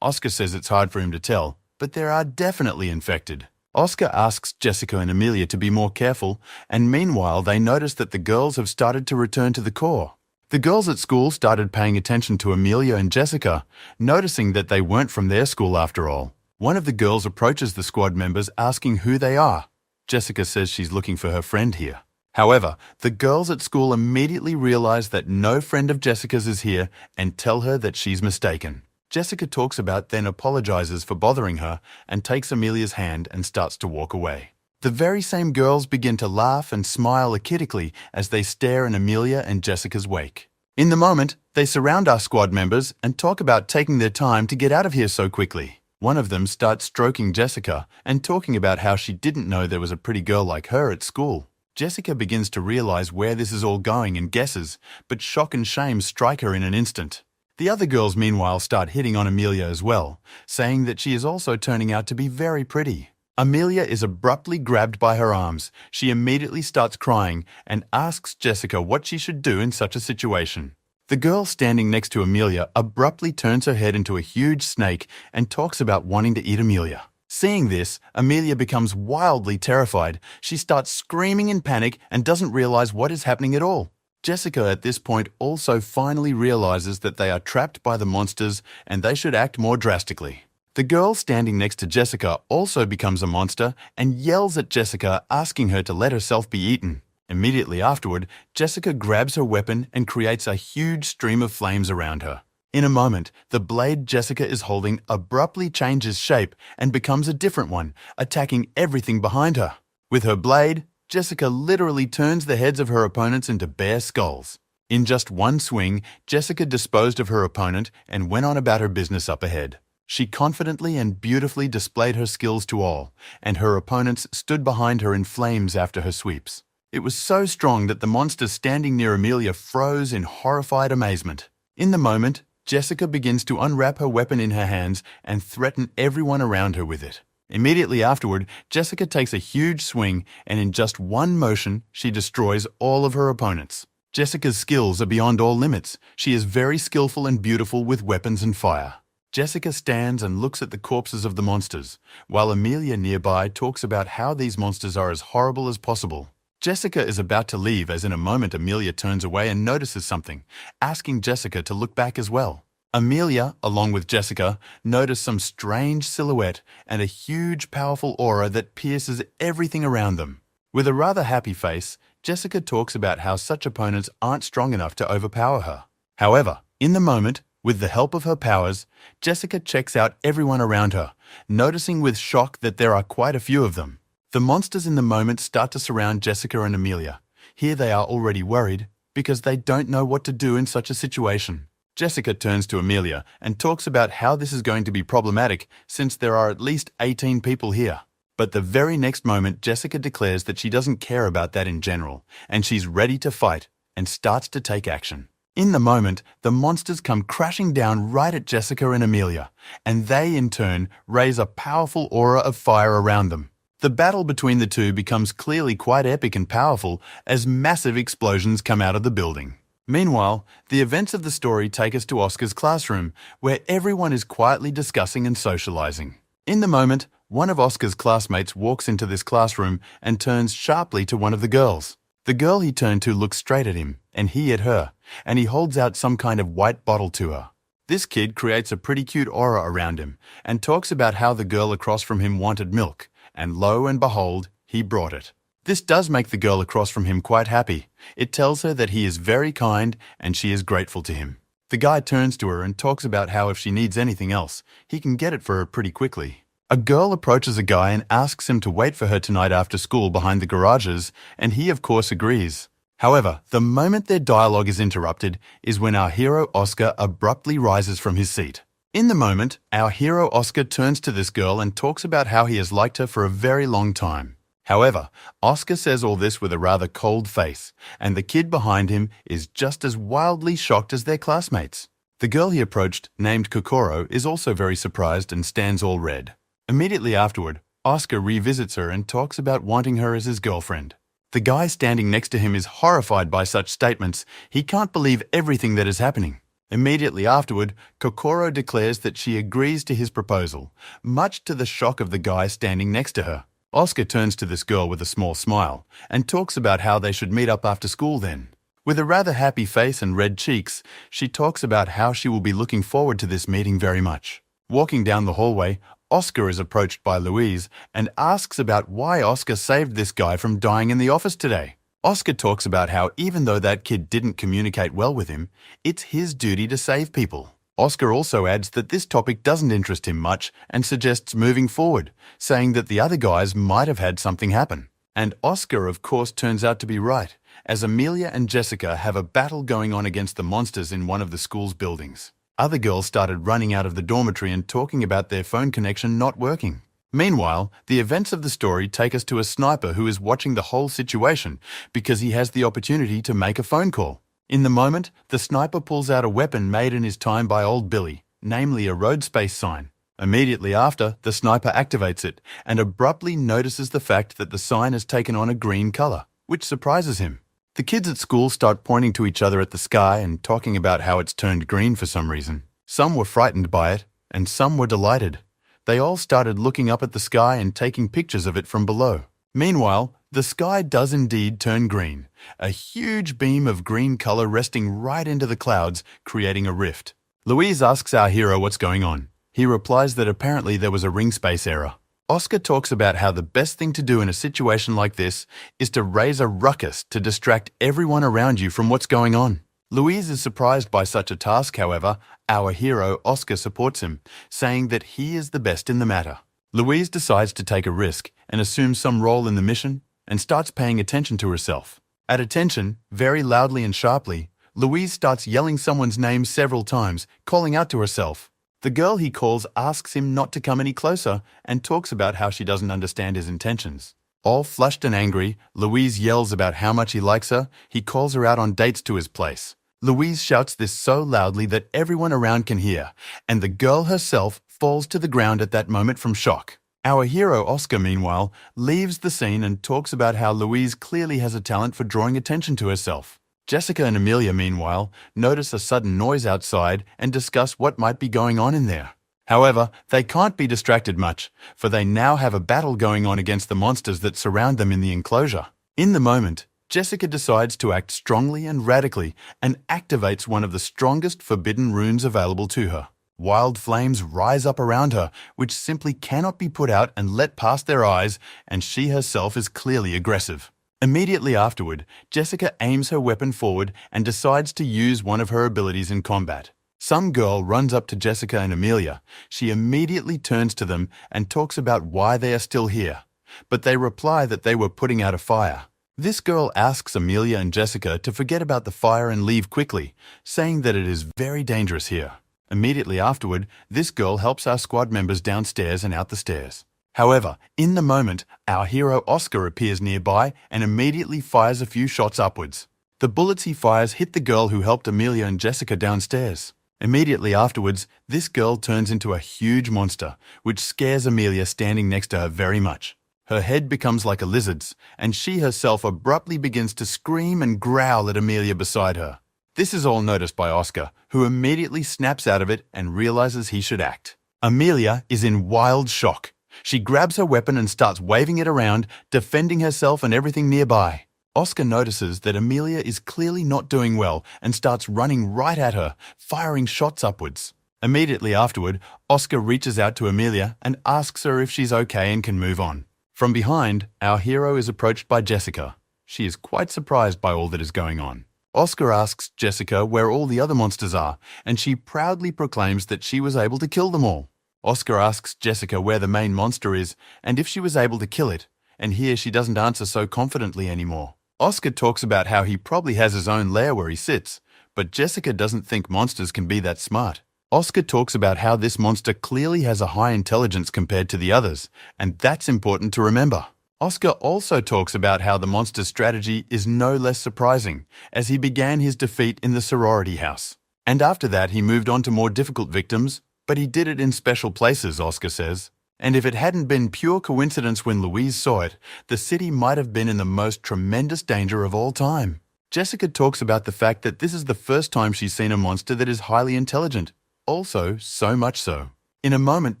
[SPEAKER 1] Oscar says it's hard for him to tell, but they are definitely infected. Oscar asks Jessica and Amelia to be more careful, and meanwhile they notice that the girls have started to return to the core. The girls at school started paying attention to Amelia and Jessica, noticing that they weren't from their school after all. One of the girls approaches the squad members asking who they are. Jessica says she's looking for her friend here. However, the girls at school immediately realize that no friend of Jessica's is here and tell her that she's mistaken. Jessica talks about then apologizes for bothering her and takes Amelia's hand and starts to walk away. The very same girls begin to laugh and smile achidically as they stare in Amelia and Jessica's wake. In the moment, they surround our squad members and talk about taking their time to get out of here so quickly. One of them starts stroking Jessica and talking about how she didn't know there was a pretty girl like her at school. Jessica begins to realize where this is all going and guesses, but shock and shame strike her in an instant. The other girls meanwhile start hitting on Amelia as well, saying that she is also turning out to be very pretty. Amelia is abruptly grabbed by her arms. She immediately starts crying and asks Jessica what she should do in such a situation. The girl standing next to Amelia abruptly turns her head into a huge snake and talks about wanting to eat Amelia. Seeing this, Amelia becomes wildly terrified. She starts screaming in panic and doesn't realize what is happening at all. Jessica at this point also finally realizes that they are trapped by the monsters and they should act more drastically. The girl standing next to Jessica also becomes a monster and yells at Jessica, asking her to let herself be eaten. Immediately afterward, Jessica grabs her weapon and creates a huge stream of flames around her. In a moment, the blade Jessica is holding abruptly changes shape and becomes a different one, attacking everything behind her. With her blade, Jessica literally turns the heads of her opponents into bare skulls. In just one swing, Jessica disposed of her opponent and went on about her business up ahead. She confidently and beautifully displayed her skills to all, and her opponents stood behind her in flames after her sweeps. It was so strong that the monsters standing near Amelia froze in horrified amazement. In the moment, Jessica begins to unwrap her weapon in her hands and threaten everyone around her with it. Immediately afterward, Jessica takes a huge swing, and in just one motion, she destroys all of her opponents. Jessica's skills are beyond all limits. She is very skillful and beautiful with weapons and fire. Jessica stands and looks at the corpses of the monsters, while Amelia nearby talks about how these monsters are as horrible as possible. Jessica is about to leave as in a moment Amelia turns away and notices something, asking Jessica to look back as well. Amelia, along with Jessica, notice some strange silhouette and a huge powerful aura that pierces everything around them. With a rather happy face, Jessica talks about how such opponents aren't strong enough to overpower her. However, in the moment, with the help of her powers, Jessica checks out everyone around her, noticing with shock that there are quite a few of them. The monsters in the moment start to surround Jessica and Amelia. Here they are already worried because they don't know what to do in such a situation. Jessica turns to Amelia and talks about how this is going to be problematic since there are at least 18 people here. But the very next moment, Jessica declares that she doesn't care about that in general, and she's ready to fight and starts to take action. In the moment, the monsters come crashing down right at Jessica and Amelia, and they, in turn, raise a powerful aura of fire around them. The battle between the two becomes clearly quite epic and powerful as massive explosions come out of the building. Meanwhile, the events of the story take us to Oscar's classroom, where everyone is quietly discussing and socializing. In the moment, one of Oscar's classmates walks into this classroom and turns sharply to one of the girls. The girl he turned to looks straight at him, and he at her, and he holds out some kind of white bottle to her. This kid creates a pretty cute aura around him and talks about how the girl across from him wanted milk, and lo and behold, he brought it. This does make the girl across from him quite happy. It tells her that he is very kind and she is grateful to him. The guy turns to her and talks about how if she needs anything else, he can get it for her pretty quickly. A girl approaches a guy and asks him to wait for her tonight after school behind the garages, and he of course agrees. However, the moment their dialogue is interrupted is when our hero Oscar abruptly rises from his seat. In the moment, our hero Oscar turns to this girl and talks about how he has liked her for a very long time. However, Oscar says all this with a rather cold face, and the kid behind him is just as wildly shocked as their classmates. The girl he approached, named Kokoro, is also very surprised and stands all red. Immediately afterward, Oscar revisits her and talks about wanting her as his girlfriend. The guy standing next to him is horrified by such statements. He can't believe everything that is happening. Immediately afterward, Kokoro declares that she agrees to his proposal, much to the shock of the guy standing next to her. Oscar turns to this girl with a small smile and talks about how they should meet up after school then. With a rather happy face and red cheeks, she talks about how she will be looking forward to this meeting very much. Walking down the hallway, Oscar is approached by Louise and asks about why Oscar saved this guy from dying in the office today. Oscar talks about how even though that kid didn't communicate well with him, it's his duty to save people. Oscar also adds that this topic doesn't interest him much and suggests moving forward, saying that the other guys might have had something happen. And Oscar, of course, turns out to be right, as Amelia and Jessica have a battle going on against the monsters in one of the school's buildings. Other girls started running out of the dormitory and talking about their phone connection not working. Meanwhile, the events of the story take us to a sniper who is watching the whole situation because he has the opportunity to make a phone call. In the moment, the sniper pulls out a weapon made in his time by old Billy, namely a road space sign. Immediately after, the sniper activates it and abruptly notices the fact that the sign has taken on a green color, which surprises him. The kids at school start pointing to each other at the sky and talking about how it's turned green for some reason. Some were frightened by it, and some were delighted. They all started looking up at the sky and taking pictures of it from below. Meanwhile, the sky does indeed turn green, a huge beam of green color resting right into the clouds, creating a rift. Louise asks our hero what's going on. He replies that apparently there was a ring space error. Oscar talks about how the best thing to do in a situation like this is to raise a ruckus to distract everyone around you from what's going on. Louise is surprised by such a task, however. Our hero, Oscar, supports him, saying that he is the best in the matter. Louise decides to take a risk and assumes some role in the mission and starts paying attention to herself. At attention, very loudly and sharply, Louise starts yelling someone's name several times, calling out to herself. The girl he calls asks him not to come any closer and talks about how she doesn't understand his intentions. All flushed and angry, Louise yells about how much he likes her. He calls her out on dates to his place. Louise shouts this so loudly that everyone around can hear, and the girl herself falls to the ground at that moment from shock. Our hero, Oscar, meanwhile, leaves the scene and talks about how Louise clearly has a talent for drawing attention to herself. Jessica and Amelia, meanwhile, notice a sudden noise outside and discuss what might be going on in there. However, they can't be distracted much, for they now have a battle going on against the monsters that surround them in the enclosure. In the moment, Jessica decides to act strongly and radically and activates one of the strongest forbidden runes available to her. Wild flames rise up around her, which simply cannot be put out and let past their eyes, and she herself is clearly aggressive. Immediately afterward, Jessica aims her weapon forward and decides to use one of her abilities in combat. Some girl runs up to Jessica and Amelia. She immediately turns to them and talks about why they are still here, but they reply that they were putting out a fire. This girl asks Amelia and Jessica to forget about the fire and leave quickly, saying that it is very dangerous here. Immediately afterward, this girl helps our squad members downstairs and out the stairs. However, in the moment, our hero Oscar appears nearby and immediately fires a few shots upwards. The bullets he fires hit the girl who helped Amelia and Jessica downstairs. Immediately afterwards, this girl turns into a huge monster, which scares Amelia standing next to her very much. Her head becomes like a lizard's, and she herself abruptly begins to scream and growl at Amelia beside her. This is all noticed by Oscar, who immediately snaps out of it and realizes he should act. Amelia is in wild shock. She grabs her weapon and starts waving it around, defending herself and everything nearby. Oscar notices that Amelia is clearly not doing well and starts running right at her, firing shots upwards. Immediately afterward, Oscar reaches out to Amelia and asks her if she's okay and can move on. From behind, our hero is approached by Jessica. She is quite surprised by all that is going on. Oscar asks Jessica where all the other monsters are, and she proudly proclaims that she was able to kill them all. Oscar asks Jessica where the main monster is and if she was able to kill it, and here she doesn't answer so confidently anymore. Oscar talks about how he probably has his own lair where he sits, but Jessica doesn't think monsters can be that smart. Oscar talks about how this monster clearly has a high intelligence compared to the others, and that's important to remember. Oscar also talks about how the monster's strategy is no less surprising, as he began his defeat in the sorority house. And after that he moved on to more difficult victims, but he did it in special places, Oscar says. And if it hadn't been pure coincidence when Louise saw it, the city might have been in the most tremendous danger of all time. Jessica talks about the fact that this is the first time she's seen a monster that is highly intelligent, also so much so. In a moment,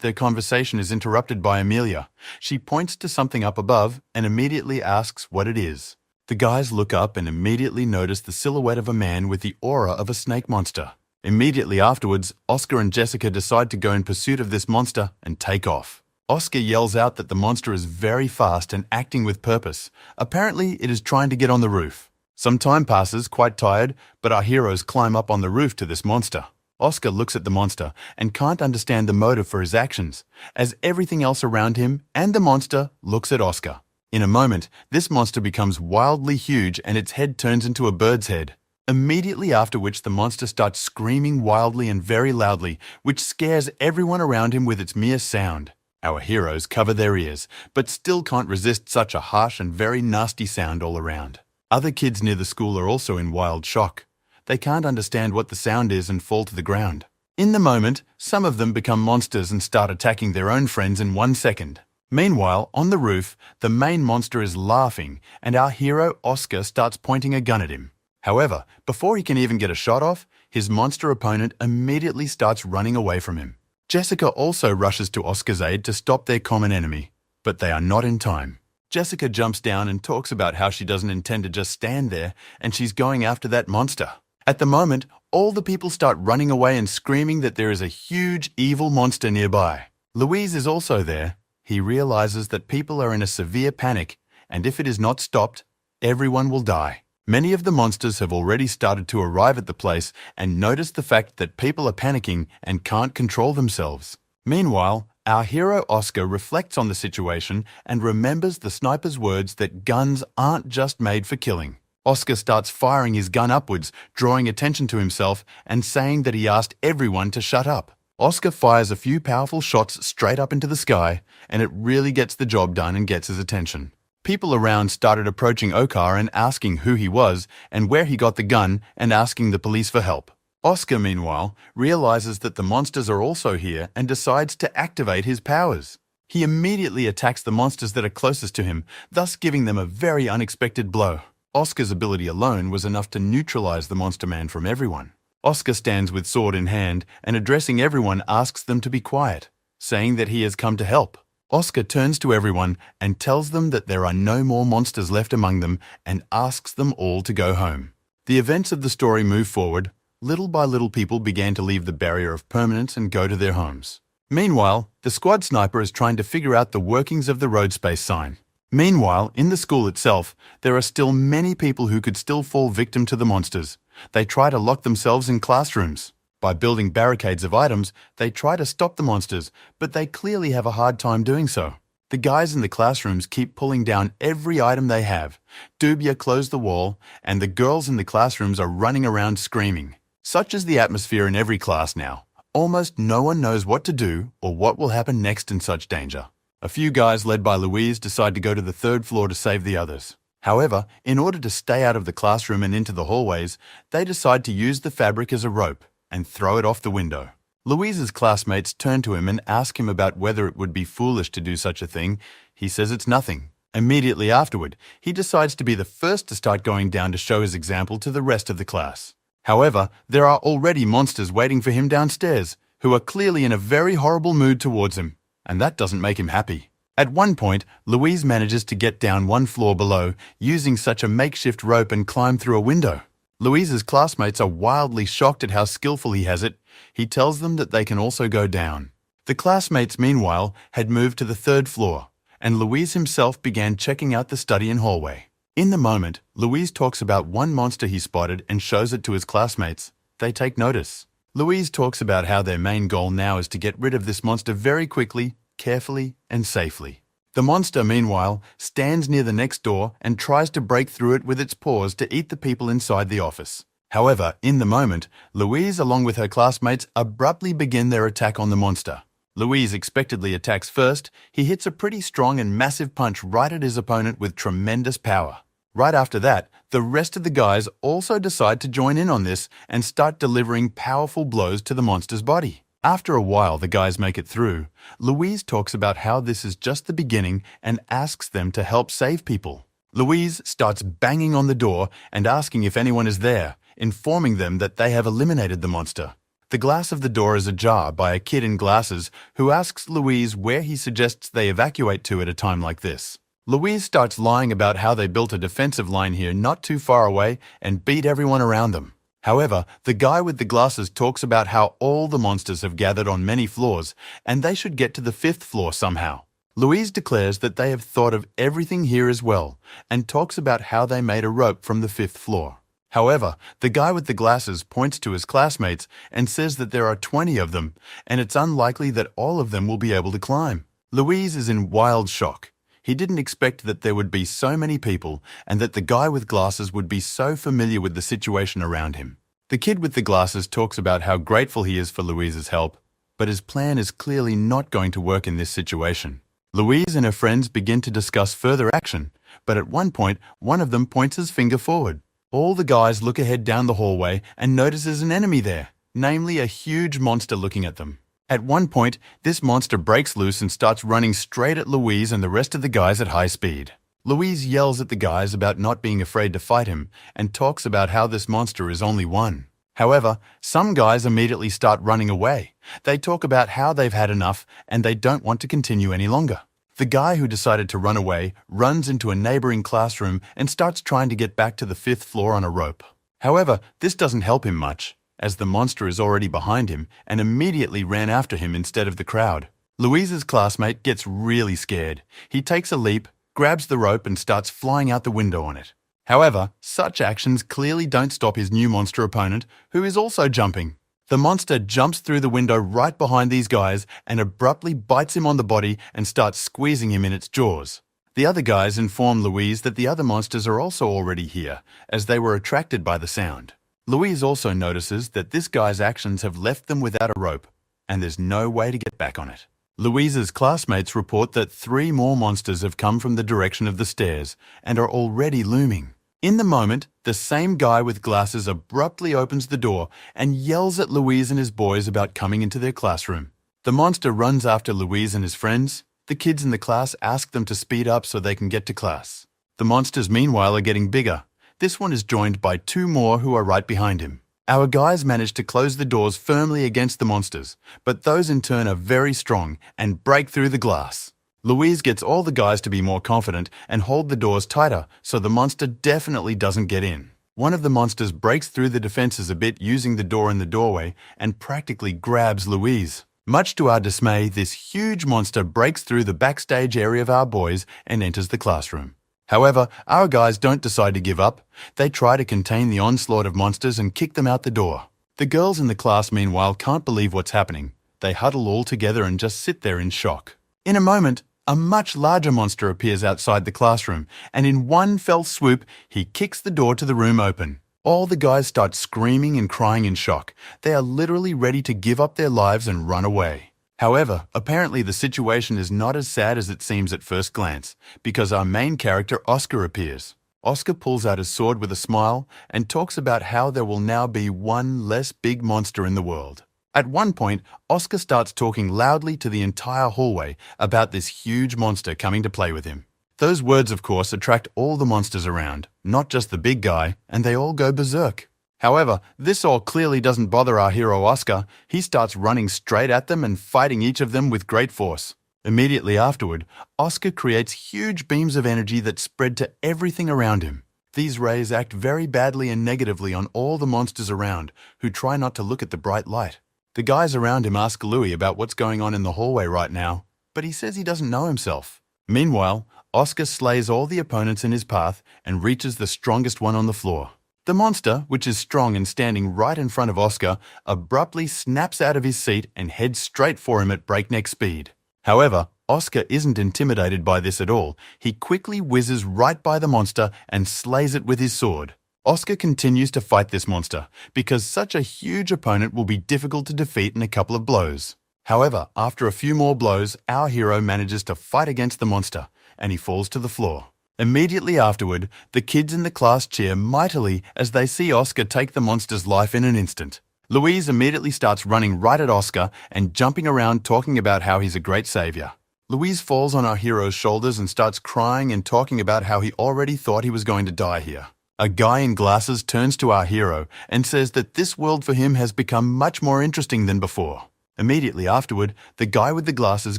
[SPEAKER 1] their conversation is interrupted by Amelia. She points to something up above and immediately asks what it is. The guys look up and immediately notice the silhouette of a man with the aura of a snake monster. Immediately afterwards, Oscar and Jessica decide to go in pursuit of this monster and take off. Oscar yells out that the monster is very fast and acting with purpose. Apparently, it is trying to get on the roof. Some time passes, quite tired, but our heroes climb up on the roof to this monster. Oscar looks at the monster and can't understand the motive for his actions, as everything else around him and the monster looks at Oscar. In a moment, this monster becomes wildly huge and its head turns into a bird's head. Immediately after which the monster starts screaming wildly and very loudly, which scares everyone around him with its mere sound. Our heroes cover their ears, but still can't resist such a harsh and very nasty sound all around. Other kids near the school are also in wild shock. They can't understand what the sound is and fall to the ground. In the moment, some of them become monsters and start attacking their own friends in 1 second. Meanwhile, on the roof, the main monster is laughing and our hero Oscar starts pointing a gun at him. However, before he can even get a shot off, his monster opponent immediately starts running away from him. Jessica also rushes to Oscar's aid to stop their common enemy, but they are not in time. Jessica jumps down and talks about how she doesn't intend to just stand there and she's going after that monster. At the moment, all the people start running away and screaming that there is a huge evil monster nearby. Louise is also there. He realizes that people are in a severe panic, and if it is not stopped, everyone will die. Many of the monsters have already started to arrive at the place and notice the fact that people are panicking and can't control themselves. Meanwhile, our hero Oscar reflects on the situation and remembers the sniper's words that guns aren't just made for killing. Oscar starts firing his gun upwards, drawing attention to himself and saying that he asked everyone to shut up. Oscar fires a few powerful shots straight up into the sky, and it really gets the job done and gets his attention. People around started approaching Okar and asking who he was and where he got the gun and asking the police for help. Oscar, meanwhile, realizes that the monsters are also here and decides to activate his powers. He immediately attacks the monsters that are closest to him, thus giving them a very unexpected blow. Oscar's ability alone was enough to neutralize the monster man from everyone. Oscar stands with sword in hand and addressing everyone asks them to be quiet, saying that he has come to help. Oscar turns to everyone and tells them that there are no more monsters left among them and asks them all to go home. The events of the story move forward. Little by little people began to leave the barrier of permanence and go to their homes. Meanwhile, the squad sniper is trying to figure out the workings of the road space sign. Meanwhile, in the school itself, there are still many people who could still fall victim to the monsters. They try to lock themselves in classrooms. By building barricades of items, they try to stop the monsters, but they clearly have a hard time doing so. The guys in the classrooms keep pulling down every item they have. Dubia closed the wall, and the girls in the classrooms are running around screaming. Such is the atmosphere in every class now. Almost no one knows what to do or what will happen next in such danger. A few guys led by Louise decide to go to the 3rd floor to save the others. However, in order to stay out of the classroom and into the hallways, they decide to use the fabric as a rope and throw it off the window. Louise's classmates turn to him and ask him about whether it would be foolish to do such a thing. He says it's nothing. Immediately afterward, he decides to be the first to start going down to show his example to the rest of the class. However, there are already monsters waiting for him downstairs, who are clearly in a very horrible mood towards him, and that doesn't make him happy. At one point, Louise manages to get down 1 floor below using such a makeshift rope and climb through a window. Louise's classmates are wildly shocked at how skillful he has it. He tells them that they can also go down. The classmates, meanwhile, had moved to the 3rd floor, and Louise himself began checking out the study and hallway. In the moment, Louise talks about one monster he spotted and shows it to his classmates. They take notice. Louise talks about how their main goal now is to get rid of this monster very quickly, carefully, and safely. The monster, meanwhile, stands near the next door and tries to break through it with its paws to eat the people inside the office. However, in the moment, Louise, along with her classmates, abruptly begin their attack on the monster. Louise expectedly attacks first. He hits a pretty strong and massive punch right at his opponent with tremendous power. Right after that, the rest of the guys also decide to join in on this and start delivering powerful blows to the monster's body. After a while, the guys make it through. Louise talks about how this is just the beginning and asks them to help save people. Louise starts banging on the door and asking if anyone is there, informing them that they have eliminated the monster. The glass of the door is ajar by a kid in glasses who asks Louise where he suggests they evacuate to at a time like this. Louise starts lying about how they built a defensive line here not too far away and beat everyone around them. However, the guy with the glasses talks about how all the monsters have gathered on many floors and they should get to the 5th floor somehow. Louise declares that they have thought of everything here as well and talks about how they made a rope from the 5th floor. However, the guy with the glasses points to his classmates and says that there are 20 of them and it's unlikely that all of them will be able to climb. Louise is in wild shock. He didn't expect that there would be so many people and that the guy with glasses would be so familiar with the situation around him. The kid with the glasses talks about how grateful he is for Louise's help, but his plan is clearly not going to work in this situation. Louise and her friends begin to discuss further action, but at one point, one of them points his finger forward. All the guys look ahead down the hallway and notices an enemy there, namely a huge monster looking at them. At one point, this monster breaks loose and starts running straight at Louise and the rest of the guys at high speed. Louise yells at the guys about not being afraid to fight him and talks about how this monster is only one. However, some guys immediately start running away. They talk about how they've had enough and they don't want to continue any longer. The guy who decided to run away runs into a neighboring classroom and starts trying to get back to the 5th floor on a rope. However, this doesn't help him much, as the monster is already behind him and immediately ran after him instead of the crowd. Louise's classmate gets really scared. He takes a leap, grabs the rope and starts flying out the window on it. However, such actions clearly don't stop his new monster opponent, who is also jumping. The monster jumps through the window right behind these guys and abruptly bites him on the body and starts squeezing him in its jaws. The other guys inform Louise that the other monsters are also already here, as they were attracted by the sound. Louise also notices that this guy's actions have left them without a rope, and there's no way to get back on it. Louise's classmates report that 3 more monsters have come from the direction of the stairs and are already looming. In the moment, the same guy with glasses abruptly opens the door and yells at Louise and his boys about coming into their classroom. The monster runs after Louise and his friends. The kids in the class ask them to speed up so they can get to class. The monsters, meanwhile, are getting bigger. This one is joined by 2 more who are right behind him. Our guys manage to close the doors firmly against the monsters, but those in turn are very strong and break through the glass. Louise gets all the guys to be more confident and hold the doors tighter so the monster definitely doesn't get in. One of the monsters breaks through the defenses a bit using the door in the doorway and practically grabs Louise. Much to our dismay, this huge monster breaks through the backstage area of our boys and enters the classroom. However, our guys don't decide to give up. They try to contain the onslaught of monsters and kick them out the door. The girls in the class, meanwhile, can't believe what's happening. They huddle all together and just sit there in shock. In a moment, a much larger monster appears outside the classroom, and in one fell swoop, he kicks the door to the room open. All the guys start screaming and crying in shock. They are literally ready to give up their lives and run away. However, apparently the situation is not as sad as it seems at first glance, because our main character, Oscar, appears. Oscar pulls out his sword with a smile and talks about how there will now be one less big monster in the world. At one point, Oscar starts talking loudly to the entire hallway about this huge monster coming to play with him. Those words, of course, attract all the monsters around, not just the big guy, and they all go berserk. However, this all clearly doesn't bother our hero Oscar. He starts running straight at them and fighting each of them with great force. Immediately afterward, Oscar creates huge beams of energy that spread to everything around him. These rays act very badly and negatively on all the monsters around, who try not to look at the bright light. The guys around him ask Louis about what's going on in the hallway right now, but he says he doesn't know himself. Meanwhile, Oscar slays all the opponents in his path and reaches the strongest one on the floor. The monster, which is strong and standing right in front of Oscar, abruptly snaps out of his seat and heads straight for him at breakneck speed. However, Oscar isn't intimidated by this at all. He quickly whizzes right by the monster and slays it with his sword. Oscar continues to fight this monster because such a huge opponent will be difficult to defeat in a couple of blows. However, after a few more blows, our hero manages to fight against the monster and he falls to the floor. Immediately afterward, the kids in the class cheer mightily as they see Oscar take the monster's life in an instant. Louise immediately starts running right at Oscar and jumping around talking about how he's a great savior. Louise falls on our hero's shoulders and starts crying and talking about how he already thought he was going to die here. A guy in glasses turns to our hero and says that this world for him has become much more interesting than before. Immediately afterward, the guy with the glasses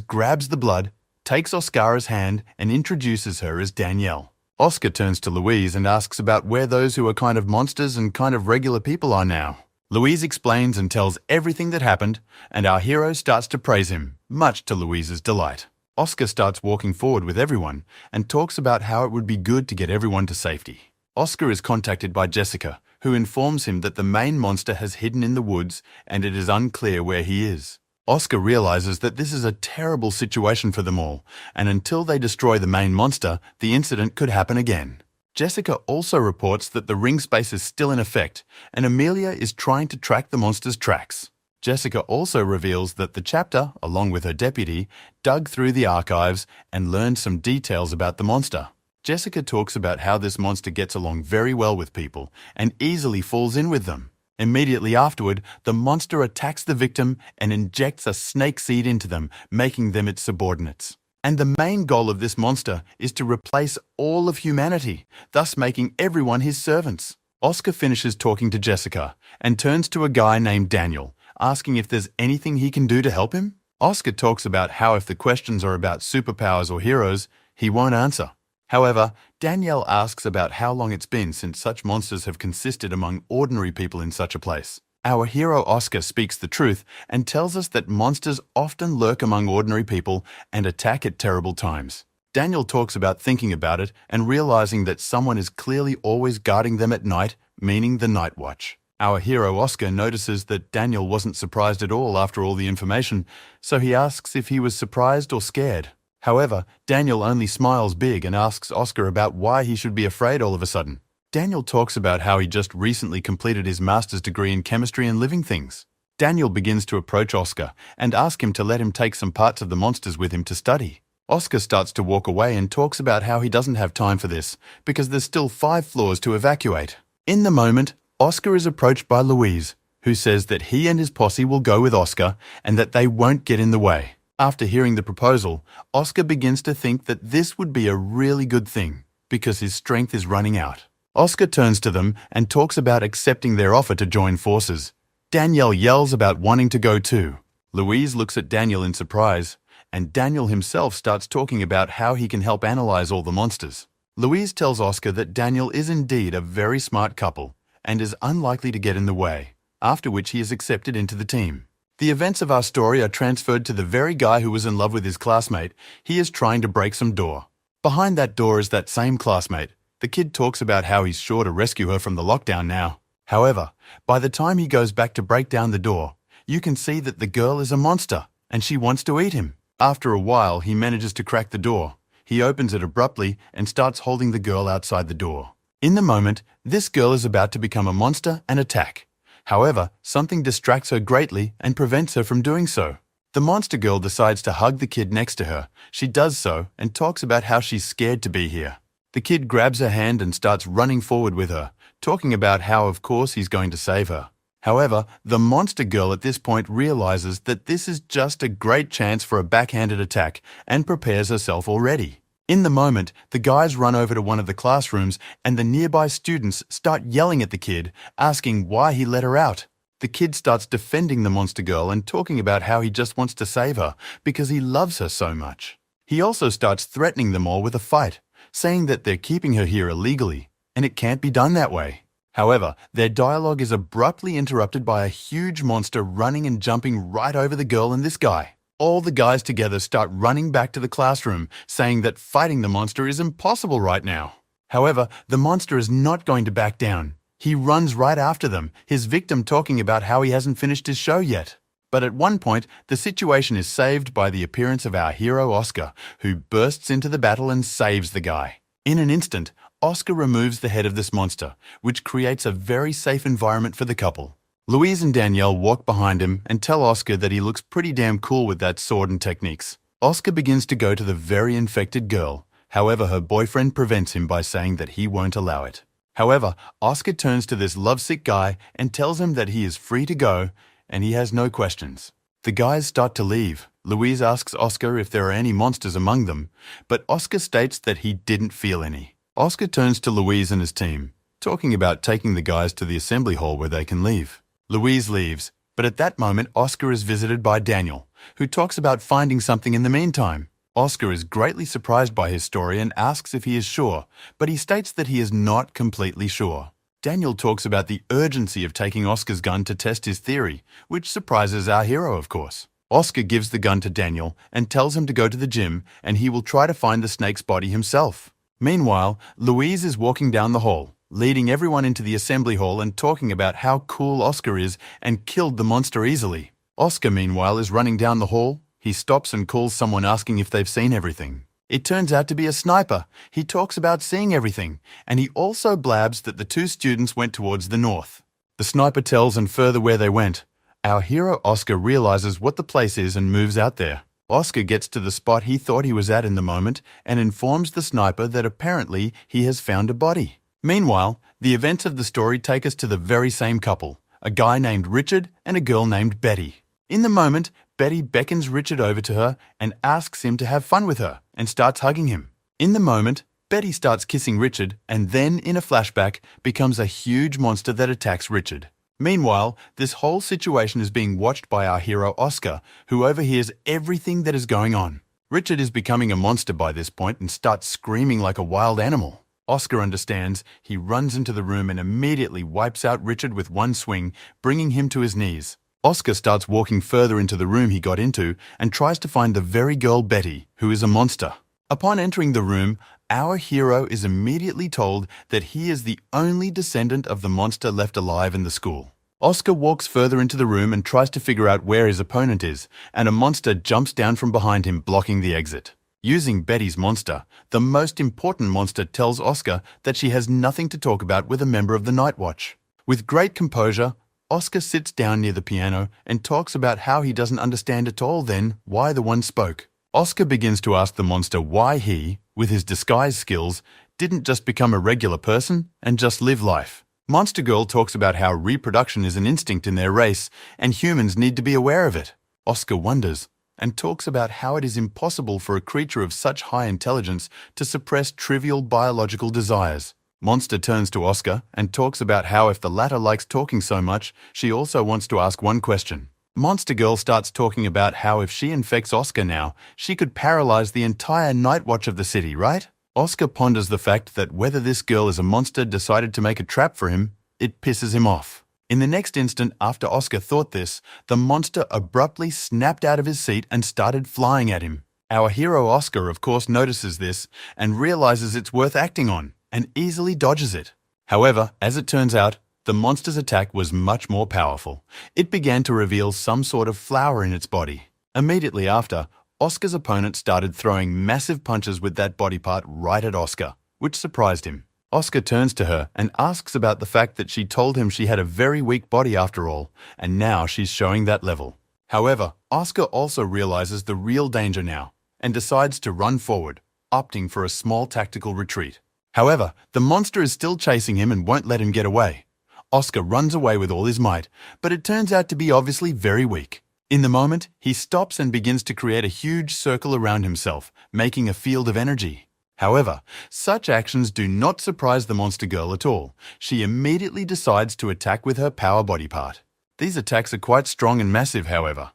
[SPEAKER 1] grabs the blood, takes Oscara's hand and introduces her as Danielle. Oscar turns to Louise and asks about where those who are kind of monsters and kind of regular people are now. Louise explains and tells everything that happened, and our hero starts to praise him, much to Louise's delight. Oscar starts walking forward with everyone and talks about how it would be good to get everyone to safety. Oscar is contacted by Jessica, who informs him that the main monster has hidden in the woods and it is unclear where he is. Oscar realizes that this is a terrible situation for them all, and until they destroy the main monster, the incident could happen again. Jessica also reports that the ring space is still in effect, and Amelia is trying to track the monster's tracks. Jessica also reveals that the chapter, along with her deputy, dug through the archives and learned some details about the monster. Jessica talks about how this monster gets along very well with people and easily falls in with them. Immediately afterward, the monster attacks the victim and injects a snake seed into them, making them its subordinates. And the main goal of this monster is to replace all of humanity, thus making everyone his servants. Oscar finishes talking to Jessica and turns to a guy named Daniel, asking if there's anything he can do to help him. Oscar talks about how if the questions are about superpowers or heroes, he won't answer. However, Danielle asks about how long it's been since such monsters have consisted among ordinary people in such a place. Our hero Oscar speaks the truth and tells us that monsters often lurk among ordinary people and attack at terrible times. Daniel talks about thinking about it and realizing that someone is clearly always guarding them at night, meaning the night watch. Our hero Oscar notices that Daniel wasn't surprised at all after all the information, so he asks if he was surprised or scared. However, Daniel only smiles big and asks Oscar about why he should be afraid all of a sudden. Daniel talks about how he just recently completed his master's degree in chemistry and living things. Daniel begins to approach Oscar and ask him to let him take some parts of the monsters with him to study. Oscar starts to walk away and talks about how he doesn't have time for this because there's still 5 floors to evacuate. In the moment, Oscar is approached by Louise, who says that he and his posse will go with Oscar and that they won't get in the way. After hearing the proposal, Oscar begins to think that this would be a really good thing because his strength is running out. Oscar turns to them and talks about accepting their offer to join forces. Danielle yells about wanting to go too. Louise looks at Daniel in surprise, and Daniel himself starts talking about how he can help analyze all the monsters. Louise tells Oscar that Daniel is indeed a very smart couple and is unlikely to get in the way, after which he is accepted into the team. The events of our story are transferred to the very guy who was in love with his classmate. He is trying to break some door. Behind that door is that same classmate. The kid talks about how he's sure to rescue her from the lockdown now. However, by the time he goes back to break down the door, you can see that the girl is a monster and she wants to eat him. After a while, he manages to crack the door. He opens it abruptly and starts holding the girl outside the door. In the moment, this girl is about to become a monster and attack. However, something distracts her greatly and prevents her from doing so. The monster girl decides to hug the kid next to her. She does so and talks about how she's scared to be here. The kid grabs her hand and starts running forward with her, talking about how of course he's going to save her. However, the monster girl at this point realizes that this is just a great chance for a backhanded attack and prepares herself already. In the moment, the guys run over to one of the classrooms and the nearby students start yelling at the kid, asking why he let her out. The kid starts defending the monster girl and talking about how he just wants to save her because he loves her so much. He also starts threatening them all with a fight, saying that they're keeping her here illegally and it can't be done that way. However, their dialogue is abruptly interrupted by a huge monster running and jumping right over the girl and this guy. All the guys together start running back to the classroom, saying that fighting the monster is impossible right now. However, the monster is not going to back down. He runs right after them, his victim talking about how he hasn't finished his show yet. But at one point, the situation is saved by the appearance of our hero Oscar, who bursts into the battle and saves the guy. In an instant, Oscar removes the head of this monster, which creates a very safe environment for the couple. Louise and Danielle walk behind him and tell Oscar that he looks pretty damn cool with that sword and techniques. Oscar begins to go to the very infected girl. However, her boyfriend prevents him by saying that he won't allow it. However, Oscar turns to this lovesick guy and tells him that he is free to go and he has no questions. The guys start to leave. Louise asks Oscar if there are any monsters among them, but Oscar states that he didn't feel any. Oscar turns to Louise and his team, talking about taking the guys to the assembly hall where they can leave. Louise leaves, but at that moment Oscar is visited by Daniel, who talks about finding something in the meantime. Oscar is greatly surprised by his story and asks if he is sure, but he states that he is not completely sure. Daniel talks about the urgency of taking Oscar's gun to test his theory, which surprises our hero, of course. Oscar gives the gun to Daniel and tells him to go to the gym and he will try to find the snake's body himself. Meanwhile, Louise is walking down the hall, leading everyone into the assembly hall and talking about how cool Oscar is and killed the monster easily. Oscar, meanwhile, is running down the hall. He stops and calls someone asking if they've seen everything. It turns out to be a sniper. He talks about seeing everything, and he also blabs that the two students went towards the north. The sniper tells and further where they went. Our hero Oscar realizes what the place is and moves out there. Oscar gets to the spot he thought he was at in the moment and informs the sniper that apparently he has found a body. Meanwhile, the events of the story take us to the very same couple, a guy named Richard and a girl named Betty. In the moment, Betty beckons Richard over to her and asks him to have fun with her and starts hugging him. In the moment, Betty starts kissing Richard and then, in a flashback, becomes a huge monster that attacks Richard. Meanwhile, this whole situation is being watched by our hero Oscar, who overhears everything that is going on. Richard is becoming a monster by this point and starts screaming like a wild animal. Oscar understands. He runs into the room and immediately wipes out Richard with one swing, bringing him to his knees. Oscar starts walking further into the room he got into and tries to find the very girl Betty, who is a monster. Upon entering the room, our hero is immediately told that he is the only descendant of the monster left alive in the school. Oscar walks further into the room and tries to figure out where his opponent is, and a monster jumps down from behind him, blocking the exit. Using Betty's monster, the most important monster tells Oscar that she has nothing to talk about with a member of the Night Watch. With great composure, Oscar sits down near the piano and talks about how he doesn't understand at all then why the one spoke. Oscar begins to ask the monster why he, with his disguise skills, didn't just become a regular person and just live life. Monster Girl talks about how reproduction is an instinct in their race and humans need to be aware of it. Oscar wonders and talks about how it is impossible for a creature of such high intelligence to suppress trivial biological desires. Monster turns to Oscar and talks about how if the latter likes talking so much, she also wants to ask one question. Monster Girl starts talking about how if she infects Oscar now, she could paralyze the entire Night Watch of the city, right? Oscar ponders the fact that whether this girl is a monster decided to make a trap for him, it pisses him off. In the next instant after Oscar thought this, the monster abruptly snapped out of his seat and started flying at him. Our hero Oscar, of course, notices this and realizes it's worth acting on, and easily dodges it. However, as it turns out, the monster's attack was much more powerful. It began to reveal some sort of flower in its body. Immediately after, Oscar's opponent started throwing massive punches with that body part right at Oscar, which surprised him. Oscar turns to her and asks about the fact that she told him she had a very weak body after all, and now she's showing that level. However, Oscar also realizes the real danger now and decides to run forward, opting for a small tactical retreat. However, the monster is still chasing him and won't let him get away. Oscar runs away with all his might, but it turns out to be obviously very weak. In the moment, he stops and begins to create a huge circle around himself, making a field of energy. However, such actions do not surprise the monster girl at all. She immediately decides to attack with her power body part. These attacks are quite strong and massive, however.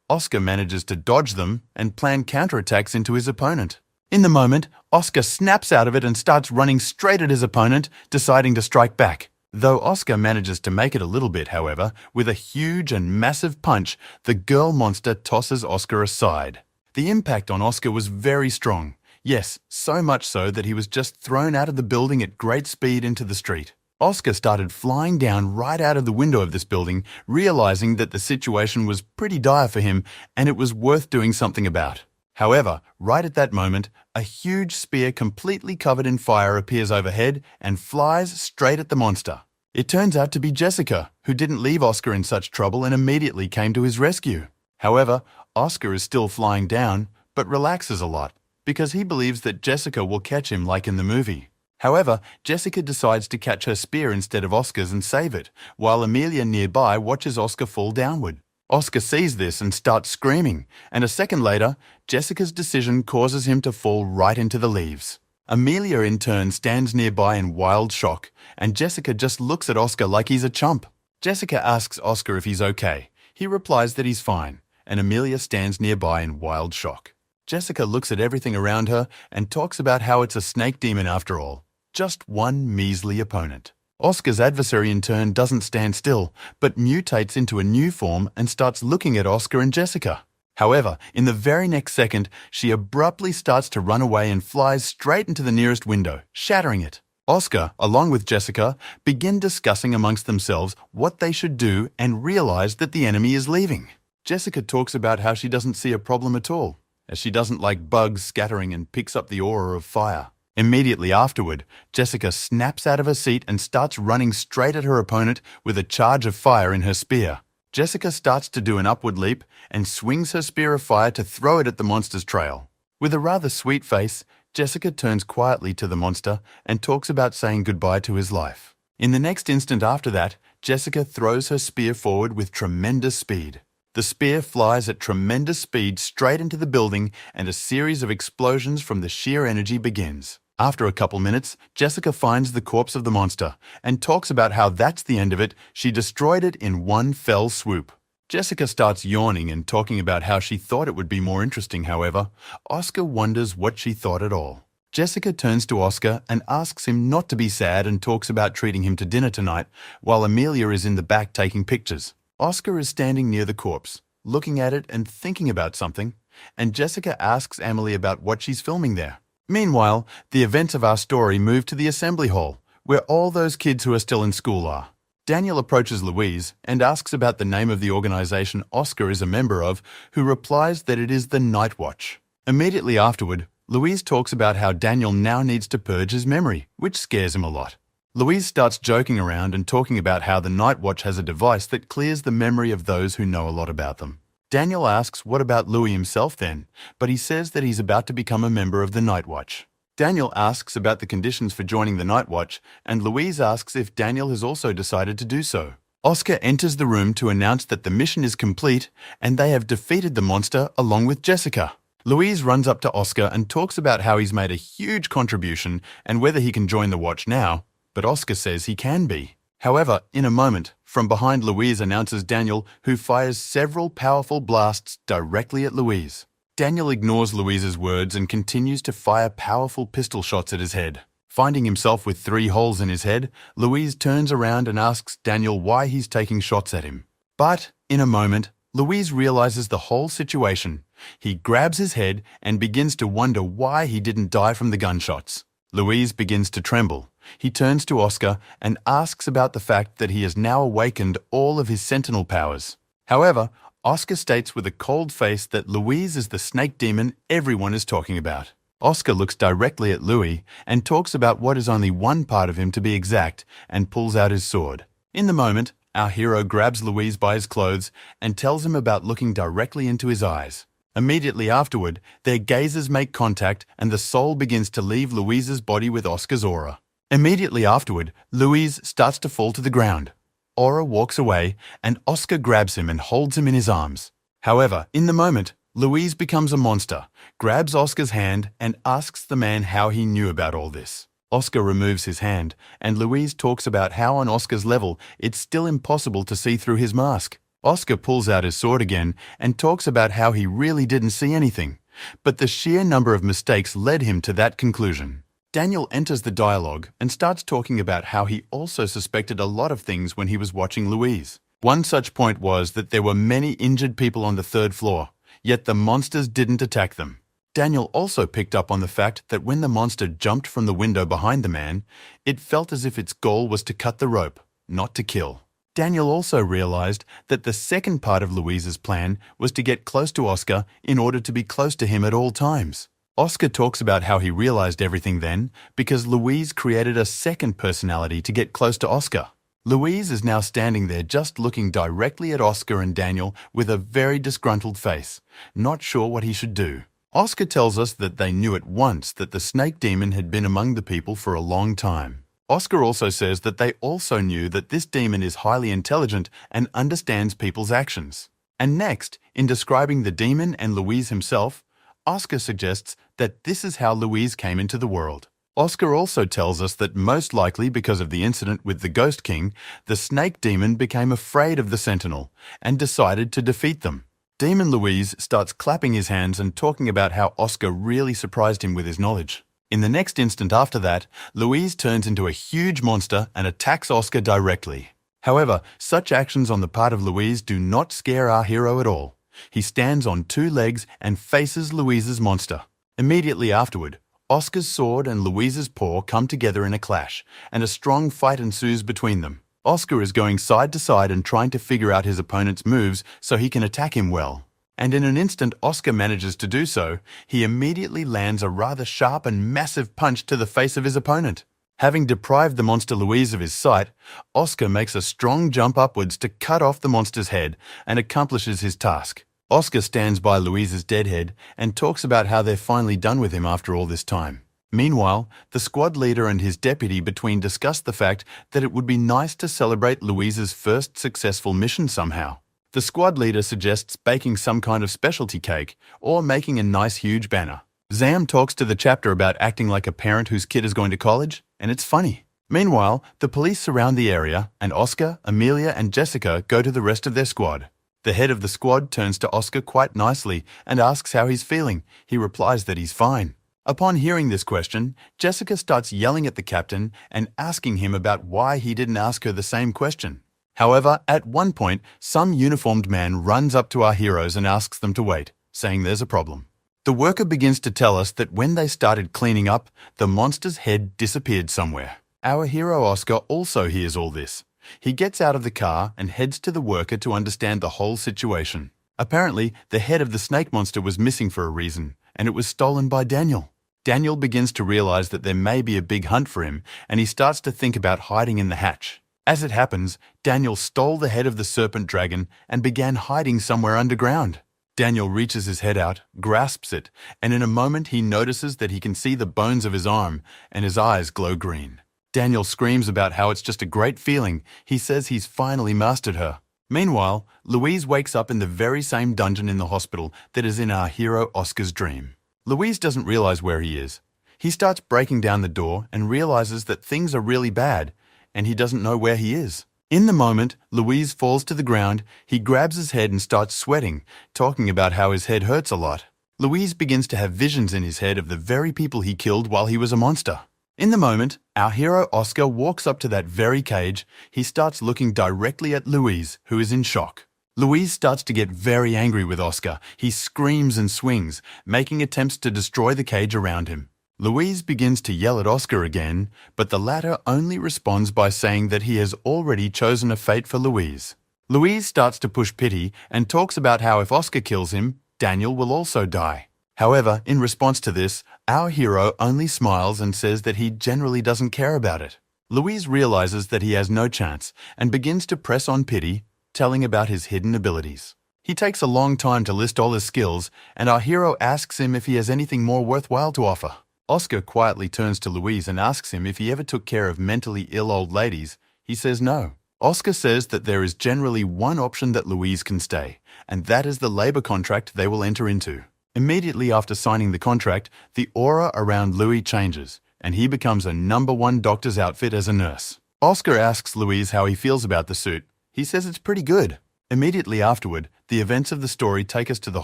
[SPEAKER 1] Oscar manages to dodge them and plan counterattacks into his opponent. In the moment, Oscar snaps out of it and starts running straight at his opponent, deciding to strike back. Though Oscar manages to make it a little bit, however, with a huge and massive punch, the girl monster tosses Oscar aside. The impact on Oscar was very strong. Yes, so much so that he was just thrown out of the building at great speed into the street. Oscar started flying down right out of the window of this building, realizing that the situation was pretty dire for him and it was worth doing something about. However, right at that moment, a huge spear completely covered in fire appears overhead and flies straight at the monster. It turns out to be Jessica, who didn't leave Oscar in such trouble and immediately came to his rescue. However, Oscar is still flying down, but relaxes a lot, because he believes that Jessica will catch him like in the movie. However, Jessica decides to catch her spear instead of Oscar's and save it, while Amelia nearby watches Oscar fall downward. Oscar sees this and starts screaming, and a second later, Jessica's decision causes him to fall right into the leaves. Amelia in turn stands nearby in wild shock, and Jessica just looks at Oscar like he's a chump. Jessica asks Oscar if he's okay. He replies that he's fine, and Amelia stands nearby in wild shock. Jessica looks at everything around her and talks about how it's a snake demon after all. Just one measly opponent. Oscar's adversary in turn doesn't stand still, but mutates into a new form and starts looking at Oscar and Jessica. However, in the very next second, she abruptly starts to run away and flies straight into the nearest window, shattering it. Oscar, along with Jessica, begin discussing amongst themselves what they should do and realize that the enemy is leaving. Jessica talks about how she doesn't see a problem at all, as she doesn't like bugs scattering and picks up the aura of fire. Immediately afterward, Jessica snaps out of her seat and starts running straight at her opponent with a charge of fire in her spear. Jessica starts to do an upward leap and swings her spear of fire to throw it at the monster's trail. With a rather sweet face, Jessica turns quietly to the monster and talks about saying goodbye to his life. In the next instant after that, Jessica throws her spear forward with tremendous speed. The spear flies at tremendous speed straight into the building, and a series of explosions from the sheer energy begins. After a couple minutes, Jessica finds the corpse of the monster and talks about how that's the end of it. She destroyed it in one fell swoop. Jessica starts yawning and talking about how she thought it would be more interesting. However, Oscar wonders what she thought at all. Jessica turns to Oscar and asks him not to be sad and talks about treating him to dinner tonight, while Amelia is in the back taking pictures. Oscar is standing near the corpse, looking at it and thinking about something, and Jessica asks Emily about what she's filming there. Meanwhile, the events of our story move to the assembly hall, where all those kids who are still in school are. Daniel approaches Louise and asks about the name of the organization Oscar is a member of, who replies that it is the Night Watch. Immediately afterward, Louise talks about how Daniel now needs to purge his memory, which scares him a lot. Louise starts joking around and talking about how the Night Watch has a device that clears the memory of those who know a lot about them. Daniel asks what about Louis himself then, but he says that he's about to become a member of the Night Watch. Daniel asks about the conditions for joining the Night Watch, and Louise asks if Daniel has also decided to do so. Oscar enters the room to announce that the mission is complete and they have defeated the monster along with Jessica. Louise runs up to Oscar and talks about how he's made a huge contribution and whether he can join the watch now, but Oscar says he can be. However, in a moment, from behind Louise announces Daniel, who fires several powerful blasts directly at Louise. Daniel ignores Louise's words and continues to fire powerful pistol shots at his head. Finding himself with 3 holes in his head, Louise turns around and asks Daniel why he's taking shots at him. But, in a moment, Louise realizes the whole situation. He grabs his head and begins to wonder why he didn't die from the gunshots. Louise begins to tremble. He turns to Oscar and asks about the fact that he has now awakened all of his sentinel powers. However, Oscar states with a cold face that Louise is the snake demon everyone is talking about. Oscar looks directly at Louis and talks about what is only one part of him to be exact and pulls out his sword. In the moment, our hero grabs Louise by his clothes and tells him about looking directly into his eyes. Immediately afterward, their gazes make contact and the soul begins to leave Louise's body with Oscar's aura. Immediately afterward, Louise starts to fall to the ground. Aura walks away and Oscar grabs him and holds him in his arms. However, in the moment, Louise becomes a monster, grabs Oscar's hand and asks the man how he knew about all this. Oscar removes his hand and Louise talks about how on Oscar's level it's still impossible to see through his mask. Oscar pulls out his sword again and talks about how he really didn't see anything, but the sheer number of mistakes led him to that conclusion. Daniel enters the dialogue and starts talking about how he also suspected a lot of things when he was watching Louise. One such point was that there were many injured people on the third floor, yet the monsters didn't attack them. Daniel also picked up on the fact that when the monster jumped from the window behind the man, it felt as if its goal was to cut the rope, not to kill. Daniel also realized that the second part of Louise's plan was to get close to Oscar in order to be close to him at all times. Oscar talks about how he realized everything then because Louise created a second personality to get close to Oscar. Louise is now standing there just looking directly at Oscar and Daniel with a very disgruntled face, not sure what he should do. Oscar tells us that they knew at once that the snake demon had been among the people for a long time. Oscar also says that they also knew that this demon is highly intelligent and understands people's actions. And next, in describing the demon and Louise himself, Oscar suggests that this is how Louise came into the world. Oscar also tells us that most likely because of the incident with the Ghost King, the snake demon became afraid of the Sentinel and decided to defeat them. Demon Louise starts clapping his hands and talking about how Oscar really surprised him with his knowledge. In the next instant after that, Louise turns into a huge monster and attacks Oscar directly. However, such actions on the part of Louise do not scare our hero at all. He stands on two legs and faces Louise's monster. Immediately afterward, Oscar's sword and Louise's paw come together in a clash, and a strong fight ensues between them. Oscar is going side to side and trying to figure out his opponent's moves so he can attack him well. And in an instant Oscar manages to do so, he immediately lands a rather sharp and massive punch to the face of his opponent. Having deprived the monster Louise of his sight, Oscar makes a strong jump upwards to cut off the monster's head and accomplishes his task. Oscar stands by Louise's dead head and talks about how they're finally done with him after all this time. Meanwhile, the squad leader and his deputy between discuss the fact that it would be nice to celebrate Louise's first successful mission somehow. The squad leader suggests baking some kind of specialty cake or making a nice huge banner. Zam talks to the chapter about acting like a parent whose kid is going to college, and it's funny. Meanwhile, the police surround the area and Oscar, Amelia and Jessica go to the rest of their squad. The head of the squad turns to Oscar quite nicely and asks how he's feeling. He replies that he's fine. Upon hearing this question, Jessica starts yelling at the captain and asking him about why he didn't ask her the same question. However, at one point, some uniformed man runs up to our heroes and asks them to wait, saying there's a problem. The worker begins to tell us that when they started cleaning up, the monster's head disappeared somewhere. Our hero Oscar also hears all this. He gets out of the car and heads to the worker to understand the whole situation. Apparently, the head of the snake monster was missing for a reason, and it was stolen by Daniel. Daniel begins to realize that there may be a big hunt for him, and he starts to think about hiding in the hatch. As it happens, Daniel stole the head of the serpent dragon and began hiding somewhere underground. Daniel reaches his head out, grasps it, and in a moment he notices that he can see the bones of his arm, and his eyes glow green. Daniel screams about how it's just a great feeling. He says he's finally mastered her. Meanwhile, Louise wakes up in the very same dungeon in the hospital that is in our hero Oscar's dream. Louise doesn't realize where he is. He starts breaking down the door and realizes that things are really bad, and he doesn't know where he is. In the moment, Louise falls to the ground, he grabs his head and starts sweating, talking about how his head hurts a lot. Louise begins to have visions in his head of the very people he killed while he was a monster. In the moment, our hero Oscar walks up to that very cage. He starts looking directly at Louise, who is in shock. Louise starts to get very angry with Oscar. He screams and swings, making attempts to destroy the cage around him. Louise begins to yell at Oscar again, but the latter only responds by saying that he has already chosen a fate for Louise. Louise starts to push pity and talks about how if Oscar kills him, Daniel will also die. However, in response to this, our hero only smiles and says that he generally doesn't care about it. Louise realizes that he has no chance and begins to press on pity, telling about his hidden abilities. He takes a long time to list all his skills, and our hero asks him if he has anything more worthwhile to offer. Oscar quietly turns to Louise and asks him if he ever took care of mentally ill old ladies. He says no. Oscar says that there is generally one option that Louise can stay, and that is the labor contract they will enter into. Immediately after signing the contract, the aura around Louis changes, and he becomes a #1 doctor's outfit as a nurse. Oscar asks Louise how he feels about the suit. He says it's pretty good. Immediately afterward, the events of the story take us to the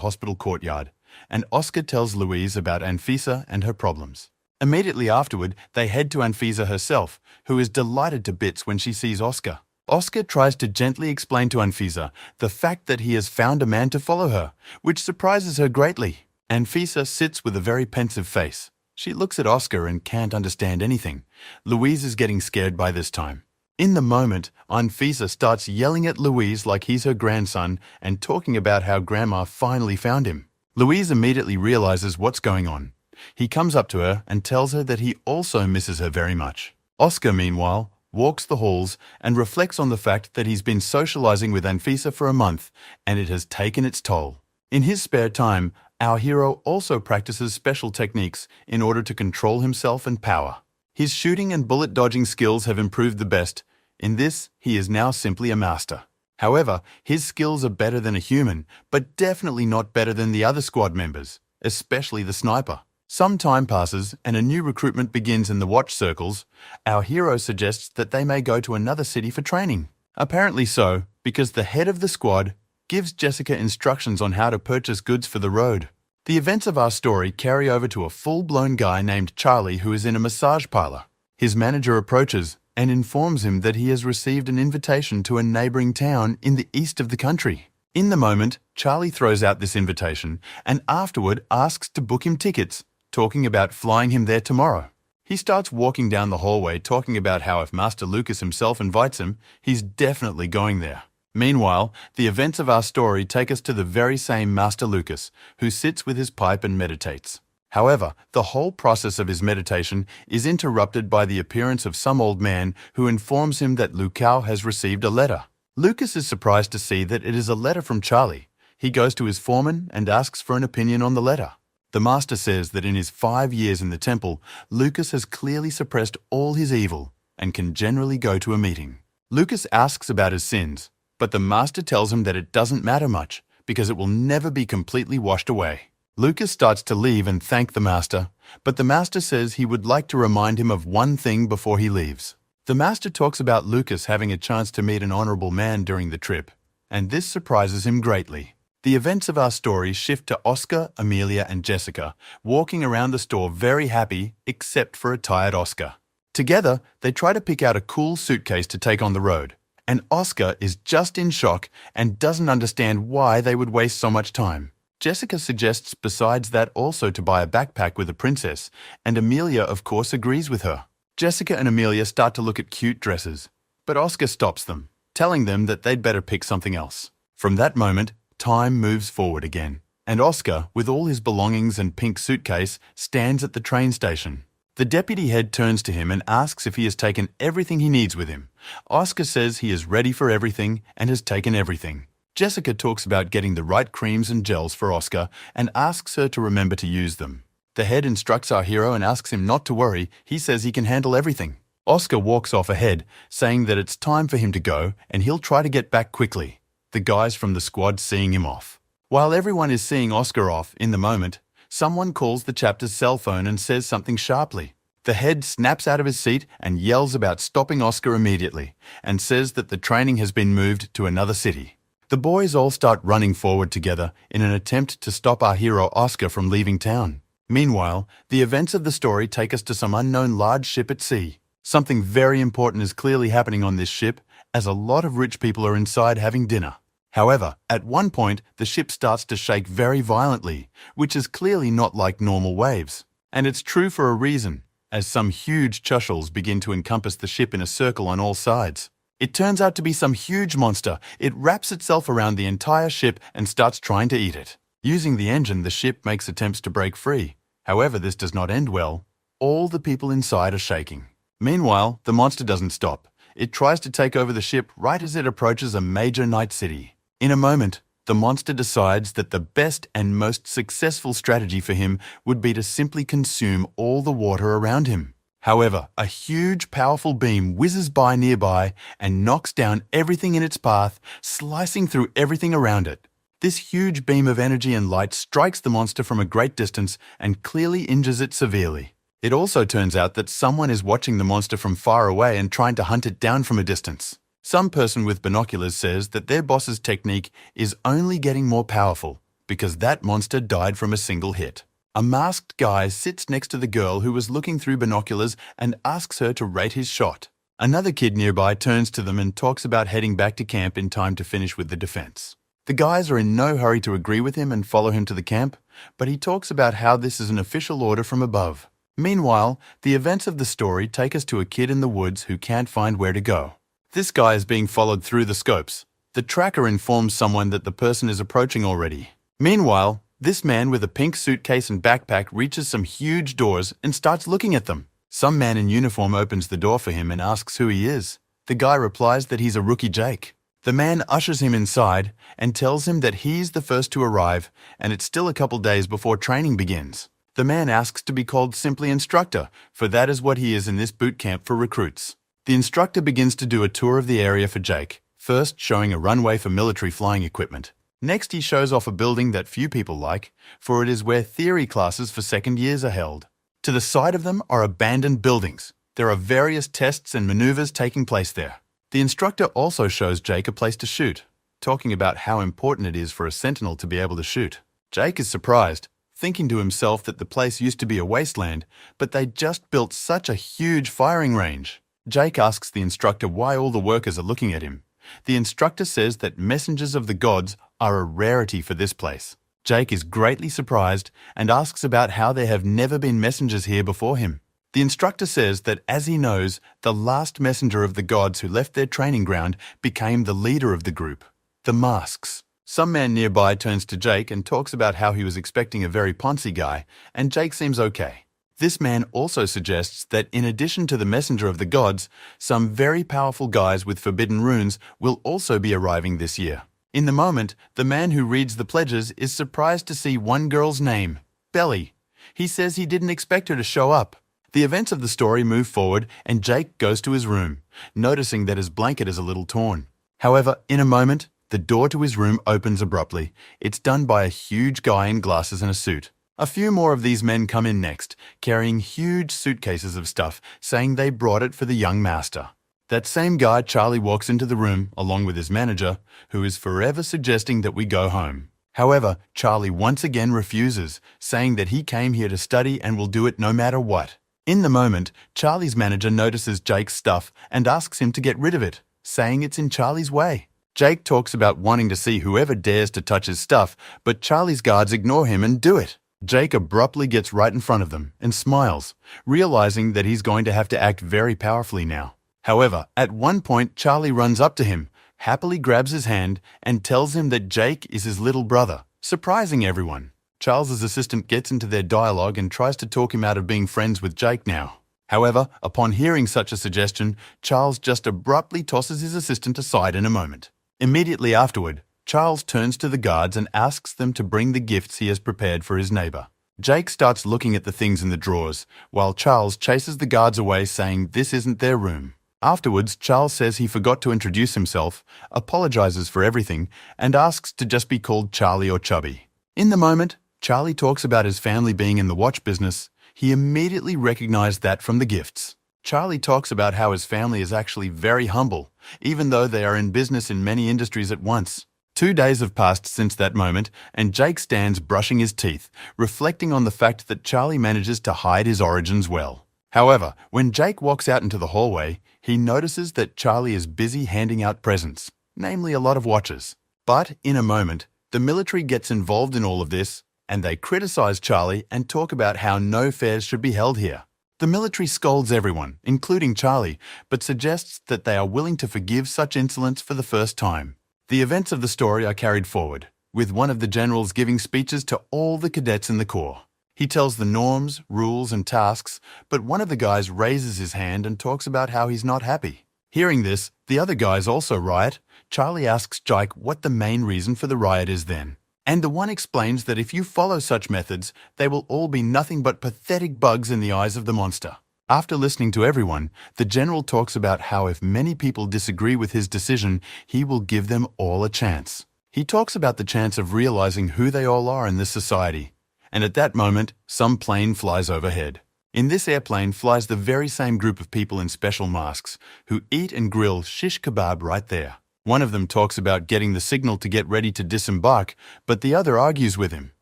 [SPEAKER 1] hospital courtyard, and Oscar tells Louise about Anfisa and her problems. Immediately afterward, they head to Anfisa herself, who is delighted to bits when she sees Oscar. Oscar tries to gently explain to Anfisa the fact that he has found a man to follow her, which surprises her greatly. Anfisa sits with a very pensive face. She looks at Oscar and can't understand anything. Louise is getting scared by this time. In the moment, Anfisa starts yelling at Louise like he's her grandson and talking about how Grandma finally found him. Louise immediately realizes what's going on. He comes up to her and tells her that he also misses her very much. Oscar, meanwhile, walks the halls and reflects on the fact that he's been socializing with Anfisa for a month and it has taken its toll. In his spare time, our hero also practices special techniques in order to control himself and power. His shooting and bullet dodging skills have improved the best. In this, he is now simply a master. However, his skills are better than a human, but definitely not better than the other squad members, especially the sniper. Some time passes and a new recruitment begins in the watch circles. Our hero suggests that they may go to another city for training. Apparently so, because the head of the squad gives Jessica instructions on how to purchase goods for the road. The events of our story carry over to a full-blown guy named Charlie who is in a massage parlor. His manager approaches and informs him that he has received an invitation to a neighboring town in the east of the country. In the moment, Charlie throws out this invitation and afterward asks to book him tickets, talking about flying him there tomorrow. He starts walking down the hallway talking about how if Master Lucas himself invites him, he's definitely going there. Meanwhile, the events of our story take us to the very same Master Lucas, who sits with his pipe and meditates. However, the whole process of his meditation is interrupted by the appearance of some old man who informs him that Lucas has received a letter. Lucas is surprised to see that it is a letter from Charlie. He goes to his foreman and asks for an opinion on the letter. The master says that in his 5 years in the temple, Lucas has clearly suppressed all his evil and can generally go to a meeting. Lucas asks about his sins, but the master tells him that it doesn't matter much because it will never be completely washed away. Lucas starts to leave and thank the master, but the master says he would like to remind him of one thing before he leaves. The master talks about Lucas having a chance to meet an honorable man during the trip, and this surprises him greatly. The events of our story shift to Oscar, Amelia, and Jessica walking around the store very happy, except for a tired Oscar. Together, they try to pick out a cool suitcase to take on the road, and Oscar is just in shock and doesn't understand why they would waste so much time. Jessica suggests besides that also to buy a backpack with a princess, and Amelia of course agrees with her. Jessica and Amelia start to look at cute dresses, but Oscar stops them, telling them that they'd better pick something else. From that moment, time moves forward again, and Oscar, with all his belongings and pink suitcase, stands at the train station. The deputy head turns to him and asks if he has taken everything he needs with him. Oscar says he is ready for everything and has taken everything. Jessica talks about getting the right creams and gels for Oscar and asks her to remember to use them. The head instructs our hero and asks him not to worry. He says he can handle everything. Oscar walks off ahead, saying that it's time for him to go and he'll try to get back quickly. The guys from the squad seeing him off. While everyone is seeing Oscar off in the moment, someone calls the chapter's cell phone and says something sharply. The head snaps out of his seat and yells about stopping Oscar immediately and says that the training has been moved to another city. The boys all start running forward together in an attempt to stop our hero Oscar from leaving town. Meanwhile, the events of the story take us to some unknown large ship at sea. Something very important is clearly happening on this ship, as a lot of rich people are inside having dinner. However, at one point, the ship starts to shake very violently, which is clearly not like normal waves. And it's true for a reason, as some huge chushals begin to encompass the ship in a circle on all sides. It turns out to be some huge monster. It wraps itself around the entire ship and starts trying to eat it. Using the engine, the ship makes attempts to break free. However, this does not end well. All the people inside are shaking. Meanwhile, the monster doesn't stop. It tries to take over the ship right as it approaches a major night city. In a moment, the monster decides that the best and most successful strategy for him would be to simply consume all the water around him. However, a huge, powerful beam whizzes by nearby and knocks down everything in its path, slicing through everything around it. This huge beam of energy and light strikes the monster from a great distance and clearly injures it severely. It also turns out that someone is watching the monster from far away and trying to hunt it down from a distance. Some person with binoculars says that their boss's technique is only getting more powerful because that monster died from a single hit. A masked guy sits next to the girl who was looking through binoculars and asks her to rate his shot. Another kid nearby turns to them and talks about heading back to camp in time to finish with the defense. The guys are in no hurry to agree with him and follow him to the camp, but he talks about how this is an official order from above. Meanwhile, the events of the story take us to a kid in the woods who can't find where to go. This guy is being followed through the scopes. The tracker informs someone that the person is approaching already. Meanwhile, this man with a pink suitcase and backpack reaches some huge doors and starts looking at them. Some man in uniform opens the door for him and asks who he is. The guy replies that he's a rookie Jake. The man ushers him inside and tells him that he's the first to arrive and it's still a couple days before training begins. The man asks to be called simply instructor, for that is what he is in this boot camp for recruits. The instructor begins to do a tour of the area for Jake, first showing a runway for military flying equipment. Next, he shows off a building that few people like, for it is where theory classes for second years are held. To the side of them are abandoned buildings. There are various tests and maneuvers taking place there. The instructor also shows Jake a place to shoot, talking about how important it is for a sentinel to be able to shoot. Jake is surprised, thinking to himself that the place used to be a wasteland, but they just built such a huge firing range. Jake asks the instructor why all the workers are looking at him. The instructor says that messengers of the gods are a rarity for this place. Jake is greatly surprised and asks about how there have never been messengers here before him. The instructor says that as he knows, the last messenger of the gods who left their training ground became the leader of the group, the Masks. Some man nearby turns to Jake and talks about how he was expecting a very poncy guy, and Jake seems okay. This man also suggests that in addition to the messenger of the gods, some very powerful guys with forbidden runes will also be arriving this year. In the moment, the man who reads the pledges is surprised to see one girl's name, Belly. He says he didn't expect her to show up. The events of the story move forward and Jake goes to his room, noticing that his blanket is a little torn. However, in a moment, the door to his room opens abruptly. It's done by a huge guy in glasses and a suit. A few more of these men come in next, carrying huge suitcases of stuff, saying they brought it for the young master. That same guy, Charlie, walks into the room along with his manager, who is forever suggesting that we go home. However, Charlie once again refuses, saying that he came here to study and will do it no matter what. In the moment, Charlie's manager notices Jake's stuff and asks him to get rid of it, saying it's in Charlie's way. Jake talks about wanting to see whoever dares to touch his stuff, but Charlie's guards ignore him and do it. Jake abruptly gets right in front of them and smiles, realizing that he's going to have to act very powerfully now. However, at one point, Charlie runs up to him, happily grabs his hand, and tells him that Jake is his little brother, surprising everyone. Charles's assistant gets into their dialogue and tries to talk him out of being friends with Jake now. However, upon hearing such a suggestion, Charles just abruptly tosses his assistant aside in a moment. Immediately afterward, Charles turns to the guards and asks them to bring the gifts he has prepared for his neighbor. Jake starts looking at the things in the drawers, while Charles chases the guards away saying this isn't their room. Afterwards, Charles says he forgot to introduce himself, apologizes for everything, and asks to just be called Charlie or Chubby. In the moment, Charlie talks about his family being in the watch business. He immediately recognized that from the gifts. Charlie talks about how his family is actually very humble, even though they are in business in many industries at once. 2 days have passed since that moment, and Jake stands brushing his teeth, reflecting on the fact that Charlie manages to hide his origins well. However, when Jake walks out into the hallway, he notices that Charlie is busy handing out presents, namely a lot of watches. But in a moment, the military gets involved in all of this, and they criticize Charlie and talk about how no fairs should be held here. The military scolds everyone, including Charlie, but suggests that they are willing to forgive such insolence for the first time. The events of the story are carried forward, with one of the generals giving speeches to all the cadets in the Corps. He tells the norms, rules, and tasks, but one of the guys raises his hand and talks about how he's not happy. Hearing this, the other guys also riot. Charlie asks Jake what the main reason for the riot is then. And the one explains that if you follow such methods, they will all be nothing but pathetic bugs in the eyes of the monster. After listening to everyone, the general talks about how if many people disagree with his decision, he will give them all a chance. He talks about the chance of realizing who they all are in this society. And at that moment, some plane flies overhead. In this airplane flies the very same group of people in special masks who eat and grill shish kebab right there. One of them talks about getting the signal to get ready to disembark, but the other argues with him,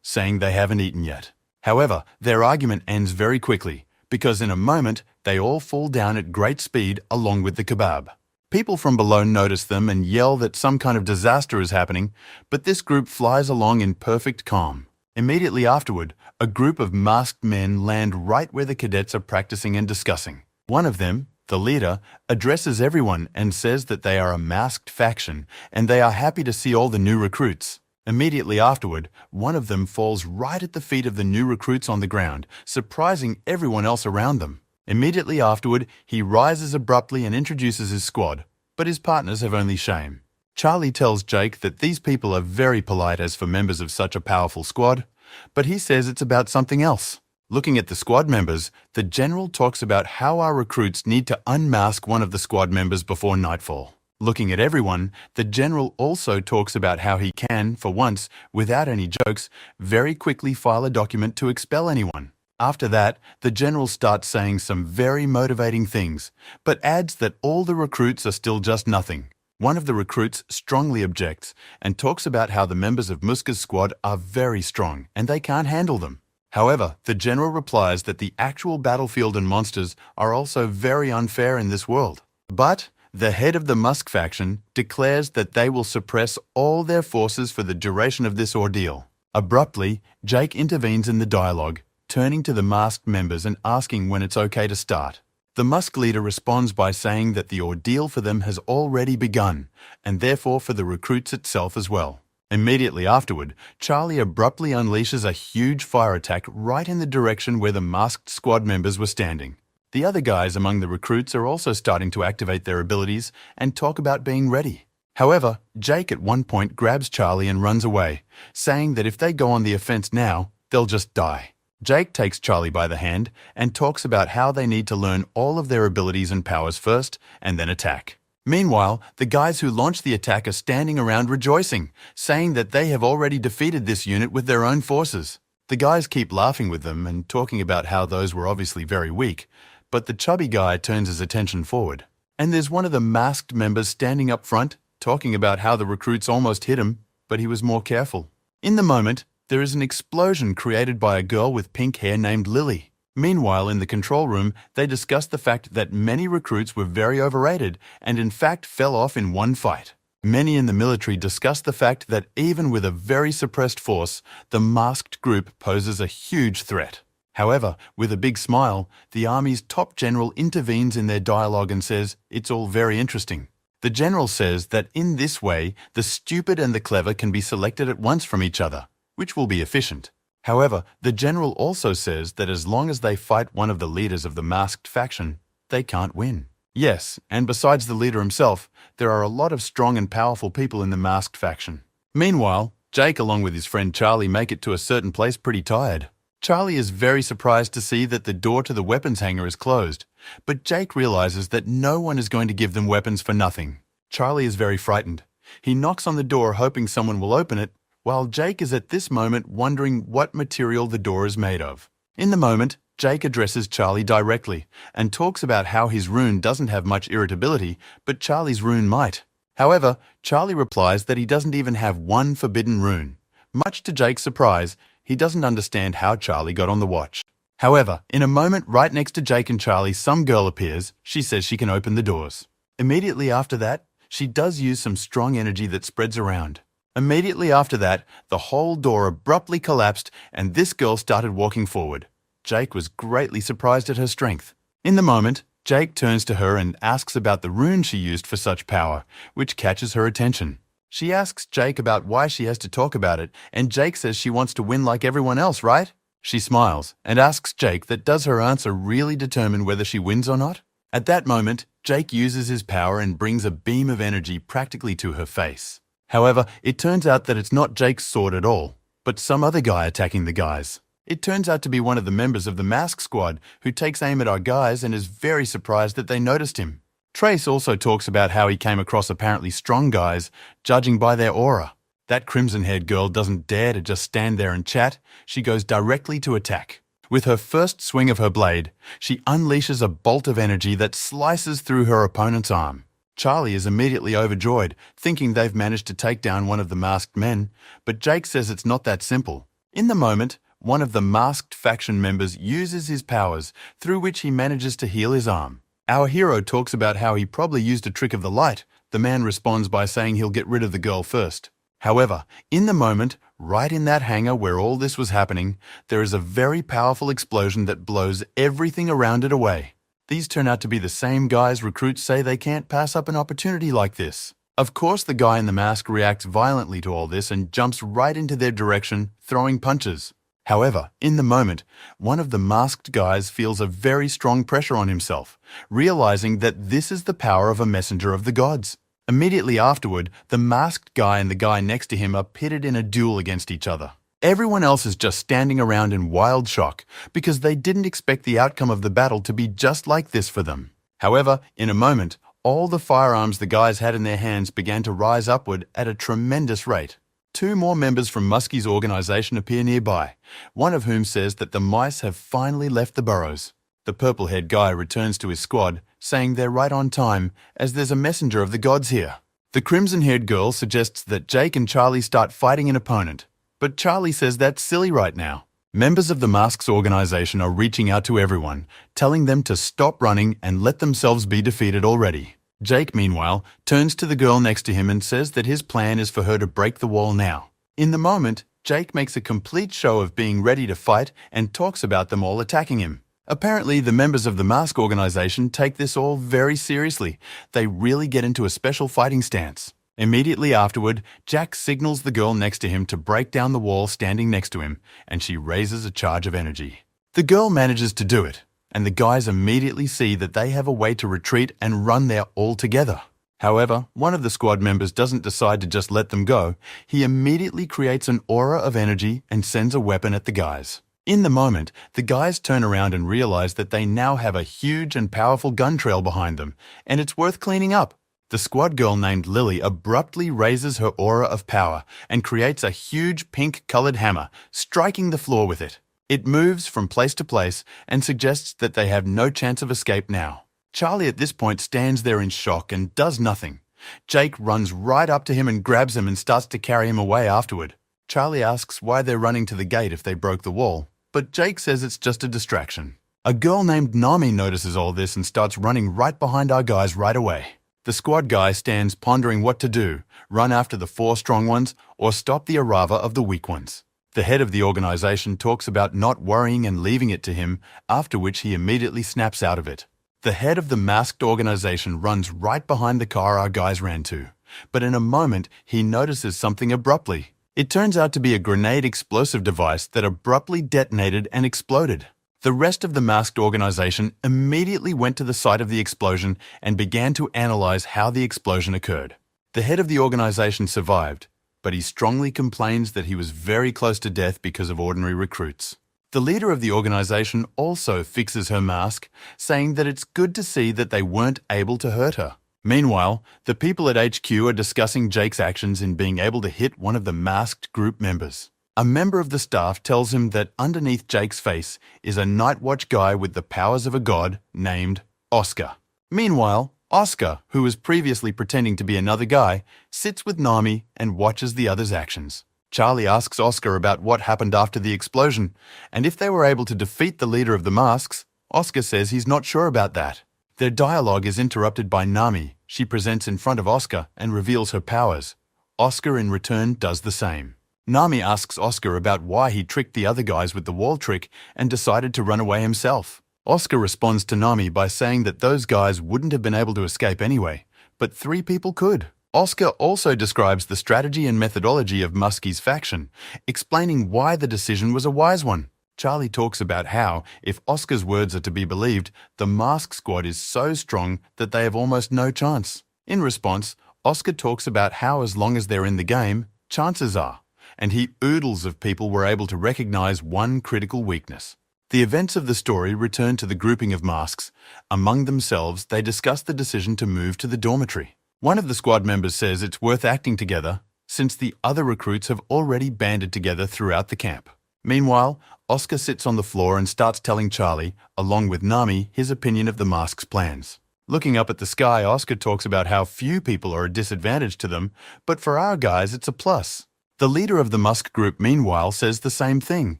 [SPEAKER 1] saying they haven't eaten yet. However, their argument ends very quickly, because in a moment they all fall down at great speed along with the kebab. People from below notice them and yell that some kind of disaster is happening, but this group flies along in perfect calm. Immediately afterward, a group of masked men land right where the cadets are practicing and discussing. One of them, the leader, addresses everyone and says that they are a masked faction and they are happy to see all the new recruits. Immediately afterward, one of them falls right at the feet of the new recruits on the ground, surprising everyone else around them. Immediately afterward, he rises abruptly and introduces his squad, but his partners have only shame. Charlie tells Jake that these people are very polite as for members of such a powerful squad, but he says it's about something else. Looking at the squad members, the general talks about how our recruits need to unmask one of the squad members before nightfall. Looking at everyone, the general also talks about how he can, for once, without any jokes, very quickly file a document to expel anyone. After that, the general starts saying some very motivating things, but adds that all the recruits are still just nothing. One of the recruits strongly objects and talks about how the members of Muska's squad are very strong and they can't handle them. However, the general replies that the actual battlefield and monsters are also very unfair in this world. But the head of the Musk faction declares that they will suppress all their forces for the duration of this ordeal. Abruptly, Jake intervenes in the dialogue, turning to the masked members and asking when it's okay to start. The Musk leader responds by saying that the ordeal for them has already begun, and therefore for the recruits itself as well. Immediately afterward, Charlie abruptly unleashes a huge fire attack right in the direction where the masked squad members were standing. The other guys among the recruits are also starting to activate their abilities and talk about being ready. However, Jake at one point grabs Charlie and runs away, saying that if they go on the offense now, they'll just die. Jake takes Charlie by the hand and talks about how they need to learn all of their abilities and powers first and then attack. Meanwhile, the guys who launched the attack are standing around rejoicing, saying that they have already defeated this unit with their own forces. The guys keep laughing with them and talking about how those were obviously very weak, but the chubby guy turns his attention forward. And there's one of the masked members standing up front, talking about how the recruits almost hit him, but he was more careful. In the moment, there is an explosion created by a girl with pink hair named Lily. Meanwhile, in the control room, they discuss the fact that many recruits were very overrated and in fact fell off in one fight. Many in the military discuss the fact that even with a very suppressed force, the masked group poses a huge threat. However, with a big smile, the army's top general intervenes in their dialogue and says it's all very interesting. The general says that in this way, the stupid and the clever can be selected at once from each other, which will be efficient. However, the general also says that as long as they fight one of the leaders of the masked faction, they can't win. Yes, and besides the leader himself, there are a lot of strong and powerful people in the masked faction. Meanwhile, Jake along with his friend Charlie make it to a certain place pretty tired. Charlie is very surprised to see that the door to the weapons hangar is closed, but Jake realizes that no one is going to give them weapons for nothing. Charlie is very frightened. He knocks on the door hoping someone will open it, while Jake is at this moment wondering what material the door is made of. In the moment, Jake addresses Charlie directly and talks about how his rune doesn't have much irritability, but Charlie's rune might. However, Charlie replies that he doesn't even have one forbidden rune. Much to Jake's surprise, he doesn't understand how Charlie got on the watch. However, in a moment right next to Jake and Charlie, some girl appears. She says she can open the doors. Immediately after that, she does use some strong energy that spreads around. Immediately after that, the whole door abruptly collapsed and this girl started walking forward. Jake was greatly surprised at her strength. In the moment, Jake turns to her and asks about the rune she used for such power, which catches her attention. She asks Jake about why she has to talk about it, and Jake says she wants to win like everyone else, right? She smiles and asks Jake that does her answer really determine whether she wins or not? At that moment, Jake uses his power and brings a beam of energy practically to her face. However, it turns out that it's not Jake's sword at all, but some other guy attacking the guys. It turns out to be one of the members of the mask squad who takes aim at our guys and is very surprised that they noticed him. Trace also talks about how he came across apparently strong guys, judging by their aura. That crimson-haired girl doesn't dare to just stand there and chat, she goes directly to attack. With her first swing of her blade, she unleashes a bolt of energy that slices through her opponent's arm. Charlie is immediately overjoyed, thinking they've managed to take down one of the masked men, but Jake says it's not that simple. In the moment, one of the masked faction members uses his powers, through which he manages to heal his arm. Our hero talks about how he probably used a trick of the light. The man responds by saying he'll get rid of the girl first. However, in the moment, right in that hangar where all this was happening, there is a very powerful explosion that blows everything around it away. These turn out to be the same guys recruits say they can't pass up an opportunity like this. Of course, the guy in the mask reacts violently to all this and jumps right into their direction, throwing punches. However, in the moment, one of the masked guys feels a very strong pressure on himself, realizing that this is the power of a messenger of the gods. Immediately afterward, the masked guy and the guy next to him are pitted in a duel against each other. Everyone else is just standing around in wild shock because they didn't expect the outcome of the battle to be just like this for them. However, in a moment, all the firearms the guys had in their hands began to rise upward at a tremendous rate. 2 more members from Muskie's organization appear nearby, one of whom says that the mice have finally left the burrows. The purple-haired guy returns to his squad, saying they're right on time, as there's a messenger of the gods here. The crimson-haired girl suggests that Jake and Charlie start fighting an opponent, but Charlie says that's silly right now. Members of the Masks organization are reaching out to everyone, telling them to stop running and let themselves be defeated already. Jake, meanwhile, turns to the girl next to him and says that his plan is for her to break the wall now. In the moment, Jake makes a complete show of being ready to fight and talks about them all attacking him. Apparently, the members of the Mask organization take this all very seriously. They really get into a special fighting stance. Immediately afterward, Jack signals the girl next to him to break down the wall standing next to him, and she raises a charge of energy. The girl manages to do it, and the guys immediately see that they have a way to retreat and run there all together. However, one of the squad members doesn't decide to just let them go. He immediately creates an aura of energy and sends a weapon at the guys. In the moment, the guys turn around and realize that they now have a huge and powerful gun trail behind them, and it's worth cleaning up. The squad girl named Lily abruptly raises her aura of power and creates a huge pink-colored hammer, striking the floor with it. It moves from place to place and suggests that they have no chance of escape now. Charlie at this point stands there in shock and does nothing. Jake runs right up to him and grabs him and starts to carry him away afterward. Charlie asks why they're running to the gate if they broke the wall, but Jake says it's just a distraction. A girl named Nami notices all this and starts running right behind our guys right away. The squad guy stands pondering what to do, run after the 4 strong ones, or stop the Arava of the weak ones. The head of the organization talks about not worrying and leaving it to him, after which he immediately snaps out of it. The head of the masked organization runs right behind the car our guys ran to, but in a moment he notices something abruptly. It turns out to be a grenade explosive device that abruptly detonated and exploded. The rest of the masked organization immediately went to the site of the explosion and began to analyze how the explosion occurred. The head of the organization survived, but he strongly complains that he was very close to death because of ordinary recruits. The leader of the organization also fixes her mask, saying that it's good to see that they weren't able to hurt her. Meanwhile, the people at HQ are discussing Jake's actions in being able to hit one of the masked group members. A member of the staff tells him that underneath Jake's face is a night watch guy with the powers of a god named Oscar. Meanwhile, Oscar, who was previously pretending to be another guy, sits with Nami and watches the other's actions. Charlie asks Oscar about what happened after the explosion, and if they were able to defeat the leader of the masks. Oscar says he's not sure about that. Their dialogue is interrupted by Nami. She presents in front of Oscar and reveals her powers. Oscar in return does the same. Nami asks Oscar about why he tricked the other guys with the wall trick and decided to run away himself. Oscar responds to Nami by saying that those guys wouldn't have been able to escape anyway, but 3 people could. Oscar also describes the strategy and methodology of Muskie's faction, explaining why the decision was a wise one. Charlie talks about how, if Oscar's words are to be believed, the Mask Squad is so strong that they have almost no chance. In response, Oscar talks about how as long as they're in the game, chances are, and he oodles of people were able to recognize one critical weakness. The events of the story return to the grouping of masks. Among themselves, they discuss the decision to move to the dormitory. One of the squad members says it's worth acting together, since the other recruits have already banded together throughout the camp. Meanwhile, Oscar sits on the floor and starts telling Charlie, along with Nami, his opinion of the mask's plans. Looking up at the sky, Oscar talks about how few people are a disadvantage to them, but for our guys it's a plus. The leader of the Musk group, meanwhile, says the same thing,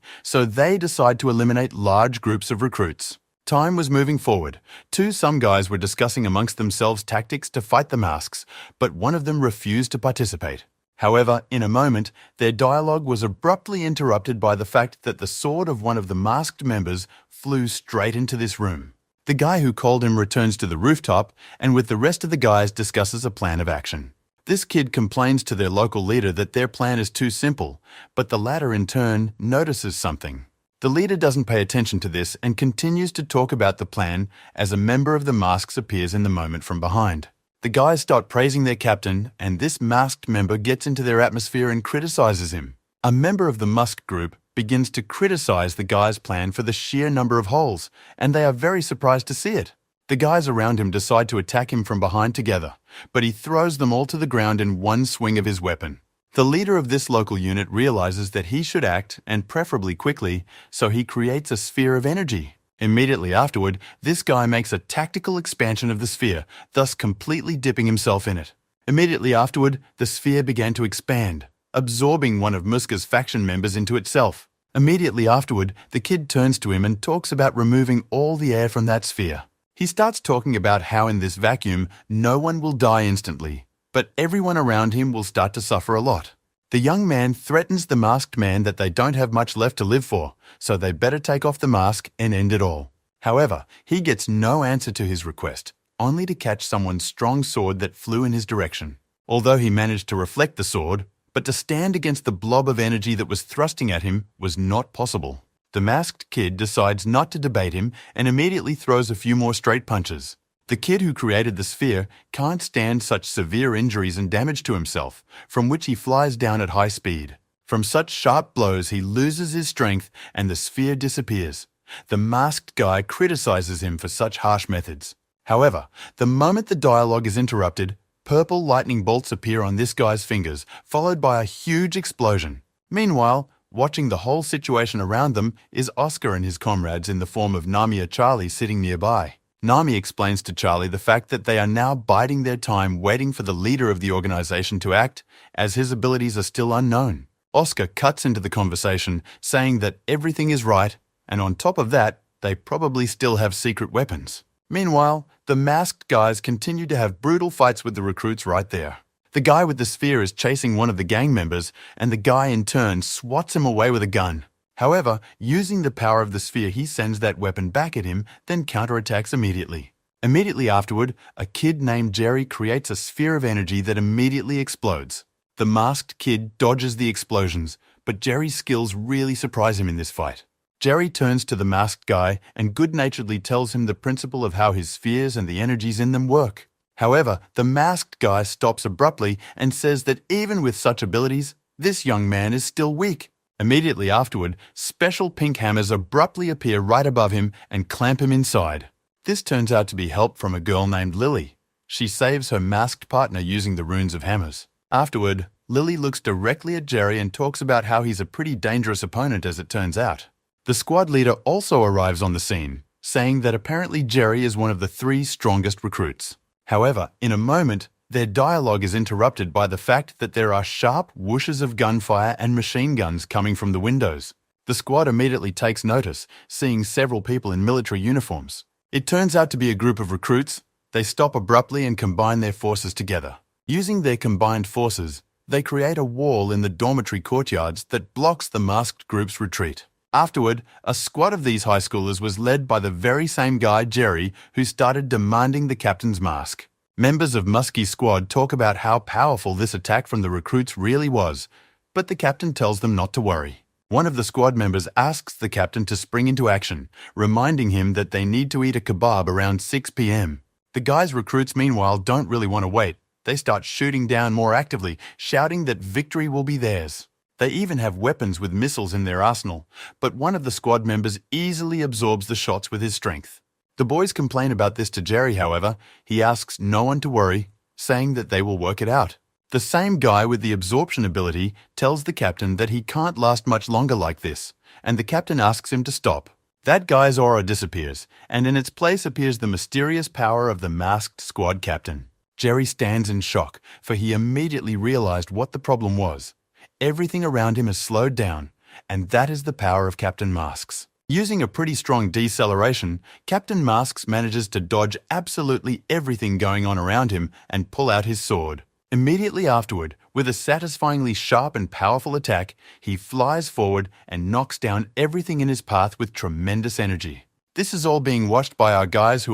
[SPEAKER 1] so they decide to eliminate large groups of recruits. Time was moving forward. Some guys were discussing amongst themselves tactics to fight the masks, but one of them refused to participate. However, in a moment, their dialogue was abruptly interrupted by the fact that the sword of one of the masked members flew straight into this room. The guy who called him returns to the rooftop and with the rest of the guys discusses a plan of action. This kid complains to their local leader that their plan is too simple, but the latter in turn notices something. The leader doesn't pay attention to this and continues to talk about the plan as a member of the masks appears in the moment from behind. The guys start praising their captain and this masked member gets into their atmosphere and criticizes him. A member of the Musk group begins to criticize the guy's plan for the sheer number of holes, and they are very surprised to see it. The guys around him decide to attack him from behind together, but he throws them all to the ground in one swing of his weapon. The leader of this local unit realizes that he should act, and preferably quickly, so he creates a sphere of energy. Immediately afterward, this guy makes a tactical expansion of the sphere, thus completely dipping himself in it. Immediately afterward, the sphere began to expand, absorbing one of Muska's faction members into itself. Immediately afterward, the kid turns to him and talks about removing all the air from that sphere. He starts talking about how in this vacuum, no one will die instantly, but everyone around him will start to suffer a lot. The young man threatens the masked man that they don't have much left to live for, so they better take off the mask and end it all. However, he gets no answer to his request, only to catch someone's strong sword that flew in his direction. Although he managed to reflect the sword, but to stand against the blob of energy that was thrusting at him was not possible. The masked kid decides not to debate him and immediately throws a few more straight punches. The kid who created the sphere can't stand such severe injuries and damage to himself, from which he flies down at high speed. From such sharp blows, he loses his strength and the sphere disappears. The masked guy criticizes him for such harsh methods. However, the moment the dialogue is interrupted, purple lightning bolts appear on this guy's fingers, followed by a huge explosion. Meanwhile, watching the whole situation around them is Oscar and his comrades in the form of Nami and Charlie sitting nearby. Nami explains to Charlie the fact that they are now biding their time waiting for the leader of the organization to act, as his abilities are still unknown. Oscar cuts into the conversation, saying that everything is right, and on top of that, they probably still have secret weapons. Meanwhile, the masked guys continue to have brutal fights with the recruits right there. The guy with the sphere is chasing one of the gang members, and the guy in turn swats him away with a gun. However, using the power of the sphere, he sends that weapon back at him, then counterattacks immediately. Immediately afterward, a kid named Jerry creates a sphere of energy that immediately explodes. The masked kid dodges the explosions, but Jerry's skills really surprise him in this fight. Jerry turns to the masked guy and good-naturedly tells him the principle of how his spheres and the energies in them work. However, the masked guy stops abruptly and says that even with such abilities, this young man is still weak. Immediately afterward, special pink hammers abruptly appear right above him and clamp him inside. This turns out to be help from a girl named Lily. She saves her masked partner using the runes of hammers. Afterward, Lily looks directly at Jerry and talks about how he's a pretty dangerous opponent as it turns out. The squad leader also arrives on the scene, saying that apparently Jerry is one of the 3 strongest recruits. However, in a moment, their dialogue is interrupted by the fact that there are sharp whooshes of gunfire and machine guns coming from the windows. The squad immediately takes notice, seeing several people in military uniforms. It turns out to be a group of recruits. They stop abruptly and combine their forces together. Using their combined forces, they create a wall in the dormitory courtyards that blocks the masked group's retreat. Afterward, a squad of these high schoolers was led by the very same guy, Jerry, who started demanding the captain's mask. Members of Muskie's squad talk about how powerful this attack from the recruits really was, but the captain tells them not to worry. One of the squad members asks the captain to spring into action, reminding him that they need to eat a kebab around 6 p.m. The guy's recruits, meanwhile, don't really want to wait. They start shooting down more actively, shouting that victory will be theirs. They even have weapons with missiles in their arsenal, but one of the squad members easily absorbs the shots with his strength. The boys complain about this to Jerry, however. He asks no one to worry, saying that they will work it out. The same guy with the absorption ability tells the captain that he can't last much longer like this, and the captain asks him to stop. That guy's aura disappears, and in its place appears the mysterious power of the masked squad captain. Jerry stands in shock, for he immediately realized what the problem was. everything around him has slowed down, and that is the power of Captain Masks. Using a pretty strong deceleration, Captain Masks manages to dodge absolutely everything going on around him and pull out his sword. Immediately afterward, with a satisfyingly sharp and powerful attack, he flies forward and knocks down everything in his path with tremendous energy. This is all being watched by our guys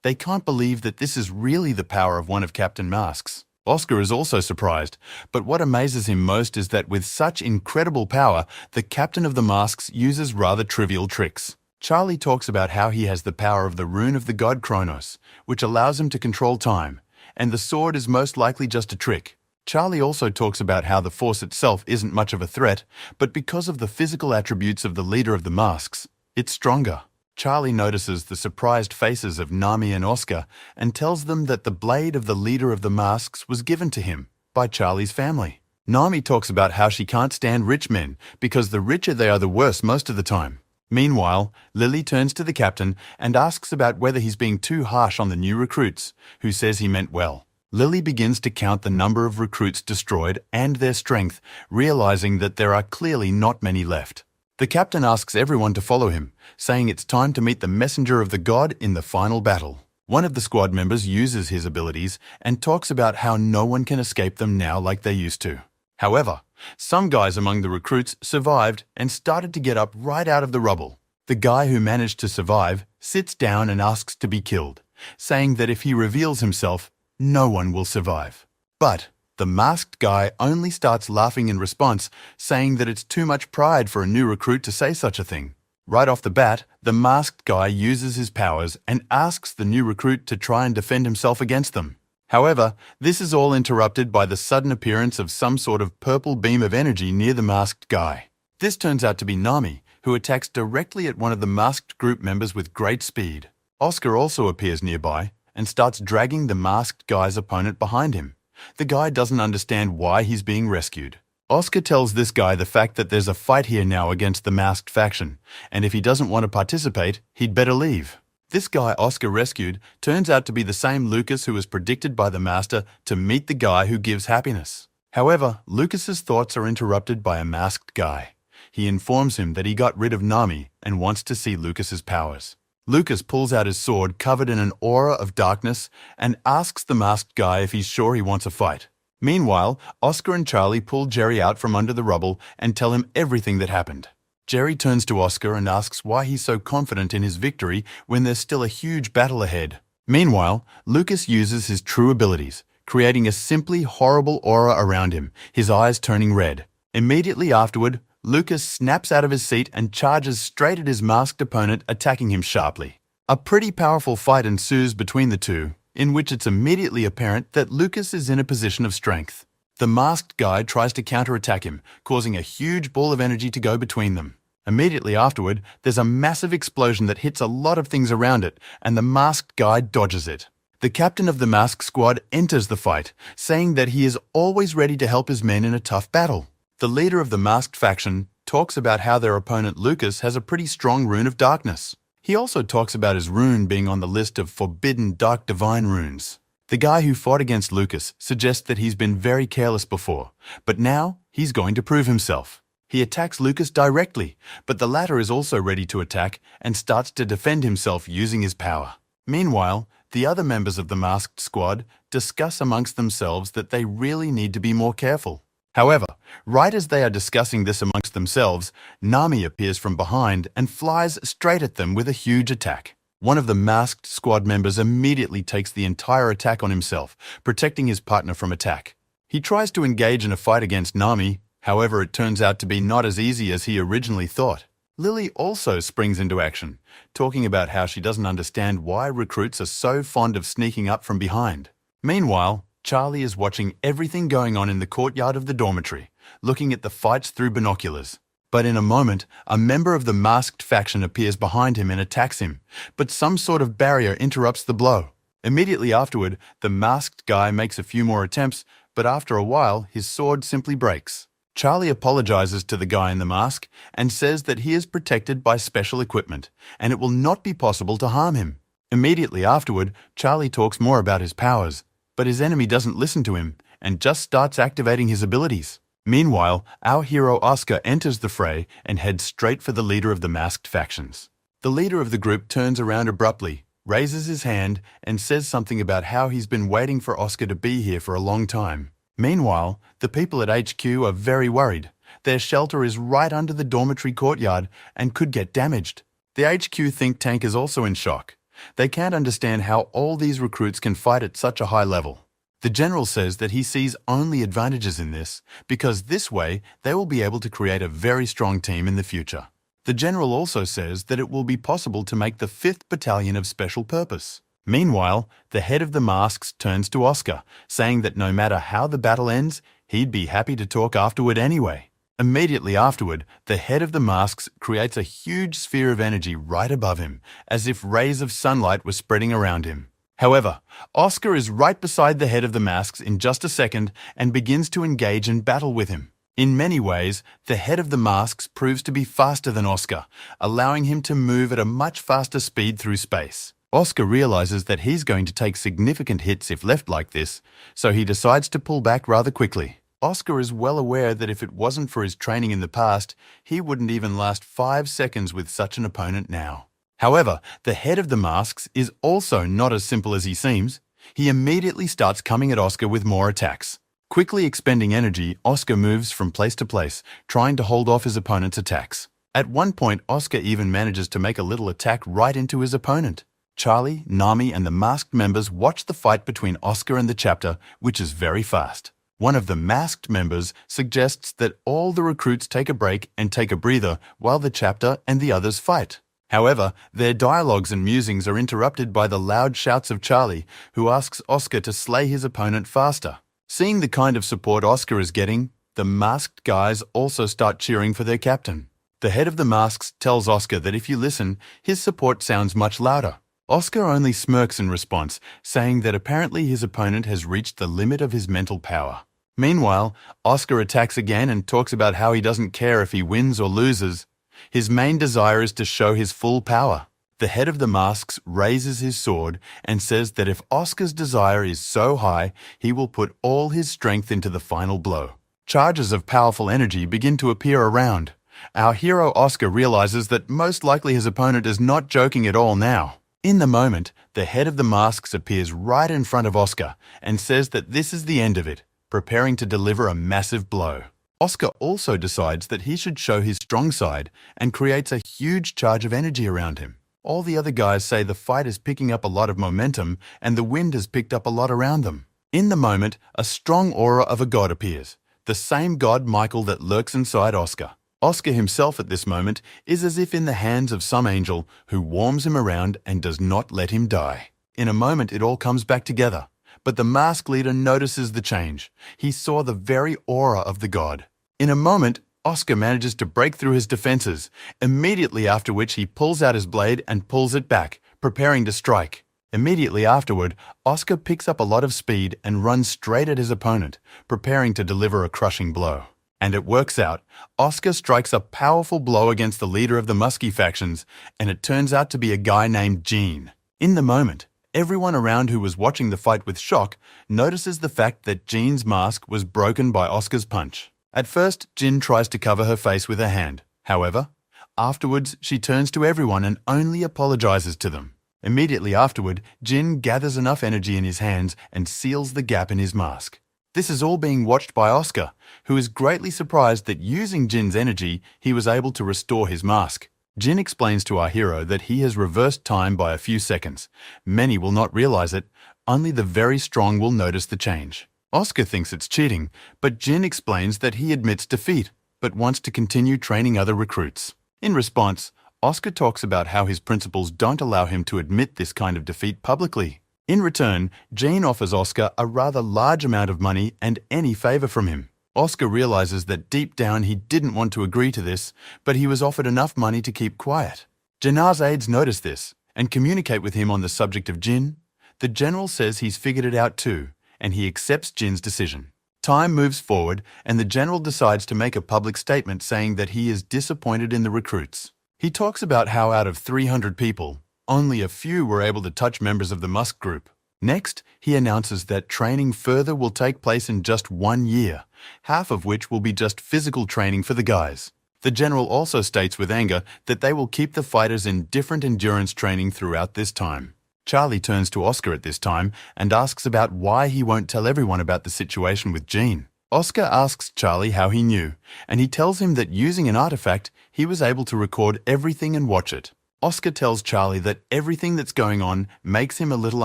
[SPEAKER 1] they can't believe that this is really the power of one of Captain Masks. Oscar is also surprised, but what amazes him most is that with such incredible power, the Captain of the Masks uses rather trivial tricks. Charlie talks about how he has the power of the rune of the god Kronos, which allows him to control time, and the sword is most likely just a trick. Charlie also talks about how the Force itself isn't much of a threat, but because of the physical attributes of the leader of the Masks, it's stronger. Charlie notices the surprised faces of Nami and Oscar and tells them that the blade of the leader of the Masks was given to him by Charlie's family. Nami talks about how she can't stand rich men because the richer they are, the worse most of the time. Meanwhile, Lily turns to the captain and asks about whether he's being too harsh on the new recruits, who says he meant well. Lily begins to count the number of recruits destroyed and their strength, realizing that there are clearly not many left. The captain asks everyone to follow him, saying it's time to meet the messenger of the god in the final battle. One of the squad members uses his abilities and talks about how no one can escape them now like they used to. However, some guys among the recruits survived and started to get up right out of the rubble. The guy who managed to survive sits down and asks to be killed, saying that if he reveals himself, no one will survive. But the masked guy only starts laughing in response, saying that it's too much pride for a new recruit to say such a thing. Right off the bat, the masked guy uses his powers and asks the new recruit to try and defend himself against them. However, this is all interrupted by the sudden appearance of some sort of purple beam of energy near the masked guy. This turns out to be Nami, who attacks directly at one of the masked group members with great speed. Oscar also appears nearby and starts dragging the masked guy's opponent behind him. The guy doesn't understand why he's being rescued. Oscar tells this guy the fact that there's a fight here now against the masked faction, and if he doesn't want to participate, he'd better leave. This guy Oscar rescued turns out to be the same Lucas who was predicted by the Master to meet the guy who gives happiness. However, Lucas's thoughts are interrupted by a masked guy. He informs him that he got rid of Nami and wants to see Lucas's powers. Lucas pulls out his sword covered in an aura of darkness and asks the masked guy if he's sure he wants a fight. Meanwhile, Oscar and Charlie pull Jerry out from under the rubble and tell him everything that happened. Jerry turns to Oscar and asks why he's so confident in his victory when there's still a huge battle ahead. Meanwhile, Lucas uses his true abilities, creating a simply horrible aura around him, his eyes turning red. Immediately afterward, Lucas snaps out of his seat and charges straight at his masked opponent, attacking him sharply. A pretty powerful fight ensues between the two, in which it's immediately apparent that Lucas is in a position of strength. The masked guy tries to counterattack him, causing a huge ball of energy to go between them. Immediately afterward, there's a massive explosion that hits a lot of things around it, and the masked guy dodges it. The captain of the masked squad enters the fight, saying that he is always ready to help his men in a tough battle. The leader of the masked faction talks about how their opponent Lucas has a pretty strong rune of darkness. He also talks about his rune being on the list of forbidden dark divine runes. The guy who fought against Lucas suggests that he's been very careless before, but now he's going to prove himself. He attacks Lucas directly, but the latter is also ready to attack and starts to defend himself using his power. Meanwhile, the other members of the masked squad discuss amongst themselves that they really need to be more careful. However, right as they are discussing this amongst themselves, Nami appears from behind and flies straight at them with a huge attack. One of the masked squad members immediately takes the entire attack on himself, protecting his partner from attack. He tries to engage in a fight against Nami, however it turns out to be not as easy as he originally thought. Lily also springs into action, talking about how she doesn't understand why recruits are so fond of sneaking up from behind. Meanwhile, Charlie is watching everything going on in the courtyard of the dormitory, looking at the fights through binoculars. But in a moment, a member of the masked faction appears behind him and attacks him, but some sort of barrier interrupts the blow. Immediately afterward, the masked guy makes a few more attempts, but after a while, his sword simply breaks. Charlie apologizes to the guy in the mask and says that he is protected by special equipment, and it will not be possible to harm him. Immediately afterward, Charlie talks more about his powers, but his enemy doesn't listen to him and just starts activating his abilities. Meanwhile, our hero Oscar enters the fray and heads straight for the leader of the masked factions. The leader of the group turns around abruptly, raises his hand, and says something about how he's been waiting for Oscar to be here for a long time. Meanwhile, the people at HQ are very worried. Their shelter is right under the dormitory courtyard and could get damaged. The HQ think tank is also in shock. They can't understand how all these recruits can fight at such a high level. The general says that he sees only advantages in this, because this way they will be able to create a very strong team in the future. The general also says that it will be possible to make the 5th Battalion of Special Purpose. Meanwhile, the head of the masks turns to Oscar, saying that no matter how the battle ends, he'd be happy to talk afterward anyway. Immediately afterward, the head of the masks creates a huge sphere of energy right above him, as if rays of sunlight were spreading around him. However, Oscar is right beside the head of the masks in just a second and begins to engage in battle with him. In many ways, the head of the masks proves to be faster than Oscar, allowing him to move at a much faster speed through space. Oscar realizes that he's going to take significant hits if left like this, so he decides to pull back rather quickly. Oscar is well aware that if it wasn't for his training in the past, he wouldn't even last 5 seconds with such an opponent now. However, the head of the masks is also not as simple as he seems. He immediately starts coming at Oscar with more attacks. Quickly expending energy, Oscar moves from place to place, trying to hold off his opponent's attacks. At one point, Oscar even manages to make a little attack right into his opponent. Charlie, Nami, and the masked members watch the fight between Oscar and the chapter, which is very fast. One of the masked members suggests that all the recruits take a break and take a breather while the chapter and the others fight. However, their dialogues and musings are interrupted by the loud shouts of Charlie, who asks Oscar to slay his opponent faster. Seeing the kind of support Oscar is getting, the masked guys also start cheering for their captain. The head of the masks tells Oscar that if you listen, his support sounds much louder. Oscar only smirks in response, saying that apparently his opponent has reached the limit of his mental power. Meanwhile, Oscar attacks again and talks about how he doesn't care if he wins or loses. His main desire is to show his full power. The head of the masks raises his sword and says that if Oscar's desire is so high, he will put all his strength into the final blow. Charges of powerful energy begin to appear around. Our hero Oscar realizes that most likely his opponent is not joking at all now. In the moment, the head of the masks appears right in front of Oscar and says that this is the end of it, preparing to deliver a massive blow. Oscar also decides that he should show his strong side and creates a huge charge of energy around him. All the other guys say the fight is picking up a lot of momentum and the wind has picked up a lot around them. In the moment, a strong aura of a god appears, the same god Michael that lurks inside Oscar. Oscar himself at this moment is as if in the hands of some angel who warms him around and does not let him die. In a moment, it all comes back together. But the mask leader notices the change. He saw the very aura of the god. In a moment, Oscar manages to break through his defenses, immediately after which he pulls out his blade and pulls it back, preparing to strike. Immediately afterward, Oscar picks up a lot of speed and runs straight at his opponent, preparing to deliver a crushing blow. And it works out. Oscar strikes a powerful blow against the leader of the Muskie factions, and it turns out to be a guy named Jean. In the moment, everyone around who was watching the fight with shock notices the fact that Jean's mask was broken by Oscar's punch. At first, Jin tries to cover her face with her hand. However, afterwards, she turns to everyone and only apologizes to them. Immediately afterward, Jin gathers enough energy in his hands and seals the gap in his mask. This is all being watched by Oscar, who is greatly surprised that using Jin's energy, he was able to restore his mask. Jin explains to our hero that he has reversed time by a few seconds. Many will not realize it, only the very strong will notice the change. Oscar thinks it's cheating, but Jin explains that he admits defeat, but wants to continue training other recruits. In response, Oscar talks about how his principles don't allow him to admit this kind of defeat publicly. In return, Jin offers Oscar a rather large amount of money and any favor from him. Oscar realizes that deep down he didn't want to agree to this, but he was offered enough money to keep quiet. Jinnah's aides notice this and communicate with him on the subject of Jin. The general says he's figured it out too, and he accepts Jin's decision. Time moves forward, and the general decides to make a public statement saying that he is disappointed in the recruits. He talks about how out of 300 people, only a few were able to touch members of the Musk group. Next, he announces that training further will take place in just 1 year, half of which will be just physical training for the guys. The general also states with anger that they will keep the fighters in different endurance training throughout this time. Charlie turns to Oscar at this time and asks about why he won't tell everyone about the situation with Jean. Oscar asks Charlie how he knew, and he tells him that using an artifact, he was able to record everything and watch it. Oscar tells Charlie that everything that's going on makes him a little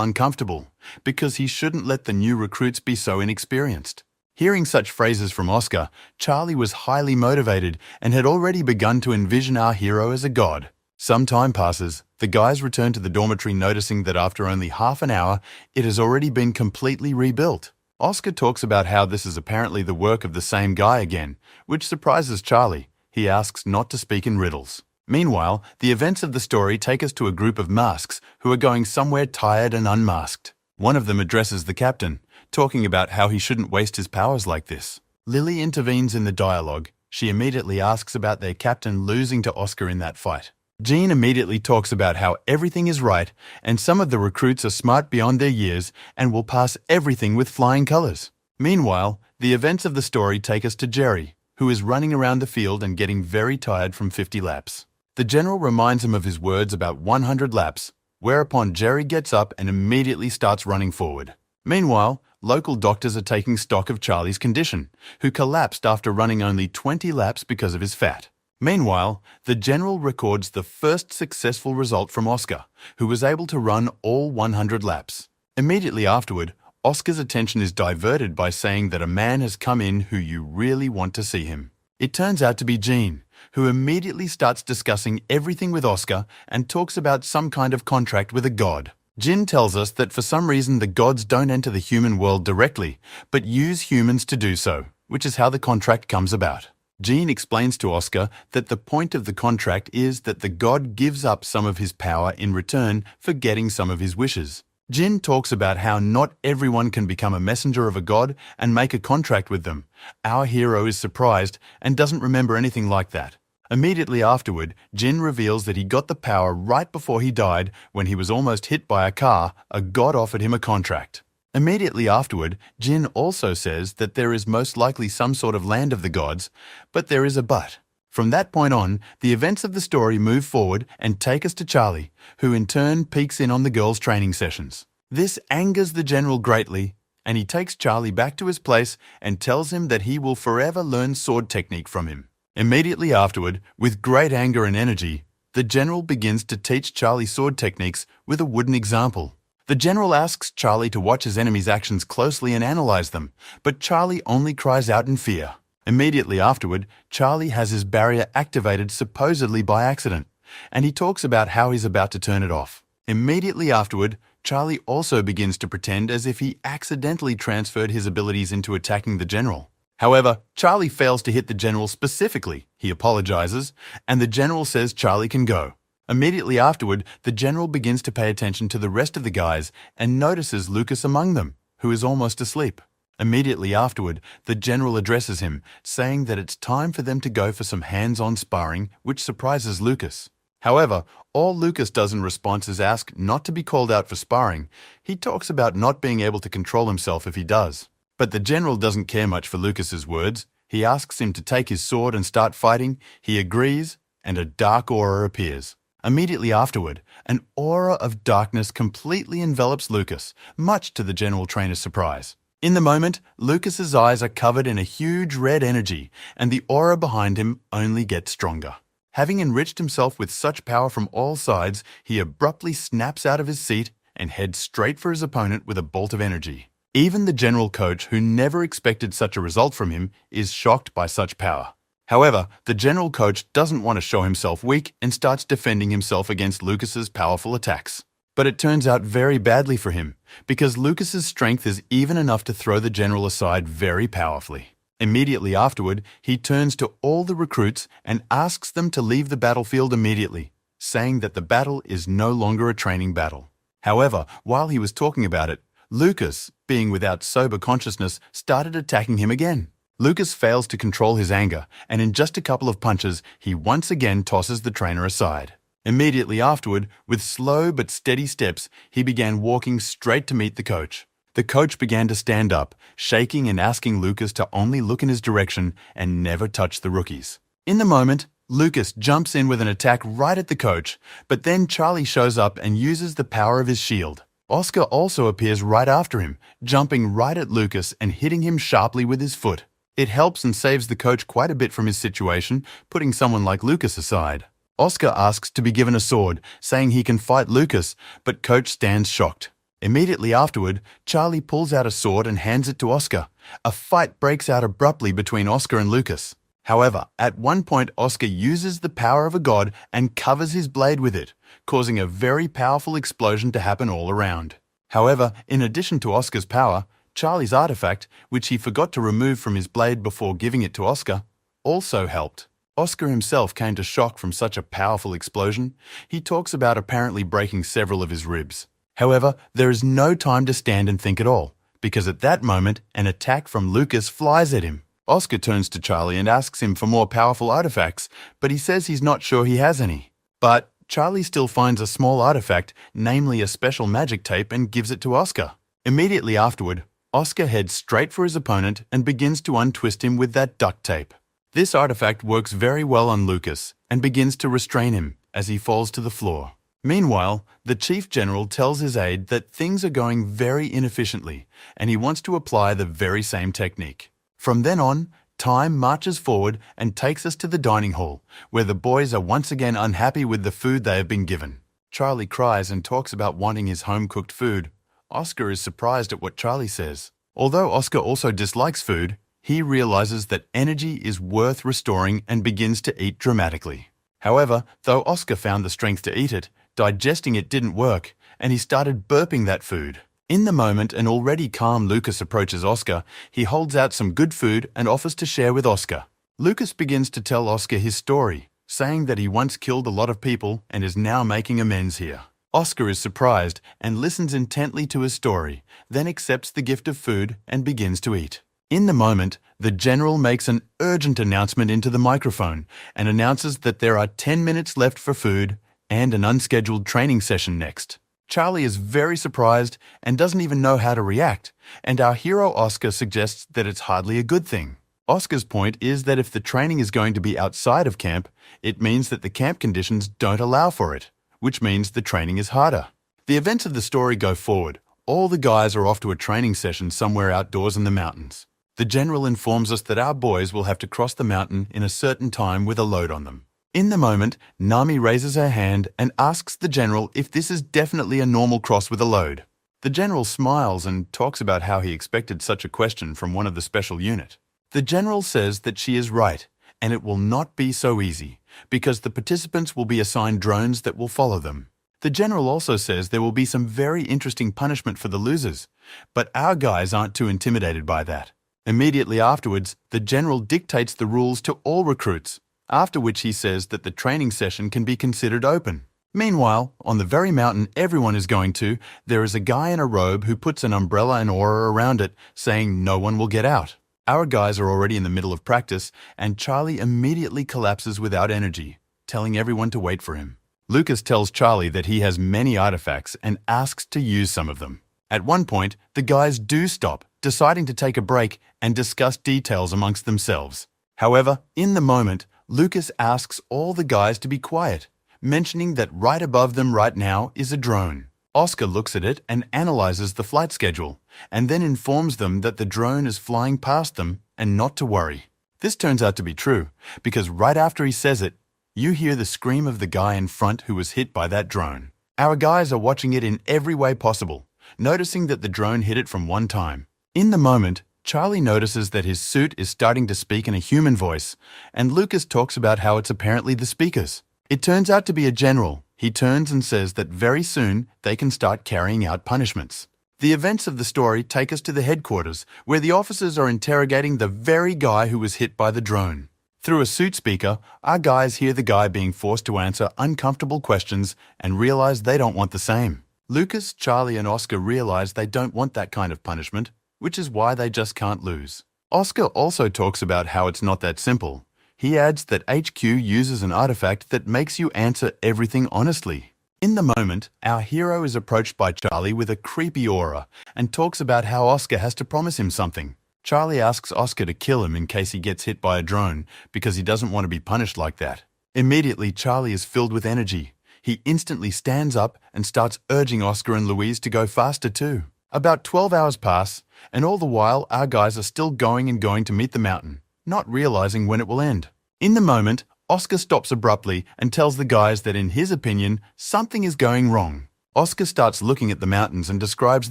[SPEAKER 1] uncomfortable, because he shouldn't let the new recruits be so inexperienced. Hearing such phrases from Oscar, Charlie was highly motivated and had already begun to envision our hero as a god. Some time passes. The guys return to the dormitory noticing that after only half an hour, it has already been completely rebuilt. Oscar talks about how this is apparently the work of the same guy again, which surprises Charlie. He asks not to speak in riddles. Meanwhile, the events of the story take us to a group of masks who are going somewhere tired and unmasked. One of them addresses the captain, talking about how he shouldn't waste his powers like this. Lily intervenes in the dialogue. She immediately asks about their captain losing to Oscar in that fight. Jean immediately talks about how everything is right and some of the recruits are smart beyond their years and will pass everything with flying colors. Meanwhile, the events of the story take us to Jerry, who is running around the field and getting very tired from 50 laps. The general reminds him of his words about 100 laps, whereupon Jerry gets up and immediately starts running forward. Meanwhile, local doctors are taking stock of Charlie's condition, who collapsed after running only 20 laps because of his fat. Meanwhile, the general records the first successful result from Oscar, who was able to run all 100 laps. Immediately afterward, Oscar's attention is diverted by saying that a man has come in who you really want to see him. It turns out to be Jean, who immediately starts discussing everything with Oscar and talks about some kind of contract with a god. Jin tells us that for some reason the gods don't enter the human world directly, but use humans to do so, which is how the contract comes about. Jean explains to Oscar that the point of the contract is that the god gives up some of his power in return for getting some of his wishes. Jin talks about how not everyone can become a messenger of a god and make a contract with them. Our hero is surprised and doesn't remember anything like that. Immediately afterward, Jin reveals that he got the power right before he died when he was almost hit by a car. A god offered him a contract. Immediately afterward, Jin also says that there is most likely some sort of land of the gods, but there is a but. From that point on, the events of the story move forward and take us to Charlie, who in turn peeks in on the girls' training sessions. This angers the general greatly, and he takes Charlie back to his place and tells him that he will forever learn sword technique from him. Immediately afterward, with great anger and energy, the general begins to teach Charlie sword techniques with a wooden example. The general asks Charlie to watch his enemy's actions closely and analyze them, but Charlie only cries out in fear. Immediately afterward, Charlie has his barrier activated supposedly by accident, and he talks about how he's about to turn it off. Immediately afterward, Charlie also begins to pretend as if he accidentally transferred his abilities into attacking the general. However, Charlie fails to hit the general specifically. He apologizes, and the general says Charlie can go. Immediately afterward, the general begins to pay attention to the rest of the guys and notices Lucas among them, who is almost asleep. Immediately afterward, the general addresses him, saying that it's time for them to go for some hands-on sparring, which surprises Lucas. However, all Lucas does in response is ask not to be called out for sparring. He talks about not being able to control himself if he does. But the general doesn't care much for Lucas's words. He asks him to take his sword and start fighting. He agrees, and a dark aura appears. Immediately afterward, an aura of darkness completely envelops Lucas, much to the general trainer's surprise. In the moment, Lucas's eyes are covered in a huge red energy, and the aura behind him only gets stronger. Having enriched himself with such power from all sides, he abruptly snaps out of his seat and heads straight for his opponent with a bolt of energy. Even the general coach, who never expected such a result from him, is shocked by such power. However, the general coach doesn't want to show himself weak and starts defending himself against Lucas's powerful attacks. But it turns out very badly for him, because Lucas's strength is even enough to throw the general aside very powerfully. Immediately afterward, he turns to all the recruits and asks them to leave the battlefield immediately, saying that the battle is no longer a training battle. However, while he was talking about it, Lucas, being without sober consciousness, started attacking him again. Lucas fails to control his anger, and in just a couple of punches, he once again tosses the trainer aside. Immediately afterward, with slow but steady steps, he began walking straight to meet the coach. The coach began to stand up, shaking and asking Lucas to only look in his direction and never touch the rookies. In the moment, Lucas jumps in with an attack right at the coach, but then Charlie shows up and uses the power of his shield. Oscar also appears right after him, jumping right at Lucas and hitting him sharply with his foot. It helps and saves the coach quite a bit from his situation, putting someone like Lucas aside. Oscar asks to be given a sword, saying he can fight Lucas, but coach stands shocked. Immediately afterward, Charlie pulls out a sword and hands it to Oscar. A fight breaks out abruptly between Oscar and Lucas. However, at one point Oscar uses the power of a god and covers his blade with it, causing a very powerful explosion to happen all around. However, in addition to Oscar's power, Charlie's artifact, which he forgot to remove from his blade before giving it to Oscar, also helped. Oscar himself came to shock from such a powerful explosion. He talks about apparently breaking several of his ribs. However, there is no time to stand and think at all, because at that moment, an attack from Lucas flies at him. Oscar turns to Charlie and asks him for more powerful artifacts, but he says he's not sure he has any. But Charlie still finds a small artifact, namely a special magic tape, and gives it to Oscar. Immediately afterward, Oscar heads straight for his opponent and begins to untwist him with that duct tape. This artifact works very well on Lucas and begins to restrain him as he falls to the floor. Meanwhile, the Chief General tells his aide that things are going very inefficiently and he wants to apply the very same technique. From then on, time marches forward and takes us to the dining hall, where the boys are once again unhappy with the food they have been given. Charlie cries and talks about wanting his home-cooked food. Oscar is surprised at what Charlie says. Although Oscar also dislikes food, he realizes that energy is worth restoring and begins to eat dramatically. However, though Oscar found the strength to eat it, digesting it didn't work, and he started burping that food. In the moment, an already calm Lucas approaches Oscar. He holds out some good food and offers to share with Oscar. Lucas begins to tell Oscar his story, saying that he once killed a lot of people and is now making amends here. Oscar is surprised and listens intently to his story, then accepts the gift of food and begins to eat. In the moment, the general makes an urgent announcement into the microphone and announces that there are 10 minutes left for food and an unscheduled training session next. Charlie is very surprised and doesn't even know how to react, and our hero Oscar suggests that it's hardly a good thing. Oscar's point is that if the training is going to be outside of camp, it means that the camp conditions don't allow for it, which means the training is harder. The events of the story go forward. All the guys are off to a training session somewhere outdoors in the mountains. The general informs us that our boys will have to cross the mountain in a certain time with a load on them. In the moment, Nami raises her hand and asks the general if this is definitely a normal cross with a load. The general smiles and talks about how he expected such a question from one of the special unit. The general says that she is right, and it will not be so easy, because the participants will be assigned drones that will follow them. The general also says there will be some very interesting punishment for the losers, but our guys aren't too intimidated by that. Immediately afterwards, the general dictates the rules to all recruits, after which he says that the training session can be considered open. Meanwhile, on the very mountain everyone is going to, there is a guy in a robe who puts an umbrella and aura around it, saying no one will get out. Our guys are already in the middle of practice, and Charlie immediately collapses without energy, telling everyone to wait for him. Lucas tells Charlie that he has many artifacts and asks to use some of them. At one point, the guys do stop, deciding to take a break and discuss details amongst themselves. However, in the moment, Lucas asks all the guys to be quiet, mentioning that right above them right now is a drone. Oscar looks at it and analyzes the flight schedule, and then informs them that the drone is flying past them and not to worry. This turns out to be true, because right after he says it, you hear the scream of the guy in front who was hit by that drone. Our guys are watching it in every way possible, noticing that the drone hit it from one time. In the moment, Charlie notices that his suit is starting to speak in a human voice, and Lucas talks about how it's apparently the speakers. It turns out to be a general. He turns and says that very soon they can start carrying out punishments. The events of the story take us to the headquarters, where the officers are interrogating the very guy who was hit by the drone. Through a suit speaker, our guys hear the guy being forced to answer uncomfortable questions and realize they don't want the same. Lucas, Charlie, and Oscar realize they don't want that kind of punishment, which is why they just can't lose. Oscar also talks about how it's not that simple. He adds that HQ uses an artifact that makes you answer everything honestly. In the moment, our hero is approached by Charlie with a creepy aura and talks about how Oscar has to promise him something. Charlie asks Oscar to kill him in case he gets hit by a drone because he doesn't want to be punished like that. Immediately, Charlie is filled with energy. He instantly stands up and starts urging Oscar and Louise to go faster too. About 12 hours pass, and all the while our guys are still going to meet the mountain, not realizing when it will end. In the moment, Oscar stops abruptly and tells the guys that in his opinion, something is going wrong. Oscar starts looking at the mountains and describes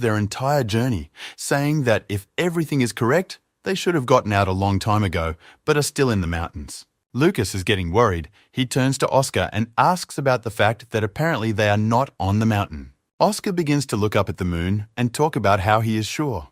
[SPEAKER 1] their entire journey, saying that if everything is correct, they should have gotten out a long time ago, but are still in the mountains. Lucas is getting worried. He turns to Oscar and asks about the fact that apparently they are not on the mountain. Oscar begins to look up at the moon and talk about how he is sure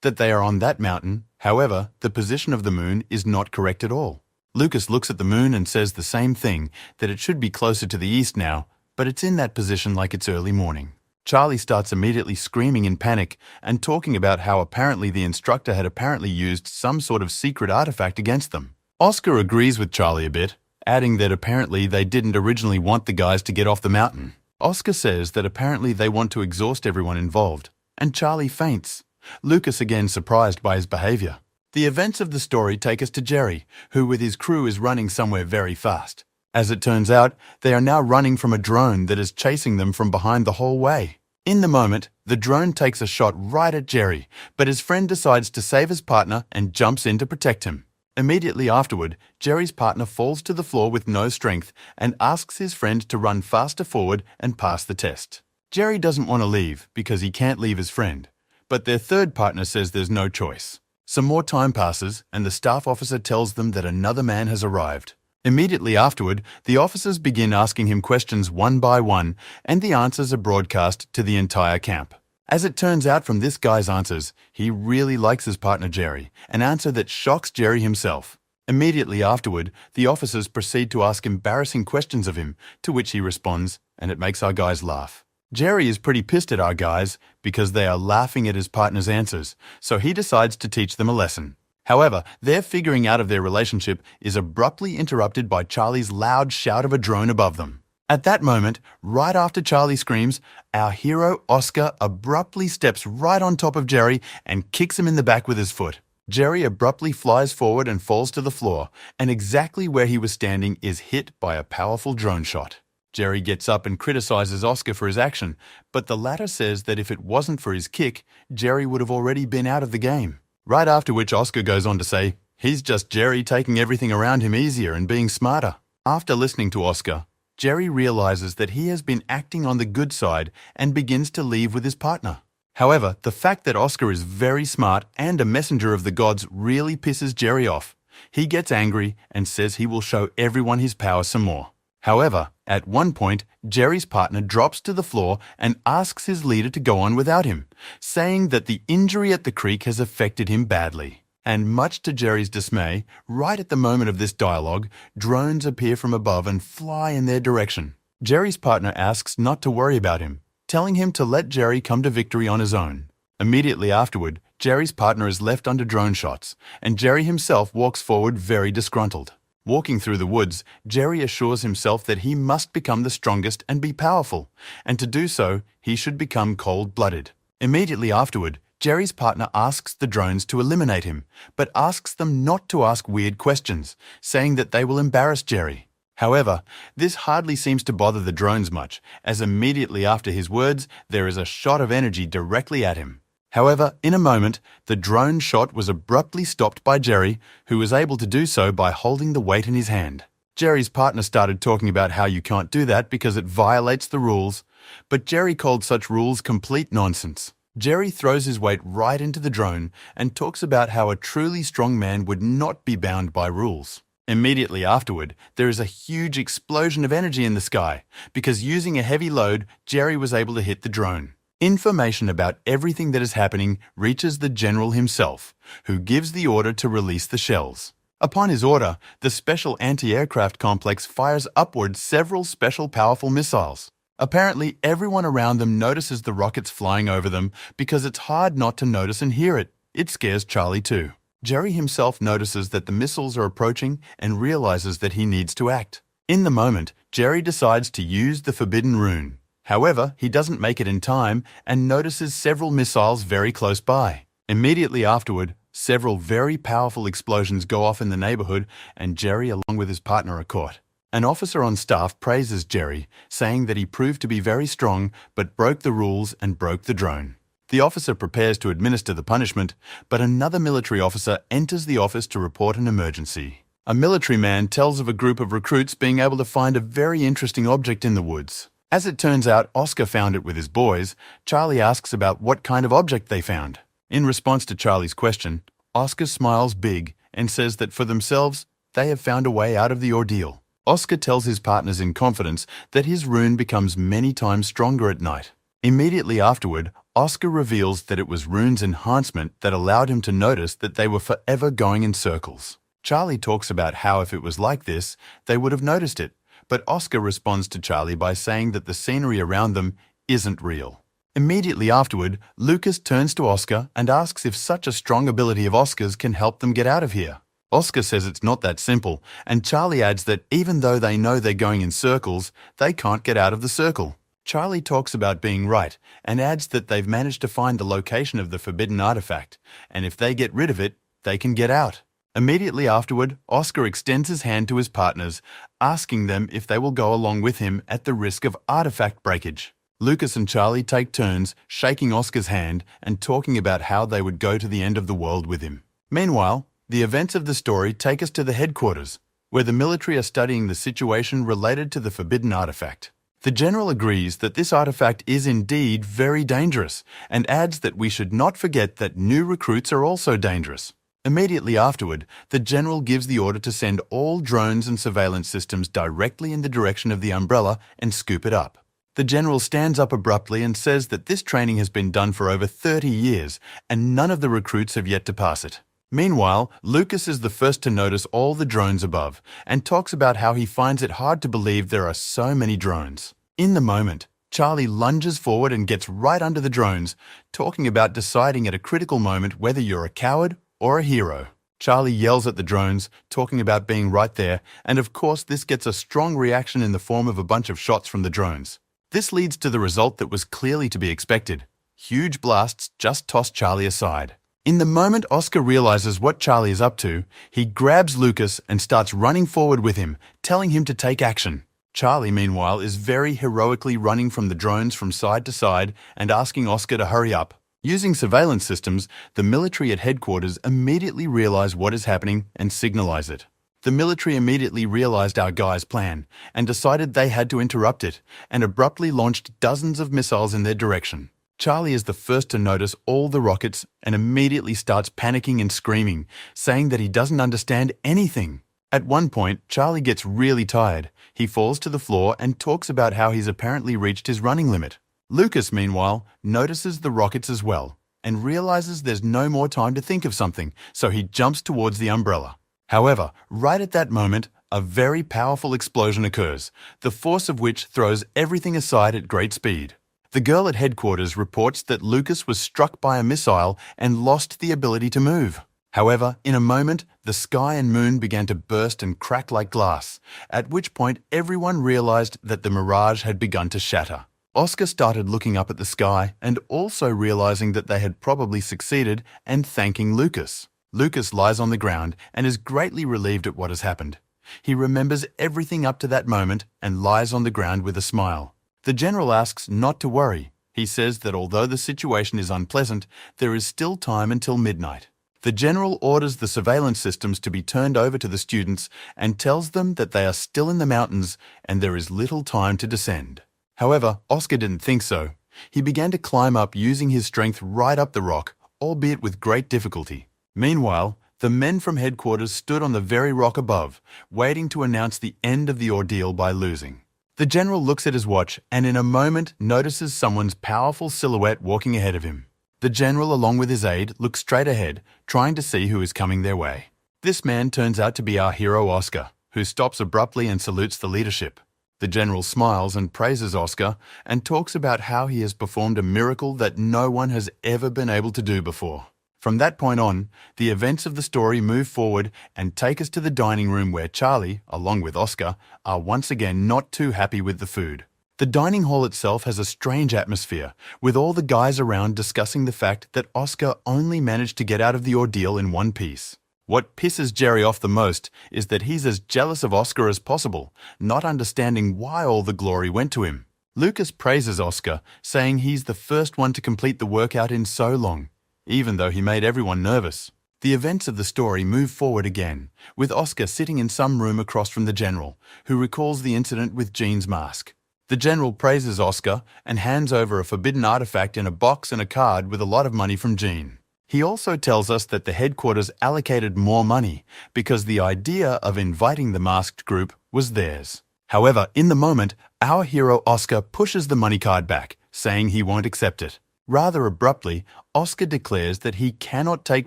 [SPEAKER 1] that they are on that mountain. However, the position of the moon is not correct at all. Lucas looks at the moon and says the same thing, that it should be closer to the east now, but it's in that position like it's early morning. Charlie starts immediately screaming in panic and talking about how apparently the instructor had apparently used some sort of secret artifact against them. Oscar agrees with Charlie a bit, adding that apparently they didn't originally want the guys to get off the mountain. Oscar says that apparently they want to exhaust everyone involved, and Charlie faints. Lucas again surprised by his behavior. The events of the story take us to Jerry, who with his crew is running somewhere very fast. As it turns out, they are now running from a drone that is chasing them from behind the whole way. In the moment, the drone takes a shot right at Jerry, but his friend decides to save his partner and jumps in to protect him. Immediately afterward, Jerry's partner falls to the floor with no strength and asks his friend to run faster forward and pass the test. Jerry doesn't want to leave because he can't leave his friend, but their third partner says there's no choice. Some more time passes and the staff officer tells them that another man has arrived. Immediately afterward, the officers begin asking him questions one by one and the answers are broadcast to the entire camp. As it turns out from this guy's answers, he really likes his partner Jerry, an answer that shocks Jerry himself. Immediately afterward, the officers proceed to ask embarrassing questions of him, to which he responds, and it makes our guys laugh. Jerry is pretty pissed at our guys because they are laughing at his partner's answers, so he decides to teach them a lesson. However, their figuring out of their relationship is abruptly interrupted by Charlie's loud shout of a drone above them. At that moment, right after Charlie screams, our hero Oscar abruptly steps right on top of Jerry and kicks him in the back with his foot. Jerry abruptly flies forward and falls to the floor, and exactly where he was standing is hit by a powerful drone shot. Jerry gets up and criticizes Oscar for his action, but the latter says that if it wasn't for his kick, Jerry would have already been out of the game. Right after which Oscar goes on to say, he's just Jerry taking everything around him easier and being smarter. After listening to Oscar, Jerry realizes that he has been acting on the good side and begins to leave with his partner. However, the fact that Oscar is very smart and a messenger of the gods really pisses Jerry off. He gets angry and says he will show everyone his power some more. However, at one point, Jerry's partner drops to the floor and asks his leader to go on without him, saying that the injury at the creek has affected him badly. And much to Jerry's dismay, right at the moment of this dialogue, drones appear from above and fly in their direction. Jerry's partner asks not to worry about him, telling him to let Jerry come to victory on his own. Immediately afterward, Jerry's partner is left under drone shots, and Jerry himself walks forward very disgruntled. Walking through the woods, Jerry assures himself that he must become the strongest and be powerful, and to do so, he should become cold-blooded. Immediately afterward, Jerry's partner asks the drones to eliminate him, but asks them not to ask weird questions, saying that they will embarrass Jerry. However, this hardly seems to bother the drones much, as immediately after his words, there is a shot of energy directly at him. However, in a moment, the drone shot was abruptly stopped by Jerry, who was able to do so by holding the weight in his hand. Jerry's partner started talking about how you can't do that because it violates the rules, but Jerry called such rules complete nonsense. Jerry throws his weight right into the drone and talks about how a truly strong man would not be bound by rules. Immediately afterward, there is a huge explosion of energy in the sky because using a heavy load, Jerry was able to hit the drone. Information about everything that is happening reaches the general himself, who gives the order to release the shells. Upon his order, the special anti-aircraft complex fires upward several special powerful missiles. Apparently, everyone around them notices the rockets flying over them because it's hard not to notice and hear it. It scares Charlie too. Jerry himself notices that the missiles are approaching and realizes that he needs to act. In the moment, Jerry decides to use the forbidden rune. However, he doesn't make it in time and notices several missiles very close by. Immediately afterward, several very powerful explosions go off in the neighborhood and Jerry along with his partner are caught. An officer on staff praises Jerry, saying that he proved to be very strong but broke the rules and broke the drone. The officer prepares to administer the punishment, but another military officer enters the office to report an emergency. A military man tells of a group of recruits being able to find a very interesting object in the woods. As it turns out, Oscar found it with his boys. Charlie asks about what kind of object they found. In response to Charlie's question, Oscar smiles big and says that for themselves, they have found a way out of the ordeal. Oscar tells his partners in confidence that his rune becomes many times stronger at night. Immediately afterward, Oscar reveals that it was rune's enhancement that allowed him to notice that they were forever going in circles. Charlie talks about how if it was like this, they would have noticed it, but Oscar responds to Charlie by saying that the scenery around them isn't real. Immediately afterward, Lucas turns to Oscar and asks if such a strong ability of Oscar's can help them get out of here. Oscar says it's not that simple, and Charlie adds that even though they know they're going in circles, they can't get out of the circle. Charlie talks about being right and adds that they've managed to find the location of the forbidden artifact, and if they get rid of it, they can get out. Immediately afterward, Oscar extends his hand to his partners, asking them if they will go along with him at the risk of artifact breakage. Lucas and Charlie take turns shaking Oscar's hand and talking about how they would go to the end of the world with him. Meanwhile, the events of the story take us to the headquarters, where the military are studying the situation related to the forbidden artifact. The general agrees that this artifact is indeed very dangerous and adds that we should not forget that new recruits are also dangerous. Immediately afterward, the general gives the order to send all drones and surveillance systems directly in the direction of the umbrella and scoop it up. The general stands up abruptly and says that this training has been done for over 30 years and none of the recruits have yet to pass it. Meanwhile, Lucas is the first to notice all the drones above and talks about how he finds it hard to believe there are so many drones. In the moment, Charlie lunges forward and gets right under the drones, talking about deciding at a critical moment whether you're a coward or a hero. Charlie yells at the drones, talking about being right there, and of course this gets a strong reaction in the form of a bunch of shots from the drones. This leads to the result that was clearly to be expected. Huge blasts just toss Charlie aside. In the moment Oscar realizes what Charlie is up to, he grabs Lucas and starts running forward with him, telling him to take action. Charlie, meanwhile, is very heroically running from the drones from side to side and asking Oscar to hurry up. Using surveillance systems, the military at headquarters immediately realize what is happening and signalize it. The military immediately realized our guy's plan and decided they had to interrupt it and abruptly launched dozens of missiles in their direction. Charlie is the first to notice all the rockets and immediately starts panicking and screaming, saying that he doesn't understand anything. At one point, Charlie gets really tired. He falls to the floor and talks about how he's apparently reached his running limit. Lucas, meanwhile, notices the rockets as well and realizes there's no more time to think of something, so he jumps towards the umbrella. However, right at that moment, a very powerful explosion occurs, the force of which throws everything aside at great speed. The girl at headquarters reports that Lucas was struck by a missile and lost the ability to move. However, in a moment, the sky and moon began to burst and crack like glass, at which point everyone realized that the mirage had begun to shatter. Oscar started looking up at the sky and also realizing that they had probably succeeded and thanking Lucas. Lucas lies on the ground and is greatly relieved at what has happened. He remembers everything up to that moment and lies on the ground with a smile. The general asks not to worry. He says that although the situation is unpleasant, there is still time until midnight. The general orders the surveillance systems to be turned over to the students and tells them that they are still in the mountains and there is little time to descend. However, Oscar didn't think so. He began to climb up using his strength right up the rock, albeit with great difficulty. Meanwhile, the men from headquarters stood on the very rock above, waiting to announce the end of the ordeal by losing. The general looks at his watch and in a moment notices someone's powerful silhouette walking ahead of him. The general, along with his aide, look straight ahead, trying to see who is coming their way. This man turns out to be our hero Oscar, who stops abruptly and salutes the leadership. The general smiles and praises Oscar and talks about how he has performed a miracle that no one has ever been able to do before. From that point on, the events of the story move forward and take us to the dining room where Charlie, along with Oscar, are once again not too happy with the food. The dining hall itself has a strange atmosphere, with all the guys around discussing the fact that Oscar only managed to get out of the ordeal in one piece. What pisses Jerry off the most is that he's as jealous of Oscar as possible, not understanding why all the glory went to him. Lucas praises Oscar, saying he's the first one to complete the workout in so long, even though he made everyone nervous. The events of the story move forward again, with Oscar sitting in some room across from the General, who recalls the incident with Jean's mask. The General praises Oscar and hands over a forbidden artifact in a box and a card with a lot of money from Jean. He also tells us that the headquarters allocated more money because the idea of inviting the masked group was theirs. However, in the moment, our hero Oscar pushes the money card back, saying he won't accept it. Rather abruptly, Oscar declares that he cannot take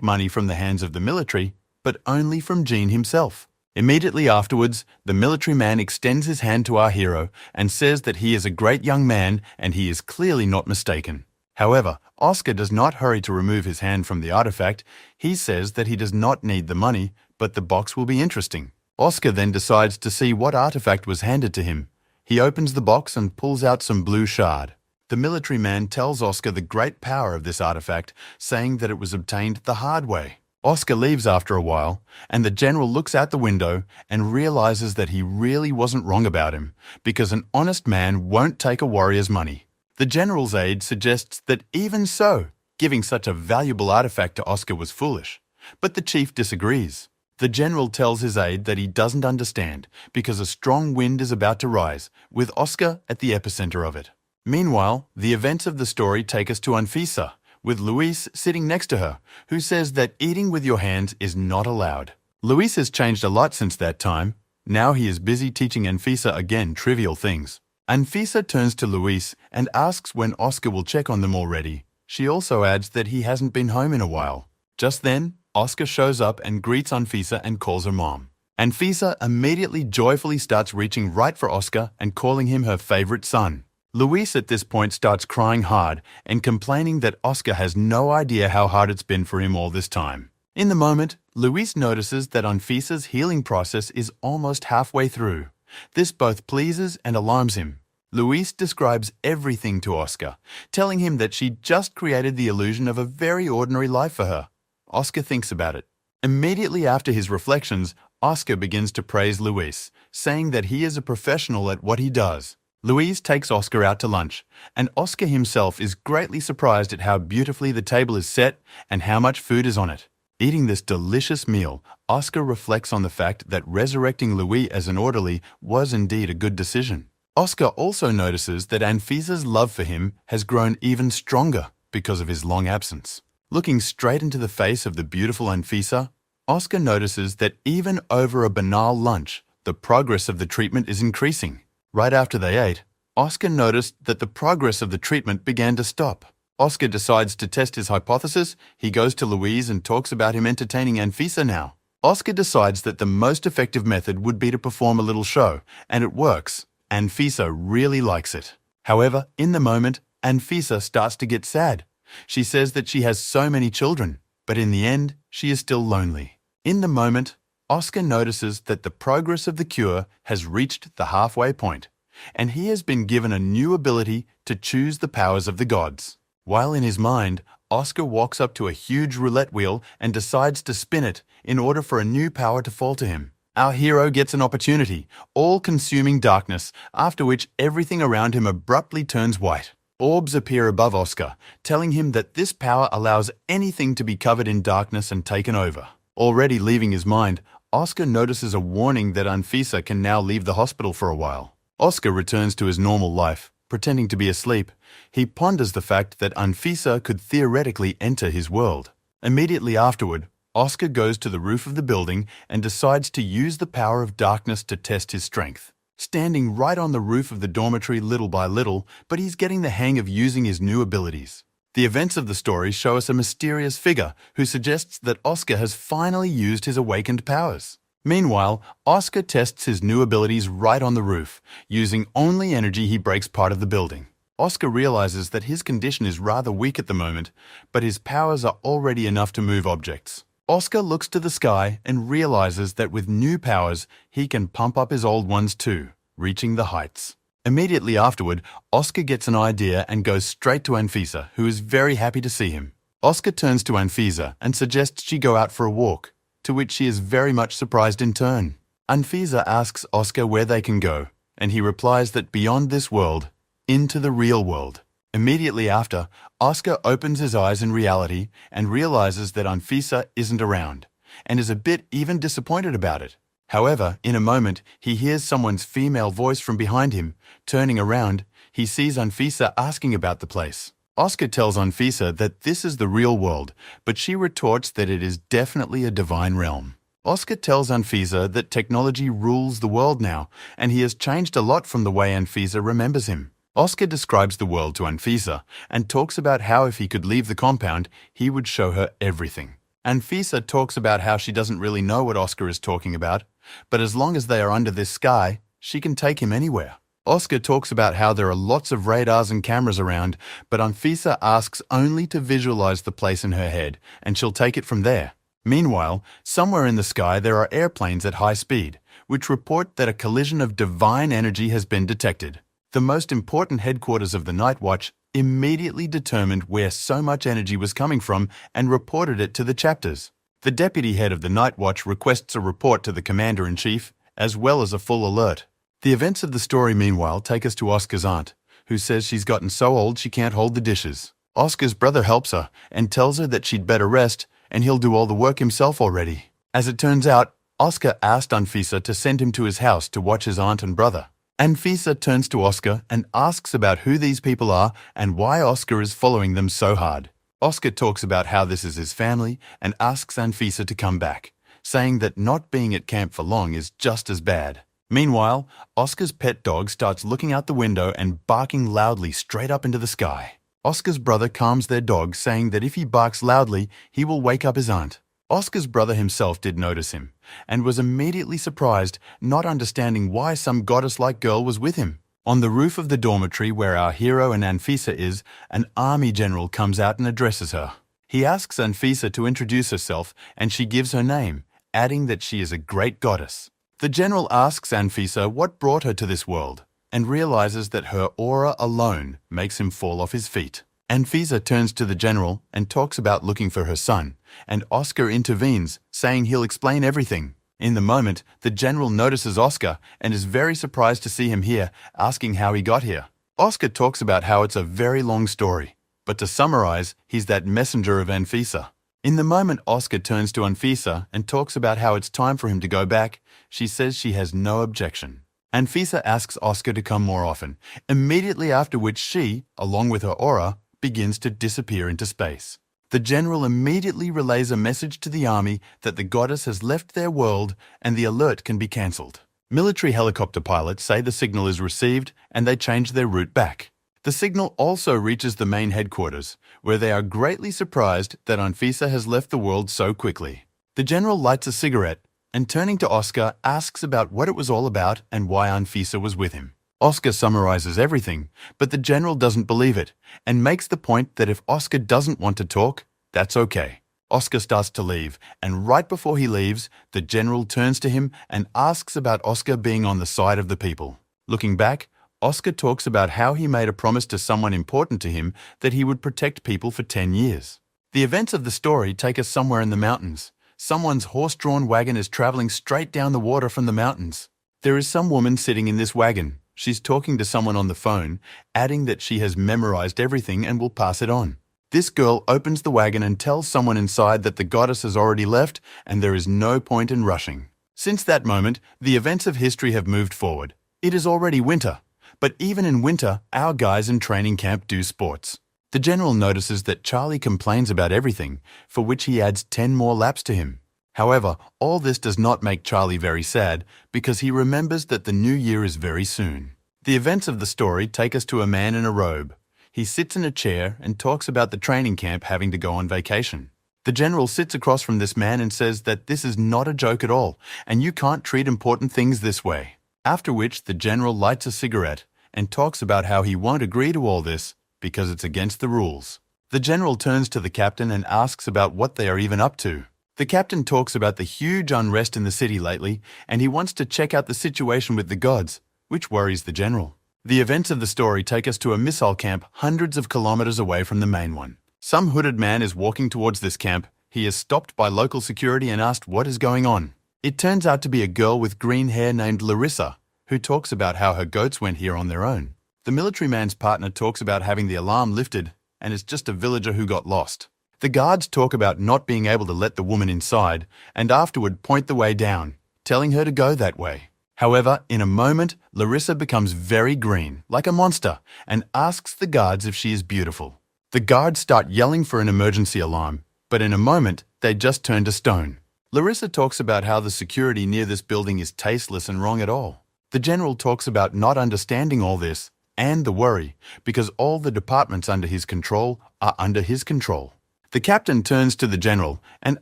[SPEAKER 1] money from the hands of the military, but only from Jean himself. Immediately afterwards, the military man extends his hand to our hero and says that he is a great young man and he is clearly not mistaken. However, Oscar does not hurry to remove his hand from the artifact. He says that he does not need the money, but the box will be interesting. Oscar then decides to see what artifact was handed to him. He opens the box and pulls out some blue shard. The military man tells Oscar the great power of this artifact, saying that it was obtained the hard way. Oscar leaves after a while, and the General looks out the window and realizes that he really wasn't wrong about him, because an honest man won't take a warrior's money. The General's aide suggests that even so, giving such a valuable artifact to Oscar was foolish, but the chief disagrees. The General tells his aide that he doesn't understand because a strong wind is about to rise, with Oscar at the epicenter of it. Meanwhile, the events of the story take us to Anfisa, with Luis sitting next to her, who says that eating with your hands is not allowed. Luis has changed a lot since that time. Now he is busy teaching Anfisa again trivial things. Anfisa turns to Luis and asks when Oscar will check on them already. She also adds that he hasn't been home in a while. Just then, Oscar shows up and greets Anfisa and calls her mom. Anfisa immediately joyfully starts reaching right for Oscar and calling him her favorite son. Luis at this point starts crying hard and complaining that Oscar has no idea how hard it's been for him all this time. In the moment, Luis notices that Anfisa's healing process is almost halfway through. This both pleases and alarms him. Luis describes everything to Oscar, telling him that she just created the illusion of a very ordinary life for her. Oscar thinks about it. Immediately after his reflections, Oscar begins to praise Luis, saying that he is a professional at what he does. Luis takes Oscar out to lunch, and Oscar himself is greatly surprised at how beautifully the table is set and how much food is on it. Eating this delicious meal, Oscar reflects on the fact that resurrecting Louis as an orderly was indeed a good decision. Oscar also notices that Anfisa's love for him has grown even stronger because of his long absence. Looking straight into the face of the beautiful Anfisa, Oscar notices that even over a banal lunch, the progress of the treatment is increasing. Right after they ate, Oscar noticed that the progress of the treatment began to stop. Oscar decides to test his hypothesis. He goes to Louise and talks about him entertaining Anfisa now. Oscar decides that the most effective method would be to perform a little show, and it works. Anfisa really likes it. However, in the moment, Anfisa starts to get sad. She says that she has so many children, but in the end, she is still lonely. In the moment, Oscar notices that the progress of the cure has reached the halfway point, and he has been given a new ability to choose the powers of the gods. While in his mind, Oscar walks up to a huge roulette wheel and decides to spin it in order for a new power to fall to him. Our hero gets an opportunity, all-consuming darkness, after which everything around him abruptly turns white. Orbs appear above Oscar, telling him that this power allows anything to be covered in darkness and taken over. Already leaving his mind, Oscar notices a warning that Anfisa can now leave the hospital for a while. Oscar returns to his normal life, pretending to be asleep. He ponders the fact that Anfisa could theoretically enter his world. Immediately afterward, Oscar goes to the roof of the building and decides to use the power of darkness to test his strength. Standing right on the roof of the dormitory little by little, but he's getting the hang of using his new abilities. The events of the story show us a mysterious figure who suggests that Oscar has finally used his awakened powers. Meanwhile, Oscar tests his new abilities right on the roof, using only energy he breaks part of the building. Oscar realizes that his condition is rather weak at the moment, but his powers are already enough to move objects. Oscar looks to the sky and realizes that with new powers, he can pump up his old ones too, reaching the heights. Immediately afterward, Oscar gets an idea and goes straight to Anfisa, who is very happy to see him. Oscar turns to Anfisa and suggests she go out for a walk, to which she is very much surprised in turn. Anfisa asks Oscar where they can go, and he replies that beyond this world, into the real world. Immediately after, Oscar opens his eyes in reality and realizes that Anfisa isn't around, and is a bit even disappointed about it. However, in a moment, he hears someone's female voice from behind him. Turning around, he sees Anfisa asking about the place. Oscar tells Anfisa that this is the real world, but she retorts that it is definitely a divine realm. Oscar tells Anfisa that technology rules the world now, and he has changed a lot from the way Anfisa remembers him. Oscar describes the world to Anfisa and talks about how if he could leave the compound, he would show her everything. Anfisa talks about how she doesn't really know what Oscar is talking about, but as long as they are under this sky, she can take him anywhere. Oscar talks about how there are lots of radars and cameras around, but Anfisa asks only to visualize the place in her head, and she'll take it from there. Meanwhile, somewhere in the sky there are airplanes at high speed, which report that a collision of divine energy has been detected. The most important headquarters of the Night Watch immediately determined where so much energy was coming from and reported it to the chapters. The deputy head of the Night Watch requests a report to the commander-in-chief, as well as a full alert. The events of the story, meanwhile, take us to Oscar's aunt, who says she's gotten so old she can't hold the dishes. Oscar's brother helps her and tells her that she'd better rest, and he'll do all the work himself already. As it turns out, Oscar asked Anfisa to send him to his house to watch his aunt and brother. Anfisa turns to Oscar and asks about who these people are and why Oscar is following them so hard. Oscar talks about how this is his family and asks Anfisa to come back, saying that not being at camp for long is just as bad. Meanwhile, Oscar's pet dog starts looking out the window and barking loudly straight up into the sky. Oscar's brother calms their dog, saying that if he barks loudly, he will wake up his aunt. Oscar's brother himself did notice him, and was immediately surprised, not understanding why some goddess-like girl was with him. On the roof of the dormitory where our hero and Anfisa is, an army general comes out and addresses her. He asks Anfisa to introduce herself, and she gives her name, adding that she is a great goddess. The general asks Anfisa what brought her to this world, and realizes that her aura alone makes him fall off his feet. Anfisa turns to the general and talks about looking for her son, and Oscar intervenes, saying he'll explain everything. In the moment, the general notices Oscar and is very surprised to see him here, asking how he got here. Oscar talks about how it's a very long story, but to summarize, he's that messenger of Anfisa. In the moment Oscar turns to Anfisa and talks about how it's time for him to go back, she says she has no objection. Anfisa asks Oscar to come more often, immediately after which she, along with her aura, begins to disappear into space. The general immediately relays a message to the army that the goddess has left their world and the alert can be cancelled. Military helicopter pilots say the signal is received and they change their route back. The signal also reaches the main headquarters, where they are greatly surprised that Anfisa has left the world so quickly. The general lights a cigarette and, turning to Oscar, asks about what it was all about and why Anfisa was with him. Oscar summarizes everything, but the general doesn't believe it and makes the point that if Oscar doesn't want to talk, that's okay. Oscar starts to leave, and right before he leaves, the general turns to him and asks about Oscar being on the side of the people. Looking back, Oscar talks about how he made a promise to someone important to him that he would protect people for 10 years. The events of the story take us somewhere in the mountains. Someone's horse-drawn wagon is traveling straight down the water from the mountains. There is some woman sitting in this wagon. She's talking to someone on the phone, adding that she has memorized everything and will pass it on. This girl opens the wagon and tells someone inside that the goddess has already left and there is no point in rushing. Since that moment, the events of history have moved forward. It is already winter, but even in winter, our guys in training camp do sports. The general notices that Charlie complains about everything, for which he adds 10 more laps to him. However, all this does not make Charlie very sad because he remembers that the new year is very soon. The events of the story take us to a man in a robe. He sits in a chair and talks about the training camp having to go on vacation. The general sits across from this man and says that this is not a joke at all, and you can't treat important things this way. After which, the general lights a cigarette and talks about how he won't agree to all this because it's against the rules. The general turns to the captain and asks about what they are even up to. The captain talks about the huge unrest in the city lately, and he wants to check out the situation with the gods, which worries the general. The events of the story take us to a missile camp hundreds of kilometers away from the main one. Some hooded man is walking towards this camp. He is stopped by local security and asked what is going on. It turns out to be a girl with green hair named Larissa, who talks about how her goats went here on their own. The military man's partner talks about having the alarm lifted, and it's just a villager who got lost. The guards talk about not being able to let the woman inside, and afterward point the way down, telling her to go that way. However, in a moment, Larissa becomes very green, like a monster, and asks the guards if she is beautiful. The guards start yelling for an emergency alarm, but in a moment, they just turn to stone. Larissa talks about how the security near this building is tasteless and wrong at all. The general talks about not understanding all this, and the worry, because all the departments under his control are under his control. The captain turns to the general and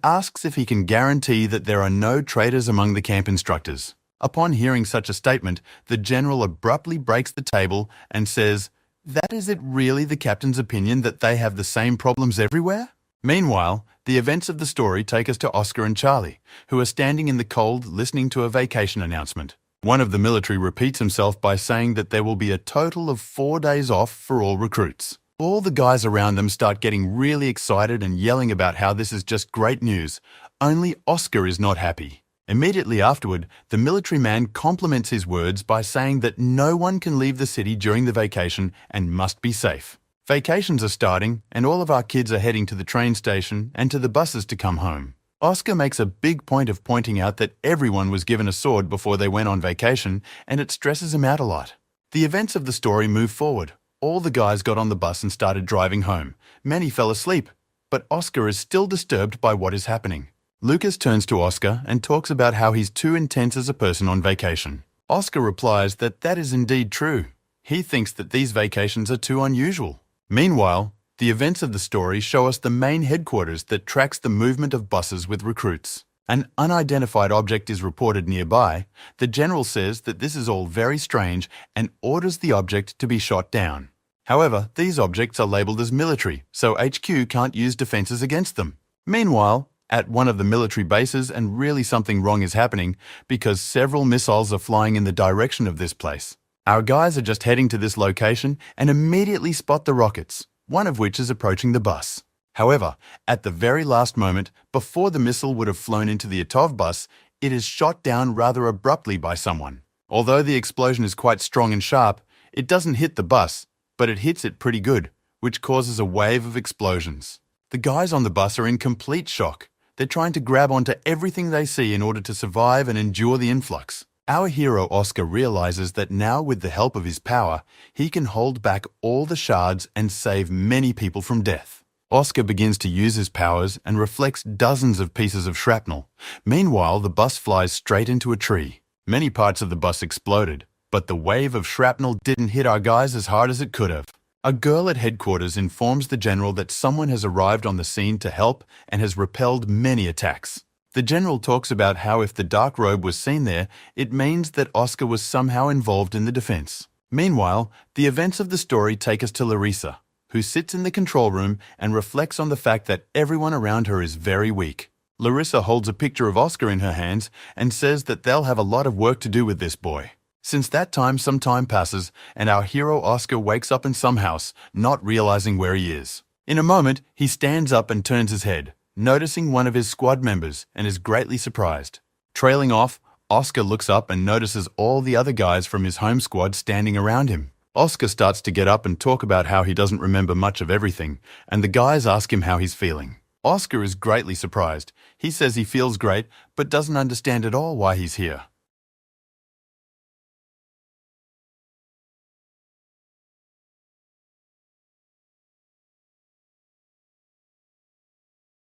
[SPEAKER 1] asks if he can guarantee that there are no traitors among the camp instructors. Upon hearing such a statement, the general abruptly breaks the table and says, "That is it really the captain's opinion that they have the same problems everywhere?" Meanwhile, the events of the story take us to Oscar and Charlie, who are standing in the cold listening to a vacation announcement. One of the military repeats himself by saying that there will be a total of 4 days off for all recruits. All the guys around them start getting really excited and yelling about how this is just great news. Only Oscar is not happy. Immediately afterward, the military man compliments his words by saying that no one can leave the city during the vacation and must be safe. Vacations are starting, and all of our kids are heading to the train station and to the buses to come home. Oscar makes a big point of pointing out that everyone was given a sword before they went on vacation, and it stresses him out a lot. The events of the story move forward. All the guys got on the bus and started driving home. Many fell asleep, but Oscar is still disturbed by what is happening. Lucas turns to Oscar and talks about how he's too intense as a person on vacation. Oscar replies that that is indeed true. He thinks that these vacations are too unusual. Meanwhile, the events of the story show us the main headquarters that tracks the movement of buses with recruits. An unidentified object is reported nearby. The general says that this is all very strange and orders the object to be shot down. However, these objects are labeled as military, so HQ can't use defenses against them. Meanwhile, at one of the military bases, and really something wrong is happening because several missiles are flying in the direction of this place. Our guys are just heading to this location and immediately spot the rockets, one of which is approaching the bus. However, at the very last moment, before the missile would have flown into the Atov bus, it is shot down rather abruptly by someone. Although the explosion is quite strong and sharp, it doesn't hit the bus, but it hits it pretty good, which causes a wave of explosions. The guys on the bus are in complete shock. They're trying to grab onto everything they see in order to survive and endure the influx. Our hero Oscar realizes that now, with the help of his power, he can hold back all the shards and save many people from death. Oscar begins to use his powers and reflects dozens of pieces of shrapnel. Meanwhile, the bus flies straight into a tree. Many parts of the bus exploded, but the wave of shrapnel didn't hit our guys as hard as it could have. A girl at headquarters informs the general that someone has arrived on the scene to help and has repelled many attacks. The general talks about how if the dark robe was seen there, it means that Oscar was somehow involved in the defense. Meanwhile, the events of the story take us to Larissa, who sits in the control room and reflects on the fact that everyone around her is very weak. Larissa holds a picture of Oscar in her hands and says that they'll have a lot of work to do with this boy. Since that time, some time passes, and our hero Oscar wakes up in some house, not realizing where he is. In a moment, he stands up and turns his head, noticing one of his squad members, and is greatly surprised. Trailing off, Oscar looks up and notices all the other guys from his home squad standing around him. Oscar starts to get up and talk about how he doesn't remember much of everything, and the guys ask him how he's feeling. Oscar is greatly surprised. He says he feels great, but doesn't understand at all why he's here.